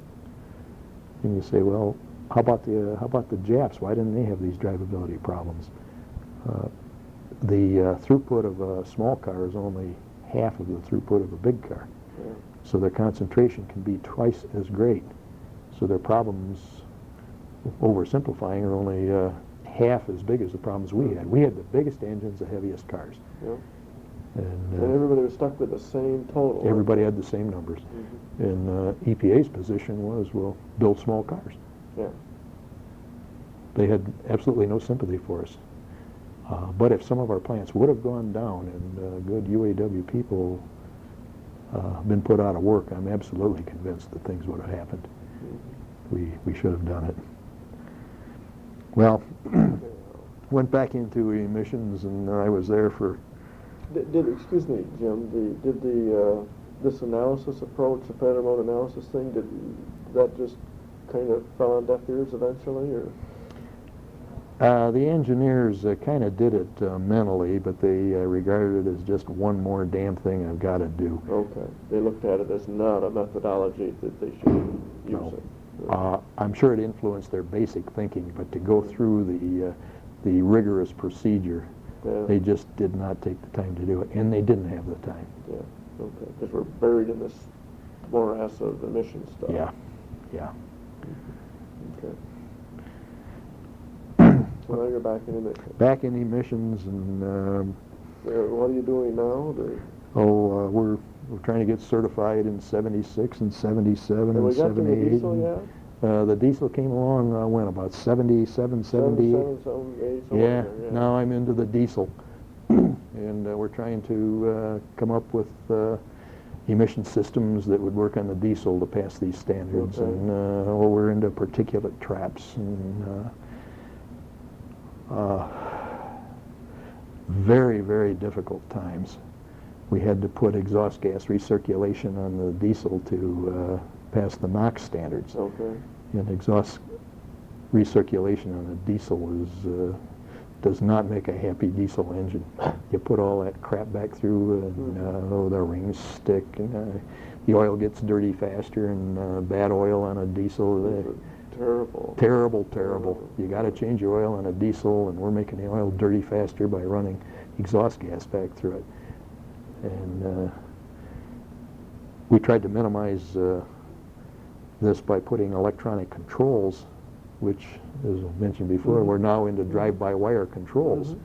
you say, well, how about the Japs? Why didn't they have these drivability problems? The throughput of a small car is only half of the throughput of a big car. So their concentration can be twice as great. So their problems, oversimplifying, are only half as big as the problems we had. We had the biggest engines, the heaviest cars. And everybody was stuck with the same total. Everybody had the same numbers. And EPA's position was, well, build small cars. They had absolutely no sympathy for us. But if some of our plants would have gone down and good UAW people been put out of work, I'm absolutely convinced that things would have happened. We should have done it. Well, went back into emissions, and I was there for... Excuse me, Jim, did this analysis approach, the failure mode analysis thing, did that just kind of fell on deaf ears eventually, or? The engineers kind of did it mentally, but they regarded it as just one more damn thing I've got to do. Okay. They looked at it as not a methodology that they should use it. Right. I'm sure it influenced their basic thinking, but to go through the rigorous procedure, they just did not take the time to do it, and they didn't have the time. Okay. Because we're buried in this morass of emission stuff. Yeah. Okay. So now you're back in emissions. Back in emissions, and What are you doing now? we're trying to get certified in 76 and 77 Have and we got to the 78. diesel yet? The diesel came along when, about 77, 78? 77, 78, Yeah, yeah. now I'm into the diesel. And we're trying to come up with emission systems that would work on the diesel to pass these standards. Okay. And we're into particulate traps and very, very difficult times. We had to put exhaust gas recirculation on the diesel to pass the NOx standards. Okay. And exhaust recirculation on a diesel does not make a happy diesel engine. You put all that crap back through, and the rings stick, and the oil gets dirty faster, and bad oil on a diesel. Terrible. Terrible, terrible. You got to change your oil on a diesel, and we're making the oil dirty faster by running exhaust gas back through it. And we tried to minimize this by putting electronic controls, which, as I mentioned before, we're now into drive-by-wire controls.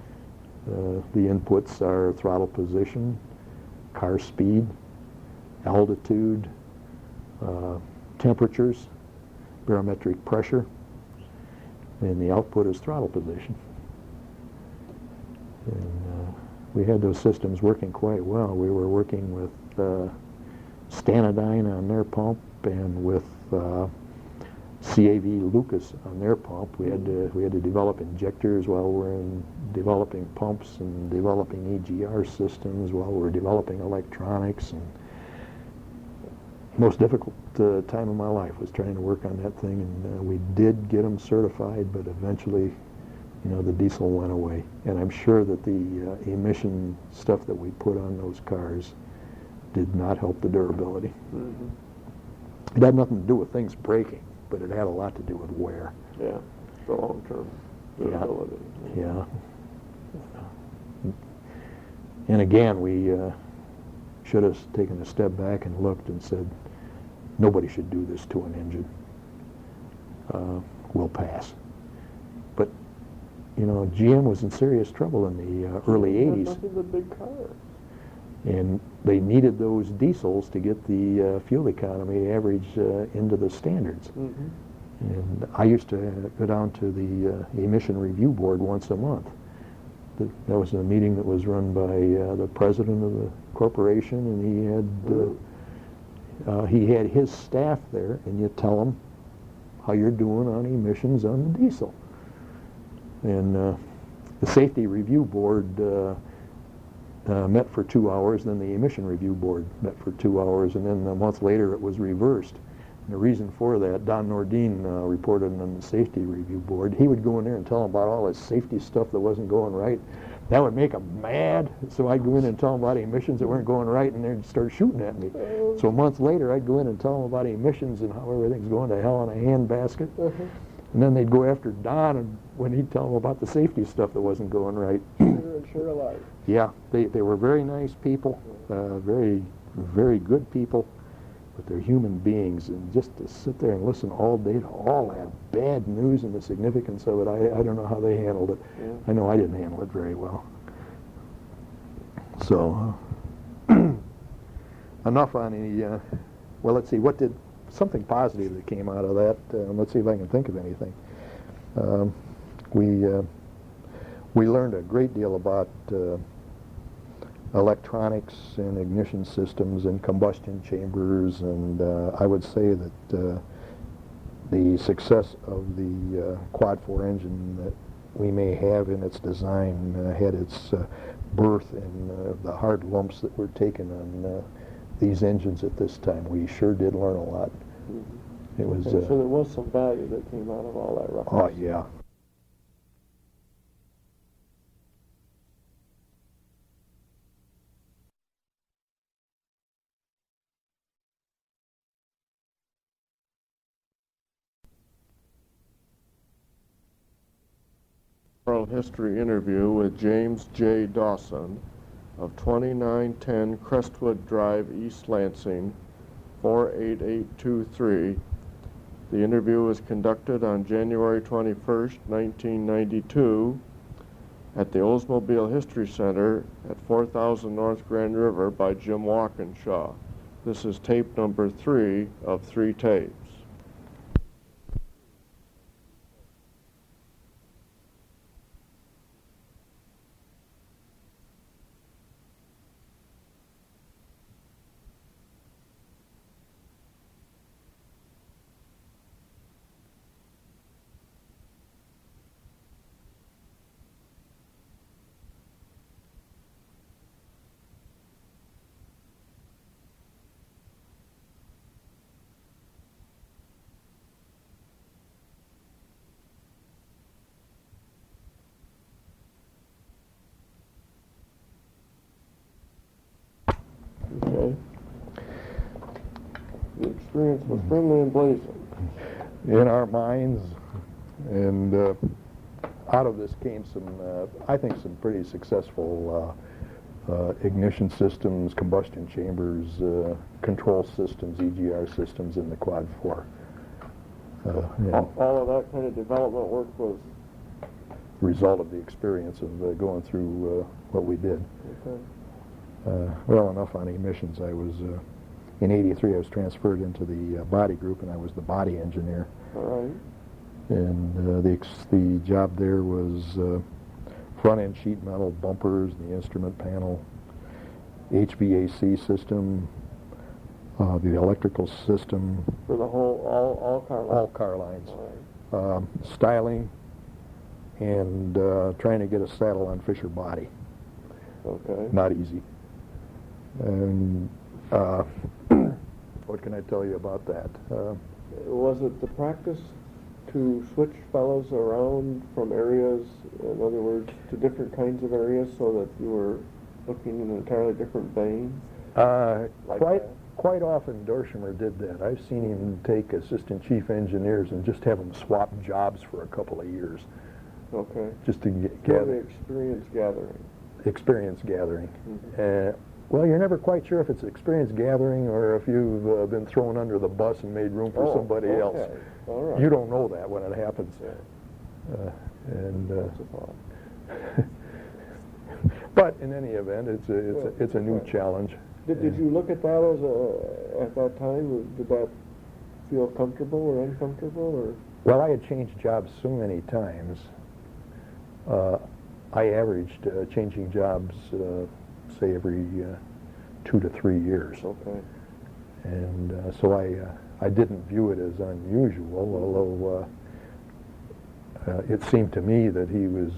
The inputs are throttle position, car speed, altitude, temperatures, barometric pressure, and the output is throttle position. And we had those systems working quite well. We were working with Stanadyne on their pump and with CAV Lucas on their pump. We had to develop injectors while we're developing pumps and developing EGR systems while we're developing electronics. And most difficult time of my life was trying to work on that thing, and we did get them certified, but eventually, the diesel went away. And I'm sure that the emission stuff that we put on those cars did not help the durability. It had nothing to do with things breaking, but it had a lot to do with wear. Yeah, the long-term durability. Yeah. And again, we should have taken a step back and looked and said, nobody should do this to an engine. We'll pass. But, GM was in serious trouble in the early 80s. Nothing but big cars. And they needed those diesels to get the fuel economy average into the standards. And I used to go down to the emission review board once a month. That was a meeting that was run by the president of the corporation, and he had his staff there, and you tell them how you're doing on emissions on the diesel. And the safety review board met for 2 hours, then the emission review board met for 2 hours, and then a month later it was reversed. And the reason for that, Don Nordine reported on the safety review board. He would go in there and tell them about all this safety stuff that wasn't going right. That would make them mad, so I'd go in and tell them about emissions that weren't going right, and they'd start shooting at me. So a month later, I'd go in and tell them about emissions and how everything's going to hell in a handbasket. And then they'd go after Don, and when he'd tell them about the safety stuff that wasn't going right. Sure alive. Yeah, they were very nice people, very, very good people, but they're human beings, and just to sit there and listen all day to all that bad news and the significance of it, I don't know how they handled it. Yeah. I know I didn't handle it very well. So, enough on the, well, let's see, something positive that came out of that, let's see if I can think of anything. We learned a great deal about electronics and ignition systems and combustion chambers, and I would say that the success of the quad-4 engine that we may have in its design had its birth in the hard lumps that were taken on these engines at this time. We sure did learn a lot. It was. So there was some value that came out of all that roughness. Oh yeah. Oral history interview with James J. Dawson of 2910 Crestwood Drive, East Lansing, 48823. The interview was conducted on January 21st, 1992 at the Oldsmobile History Center at 4000 North Grand River by Jim Walkinshaw. This is tape number 3 of 3 tapes. Okay. The experience was friendly and blazing. In our minds, and out of this came some, I think, some pretty successful ignition systems, combustion chambers, control systems, EGR systems in the Quad 4. All of that kind of development work was result of the experience of going through what we did. okay. Well enough on emissions. I was, in '83, I was transferred into the body group, and I was the body engineer. All right. And the job there was front-end sheet metal bumpers, the instrument panel, HVAC system, the electrical system. For the whole, all car lines? All car lines. All right. Styling, and trying to get a saddle on Fisher body. Okay. Not easy. And what can I tell you about that? Was it the practice to switch fellows around from areas, in other words, to different kinds of areas, so that you were looking in an entirely different vein? Quite often Dorshimer did that. I've seen him take assistant chief engineers and just have them swap jobs for a couple of years. Okay. Just to Gather experience gathering. Experience gathering. Mm-hmm. Well, you're never quite sure if it's experience gathering or if you've been thrown under the bus and made room for somebody else. All right. You don't know that when it happens. Yeah. And That's a thought. but in any event, it's a new challenge. Did you look at that as at that time? Did that feel comfortable or uncomfortable, or? Well, I had changed jobs so many times. I averaged changing jobs, say every 2 to 3 years. Okay. And so I didn't view it as unusual, although it seemed to me that he was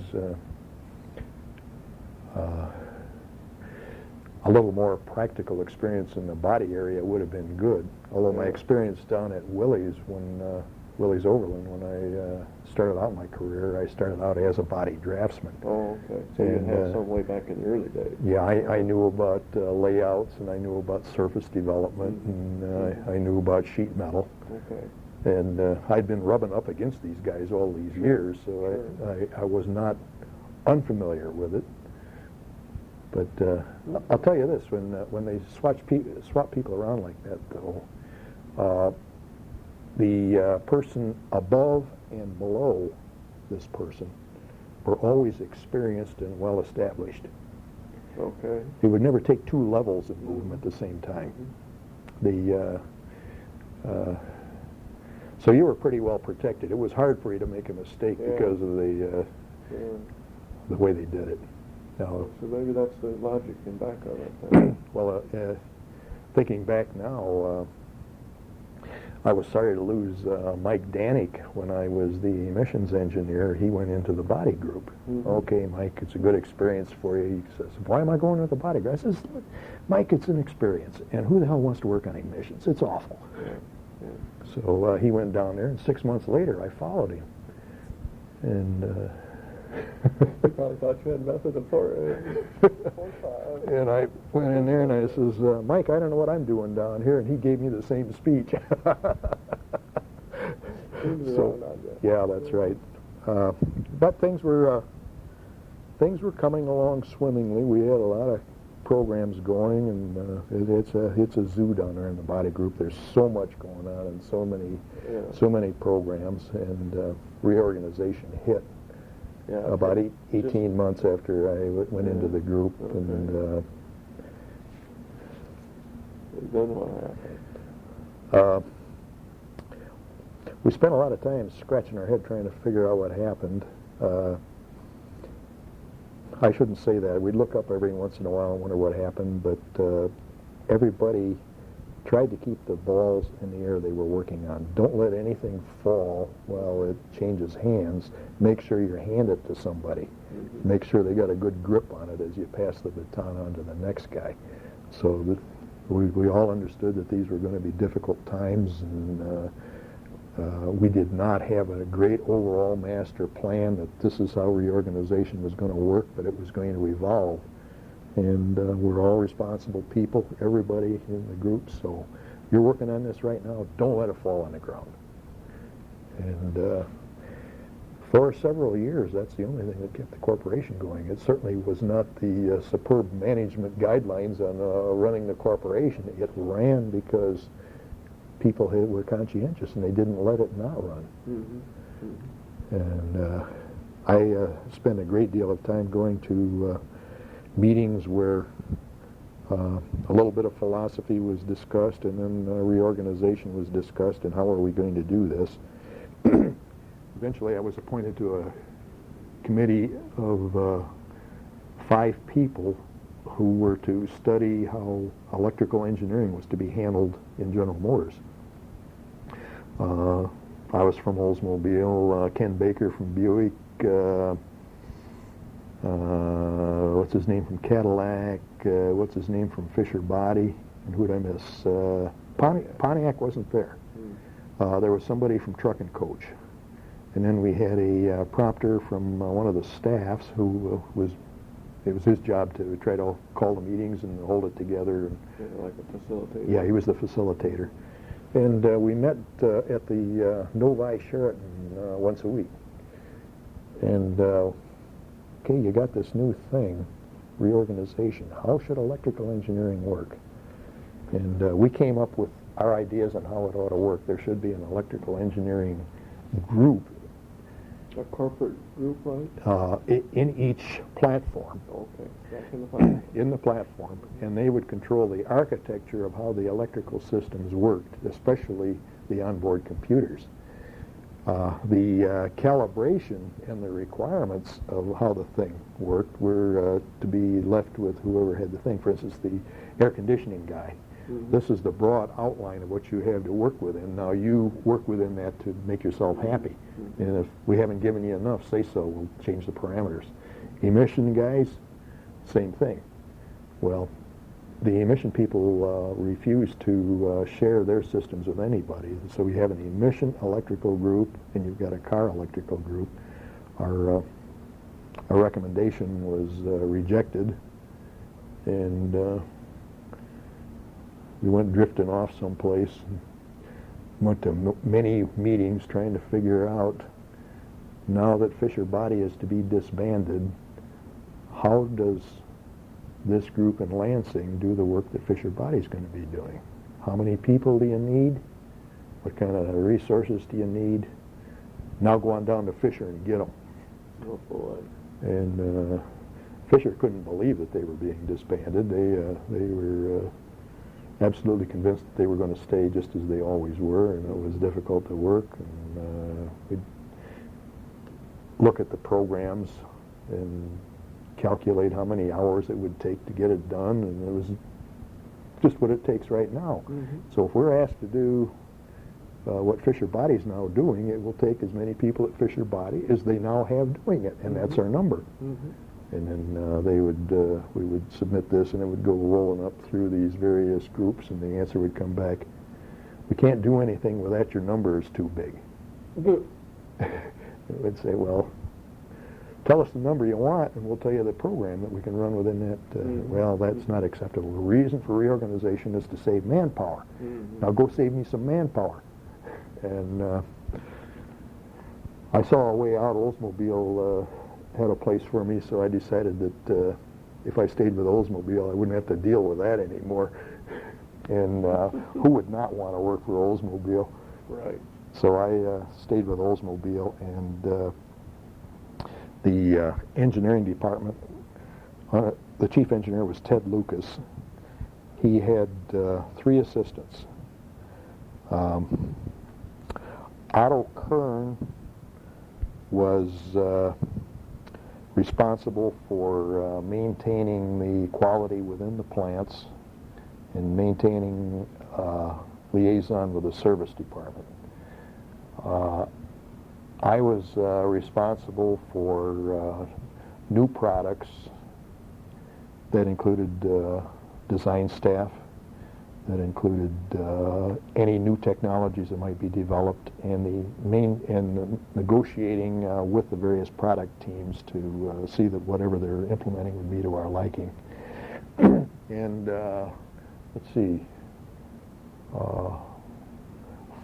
a little more practical experience in the body area would have been good. Although my experience down at Willys Willys Overland, when I started out my career, I started out as a body draftsman. Oh, okay. So you had some way back in the early days. Yeah, I knew about layouts, and I knew about surface development, and I knew about sheet metal. Okay. And I'd been rubbing up against these guys all these years, so I was not unfamiliar with it. But I'll tell you this, when they swap people around like that, though, the person above and below this person were always experienced and well established. Okay. He would never take two levels of movement at the same time. So you were pretty well protected. It was hard for you to make a mistake because of the way they did it. Now, so maybe that's the logic in back of it. Then. Well, thinking back now, I was sorry to lose Mike Danik when I was the emissions engineer. He went into the body group. Mm-hmm. Okay, Mike, it's a good experience for you. He says, why am I going into the body group? I says, Mike, it's an experience. And who the hell wants to work on emissions? It's awful. Yeah. So he went down there, and 6 months later, I followed him. And I probably thought you had method of and I went in there and I says, Mike, I don't know what I'm doing down here, and he gave me the same speech. So, yeah, that's right. But things were coming along swimmingly. We had a programs going, and it's a zoo down there in the body group. There's so much going on and so many programs, and reorganization hit about 18 months after I went into the group. Okay. And then what happened? We spent a lot of time scratching our head trying to figure out what happened. I shouldn't say that. We'd look up every once in a while and wonder what happened, but everybody tried to keep the balls in the air they were working on. Don't let anything fall while it changes hands. Make sure you hand it to somebody. Mm-hmm. Make sure they got a good grip on it as you pass the baton on to the next guy. So that we all understood that these were going to be difficult times, and we did not have a great overall master plan that this is how reorganization was going to work, but it was going to evolve. And we're all responsible people, everybody in the group, so you're working on this right now, don't let it fall on the ground. And for several years, that's the only thing that kept the corporation going. It certainly was not the superb management guidelines on running the corporation. It ran because people were conscientious and they didn't let it not run. Mm-hmm. Mm-hmm. And I spent a great deal of time going to meetings where a little bit of philosophy was discussed, and then reorganization was discussed, and how are we going to do this. Eventually I was appointed to a committee of 5 people who were to study how electrical engineering was to be handled in General Motors. I was from Oldsmobile, Ken Baker from Buick, what's his name from Cadillac, what's his name from Fisher Body, and who'd I miss? Pontiac wasn't there. There was somebody from Truck and Coach. And then we had a prompter from one of the staffs who it was his job to try to call the meetings and hold it together. And, like a facilitator? Yeah, he was the facilitator. And we met at the Novi Sheraton once a week. And, okay, you got this new thing, reorganization. How should electrical engineering work? And we came up with our ideas on how it ought to work. There should be an electrical engineering group. A corporate group, right? In each platform. Okay, that's in the platform. In the platform. And they would control the architecture of how the electrical systems worked, especially the onboard computers. The calibration and the requirements of how the thing worked were to be left with whoever had the thing. For instance, the air conditioning guy. Mm-hmm. This is the broad outline of what you have to work within. Now you work within that to make yourself happy. Mm-hmm. And if we haven't given you enough, say so, we'll change the parameters. Emission guys, same thing. Well, the emission people refuse to share their systems with anybody. So we have an emission electrical group, and you've got a car electrical group. Our recommendation was rejected, and we went drifting off someplace. Went to many meetings trying to figure out, now that Fisher Body is to be disbanded, how does this group in Lansing do the work that Fisher Body is going to be doing? How many people do you need? What kind of resources do you need? Now go on down to Fisher and get them. Oh boy. And Fisher couldn't believe that they were being disbanded. They were absolutely convinced that they were going to stay just as they always were, and it was difficult to work. And we'd look at the programs and calculate how many hours it would take to get it done, and it was just what it takes right now. Mm-hmm. So if we're asked to do what Fisher Body's now doing, it will take as many people at Fisher Body as they now have doing it, and that's our number. Mm-hmm. And then we would submit this, and it would go rolling up through these various groups, and the answer would come back, we can't do anything with that, your number is too big. It would say, well, tell us the number you want, and we'll tell you the program that we can run within that. Well, that's not acceptable. The reason for reorganization is to save manpower. Mm-hmm. Now go save me some manpower. And I saw a way out. Oldsmobile had a place for me, so I decided that if I stayed with Oldsmobile, I wouldn't have to deal with that anymore. And who would not want to work for Oldsmobile? Right. So I stayed with Oldsmobile, and the engineering department, the chief engineer was Ted Lucas. He had 3 assistants. Otto Kern was responsible for maintaining the quality within the plants and maintaining liaison with the service department. I was responsible for new products that included design staff, that included any new technologies that might be developed, and the negotiating with the various product teams to see that whatever they're implementing would be to our liking. And let's see,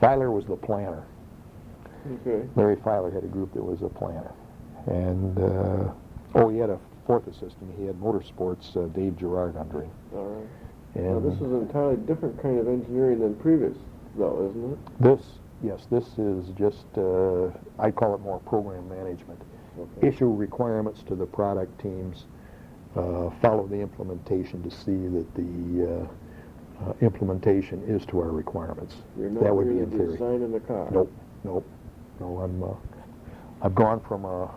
Filer was the planner. Okay. Larry Filer had a group that was a planner. And, he had a 4th assistant. He had motorsports, Dave Gerard, under him. All right. And Now, this is an entirely different kind of engineering than previous, though, isn't it? This is just, I call it more program management. Okay. Issue requirements to the product teams, follow the implementation to see that the implementation is to our requirements. You're not That would be really in theory. designing the car. Nope. No, I've gone from a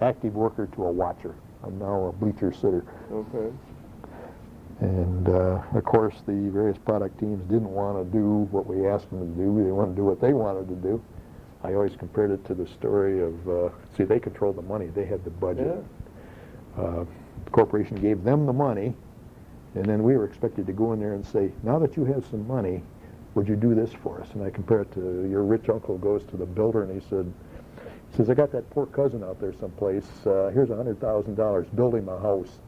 active worker to a watcher. I'm now a bleacher sitter. Okay. And of course, the various product teams didn't want to do what we asked them to do. They wanted to do what they wanted to do. I always compared it to the story of, see, they controlled the money. They had the budget. Yeah. The corporation gave them the money, and then we were expected to go in there and say, now that you have some money, would you do this for us? And I compare it to your rich uncle goes to the builder, and he says, I got that poor cousin out there someplace. Here's $100,000. Build him a house.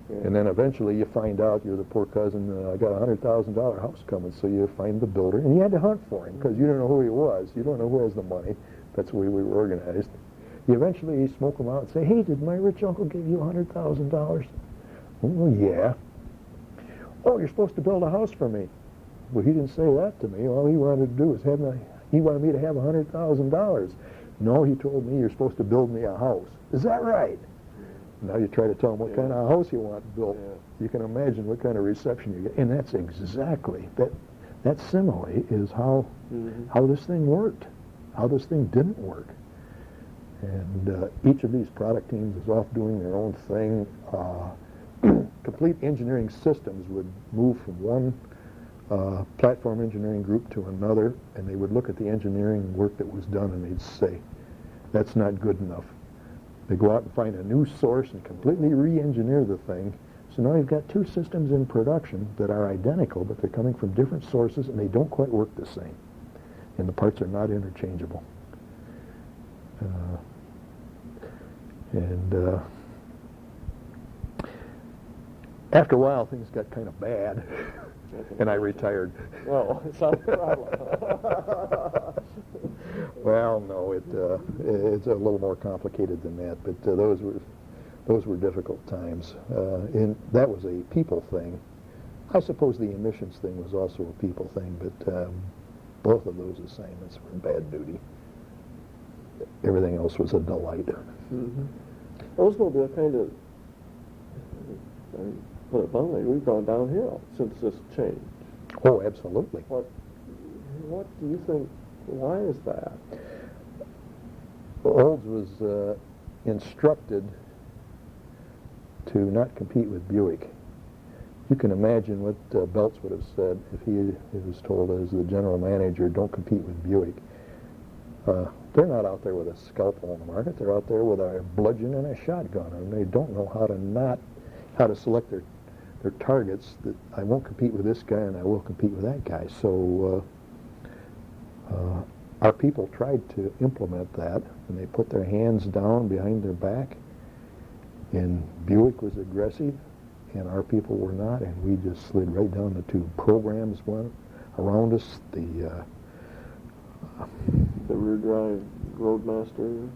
Yeah. And then eventually you find out you're the poor cousin. I got a $100,000 house coming, so you find the builder, and you had to hunt for him because you don't know who he was. You don't know who has the money. That's the way we were organized. You eventually smoke him out and say, hey, did my rich uncle give you $100,000? Oh, yeah. Oh, you're supposed to build a house for me. Well, he didn't say that to me. All he wanted to do was he wanted me to have $100,000. No, he told me you're supposed to build me a house. Is that right? Now you try to tell him what kind of house you want built. Yeah. You can imagine what kind of reception you get. And that's exactly, that simile is how this thing worked, how this thing didn't work. And each of these product teams is off doing their own thing. Complete engineering systems would move from one platform engineering group to another, and they would look at the engineering work that was done and they'd say, that's not good enough. They go out and find a new source and completely re-engineer the thing. So now you've got 2 systems in production that are identical, but they're coming from different sources and they don't quite work the same. And the parts are not interchangeable. After a while, things got kind of bad, and I retired. Oh, it's not a problem. Well, no, it's a little more complicated than that, but those were difficult times. And that was a people thing. I suppose the emissions thing was also a people thing, but both of those assignments were bad duty. Everything else was a delight. Oldsmobile kind of, put it bluntly, we've gone downhill since this change. Oh, absolutely. What do you think? Why is that? Olds was instructed to not compete with Buick. You can imagine what Belts would have said if he was told as the general manager, don't compete with Buick. They're not out there with a scalpel on the market. They're out there with a bludgeon and a shotgun, and they don't know how to select their targets. That I won't compete with this guy and I will compete with that guy. So our people tried to implement that, and they put their hands down behind their back, and Buick was aggressive and our people were not, and we just slid right down the tube. Programs went around us. The rear drive Roadmaster?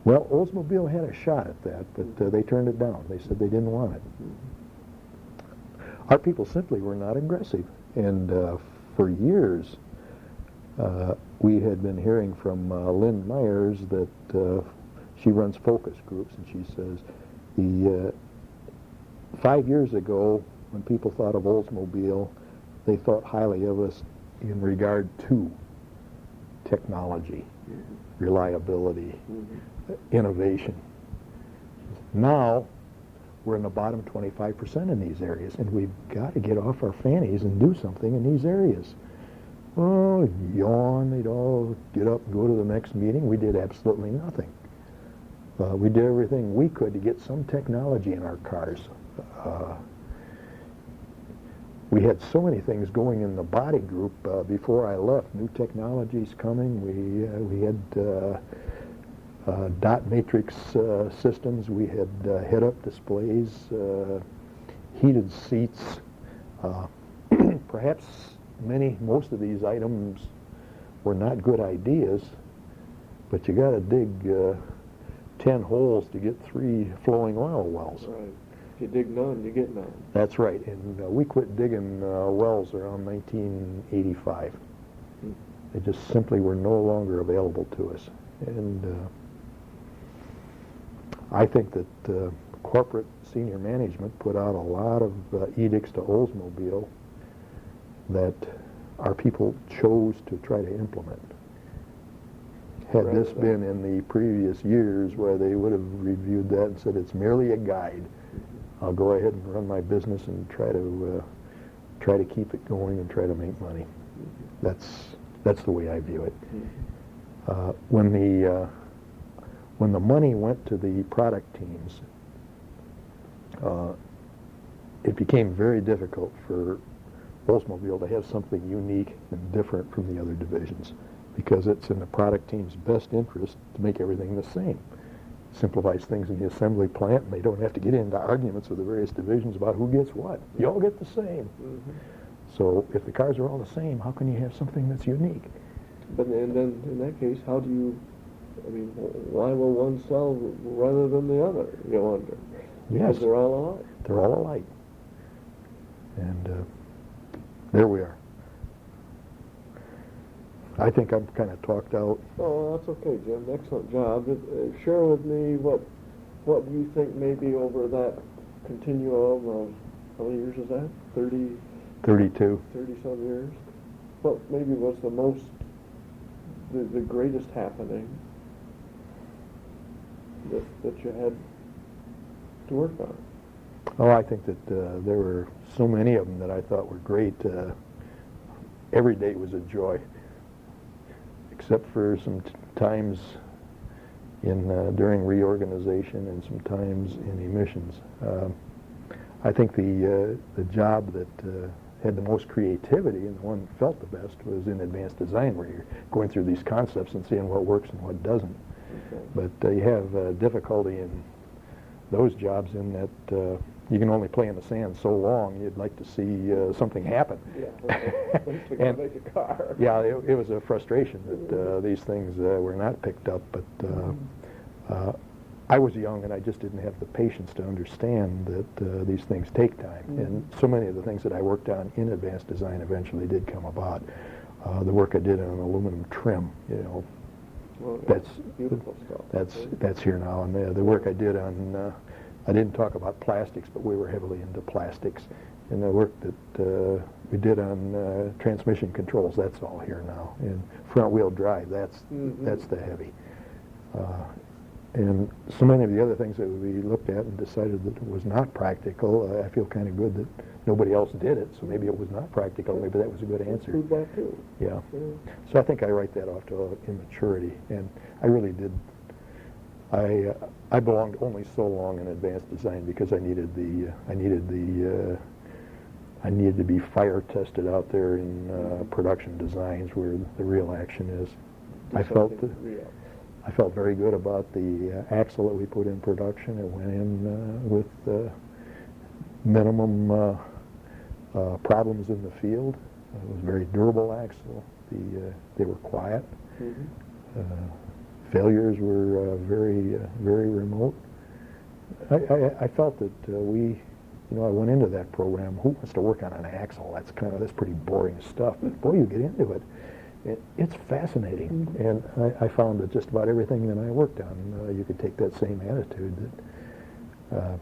Well, Oldsmobile had a shot at that, but they turned it down. They said they didn't want it. Our people simply were not aggressive, and for years we had been hearing from Lynn Myers that she runs focus groups, and she says 5 years ago when people thought of Oldsmobile, they thought highly of us in regard to technology, reliability, innovation. Now we're in the bottom 25% in these areas, and we've got to get off our fannies and do something in these areas. Oh, yawn, they'd all get up and go to the next meeting. We did absolutely nothing. We did everything we could to get some technology in our cars. We had so many things going in the body group before I left. New technologies coming. We had dot matrix systems. We had head-up displays, heated seats. Perhaps most of these items were not good ideas, but you got to dig 10 holes to get 3 flowing oil wells. Right. If you dig none, you get none. That's right, and we quit digging wells around 1985. They just simply were no longer available to us. And I think that corporate senior management put out a lot of edicts to Oldsmobile that our people chose to try to implement. Had this been in the previous years where they would have reviewed that and said it's merely a guide, I'll go ahead and run my business and try to keep it going and try to make money. That's the way I view it. When the money went to the product teams, it became very difficult for Oldsmobile to have something unique and different from the other divisions, because it's in the product team's best interest to make everything the same. Simplifies things in the assembly plant, and they don't have to get into arguments with the various divisions about who gets what. You all get the same. So if the cars are all the same, how can you have something that's unique? But and then in that case, how do you, I mean, why will one sell rather than the other, you wonder? Because they're all alike. They're all alike. And there we are. I think I'm kind of talked out. Oh, that's okay, Jim. Excellent job. Share with me what do you think maybe over that continuum of, how many years is that? 32. 30-some years. What maybe was the greatest happening that you had to work on? Oh, I think that there were so many of them that I thought were great. Every day was a joy, except for some times during reorganization and some times in emissions. I think the job that had the most creativity and the one that felt the best was in advanced design, where you're going through these concepts and seeing what works and what doesn't. Okay. But you have difficulty in those jobs in that you can only play in the sand so long. You'd like to see something happen. Yeah, and make a car. Yeah, it was a frustration that these things were not picked up. But I was young, and I just didn't have the patience to understand that these things take time. And so many of the things that I worked on in advanced design eventually did come about. The work I did on aluminum trim, well, that's beautiful stuff. That's here now. And the work I did on I didn't talk about plastics, but we were heavily into plastics. And the work that we did on transmission controls, that's all here now. And front-wheel drive, that's the heavy. And so many of the other things that we looked at and decided that it was not practical, I feel kind of good that nobody else did it, so maybe it was not practical. Maybe that was a good answer. Feedback too. Yeah. So I think I write that off to immaturity, and I really did. I belonged only so long in advanced design because I needed to be fire tested out there in production designs where the real action is. I felt very good about the axle that we put in production. It went in with minimum problems in the field. It was a very durable axle. They were quiet. failures were very remote. I felt that I went into that program. Who wants to work on an axle? That's pretty boring stuff. But boy, you get into it. It's fascinating, and I found that just about everything that I worked on, you could take that same attitude. That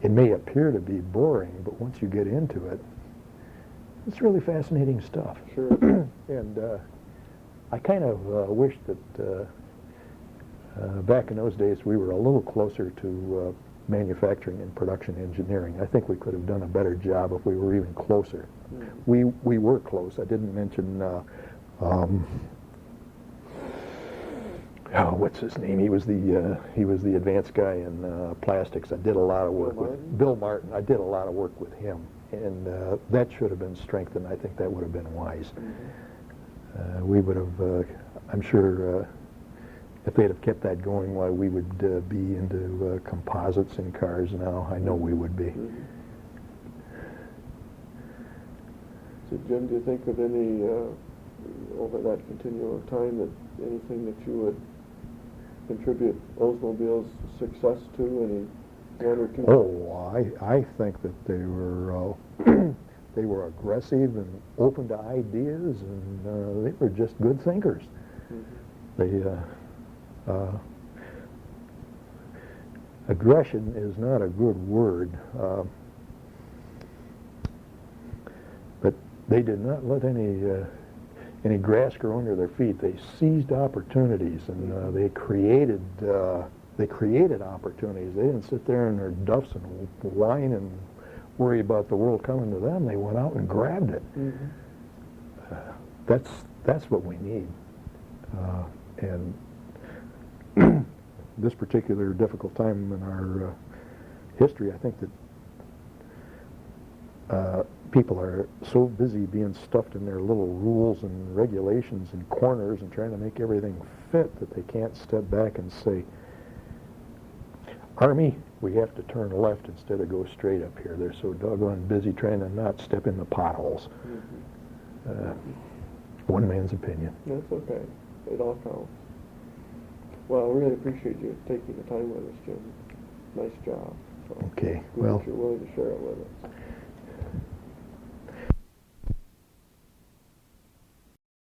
it may appear to be boring, but once you get into it, it's really fascinating stuff. Sure. And I kind of wish that back in those days we were a little closer to manufacturing and production engineering. I think we could have done a better job if we were even closer. We were close. I didn't mention what's his name? He was the advanced guy in plastics. I did a lot of work with Bill Martin. I did a lot of work with him, and that should have been strengthened. I think that would have been wise. We would have, I'm sure, if they'd have kept that going, why we would be into composites in cars now. I know we would be. So, Jim, do you think of any over that continuum of time that anything that you would contribute Oldsmobile's success to? Any one or two? Oh, I think that they were they were aggressive and open to ideas, and they were just good thinkers. They aggression is not a good word, but they did not let any grass grow under their feet. They seized opportunities, and they created opportunities. They didn't sit there in their duffs and whine and worry about the world coming to them. They went out and grabbed it. That's what we need. And this particular difficult time in our history, I think that people are so busy being stuffed in their little rules and regulations and corners and trying to make everything fit that they can't step back and say, Army, we have to turn left instead of go straight up here. They're so doggone busy trying to not step in the potholes. One man's opinion. That's okay. It all counts. Well, I really appreciate you taking the time with us, Jim. Nice job. So Okay, good well, that you're willing to share it with us.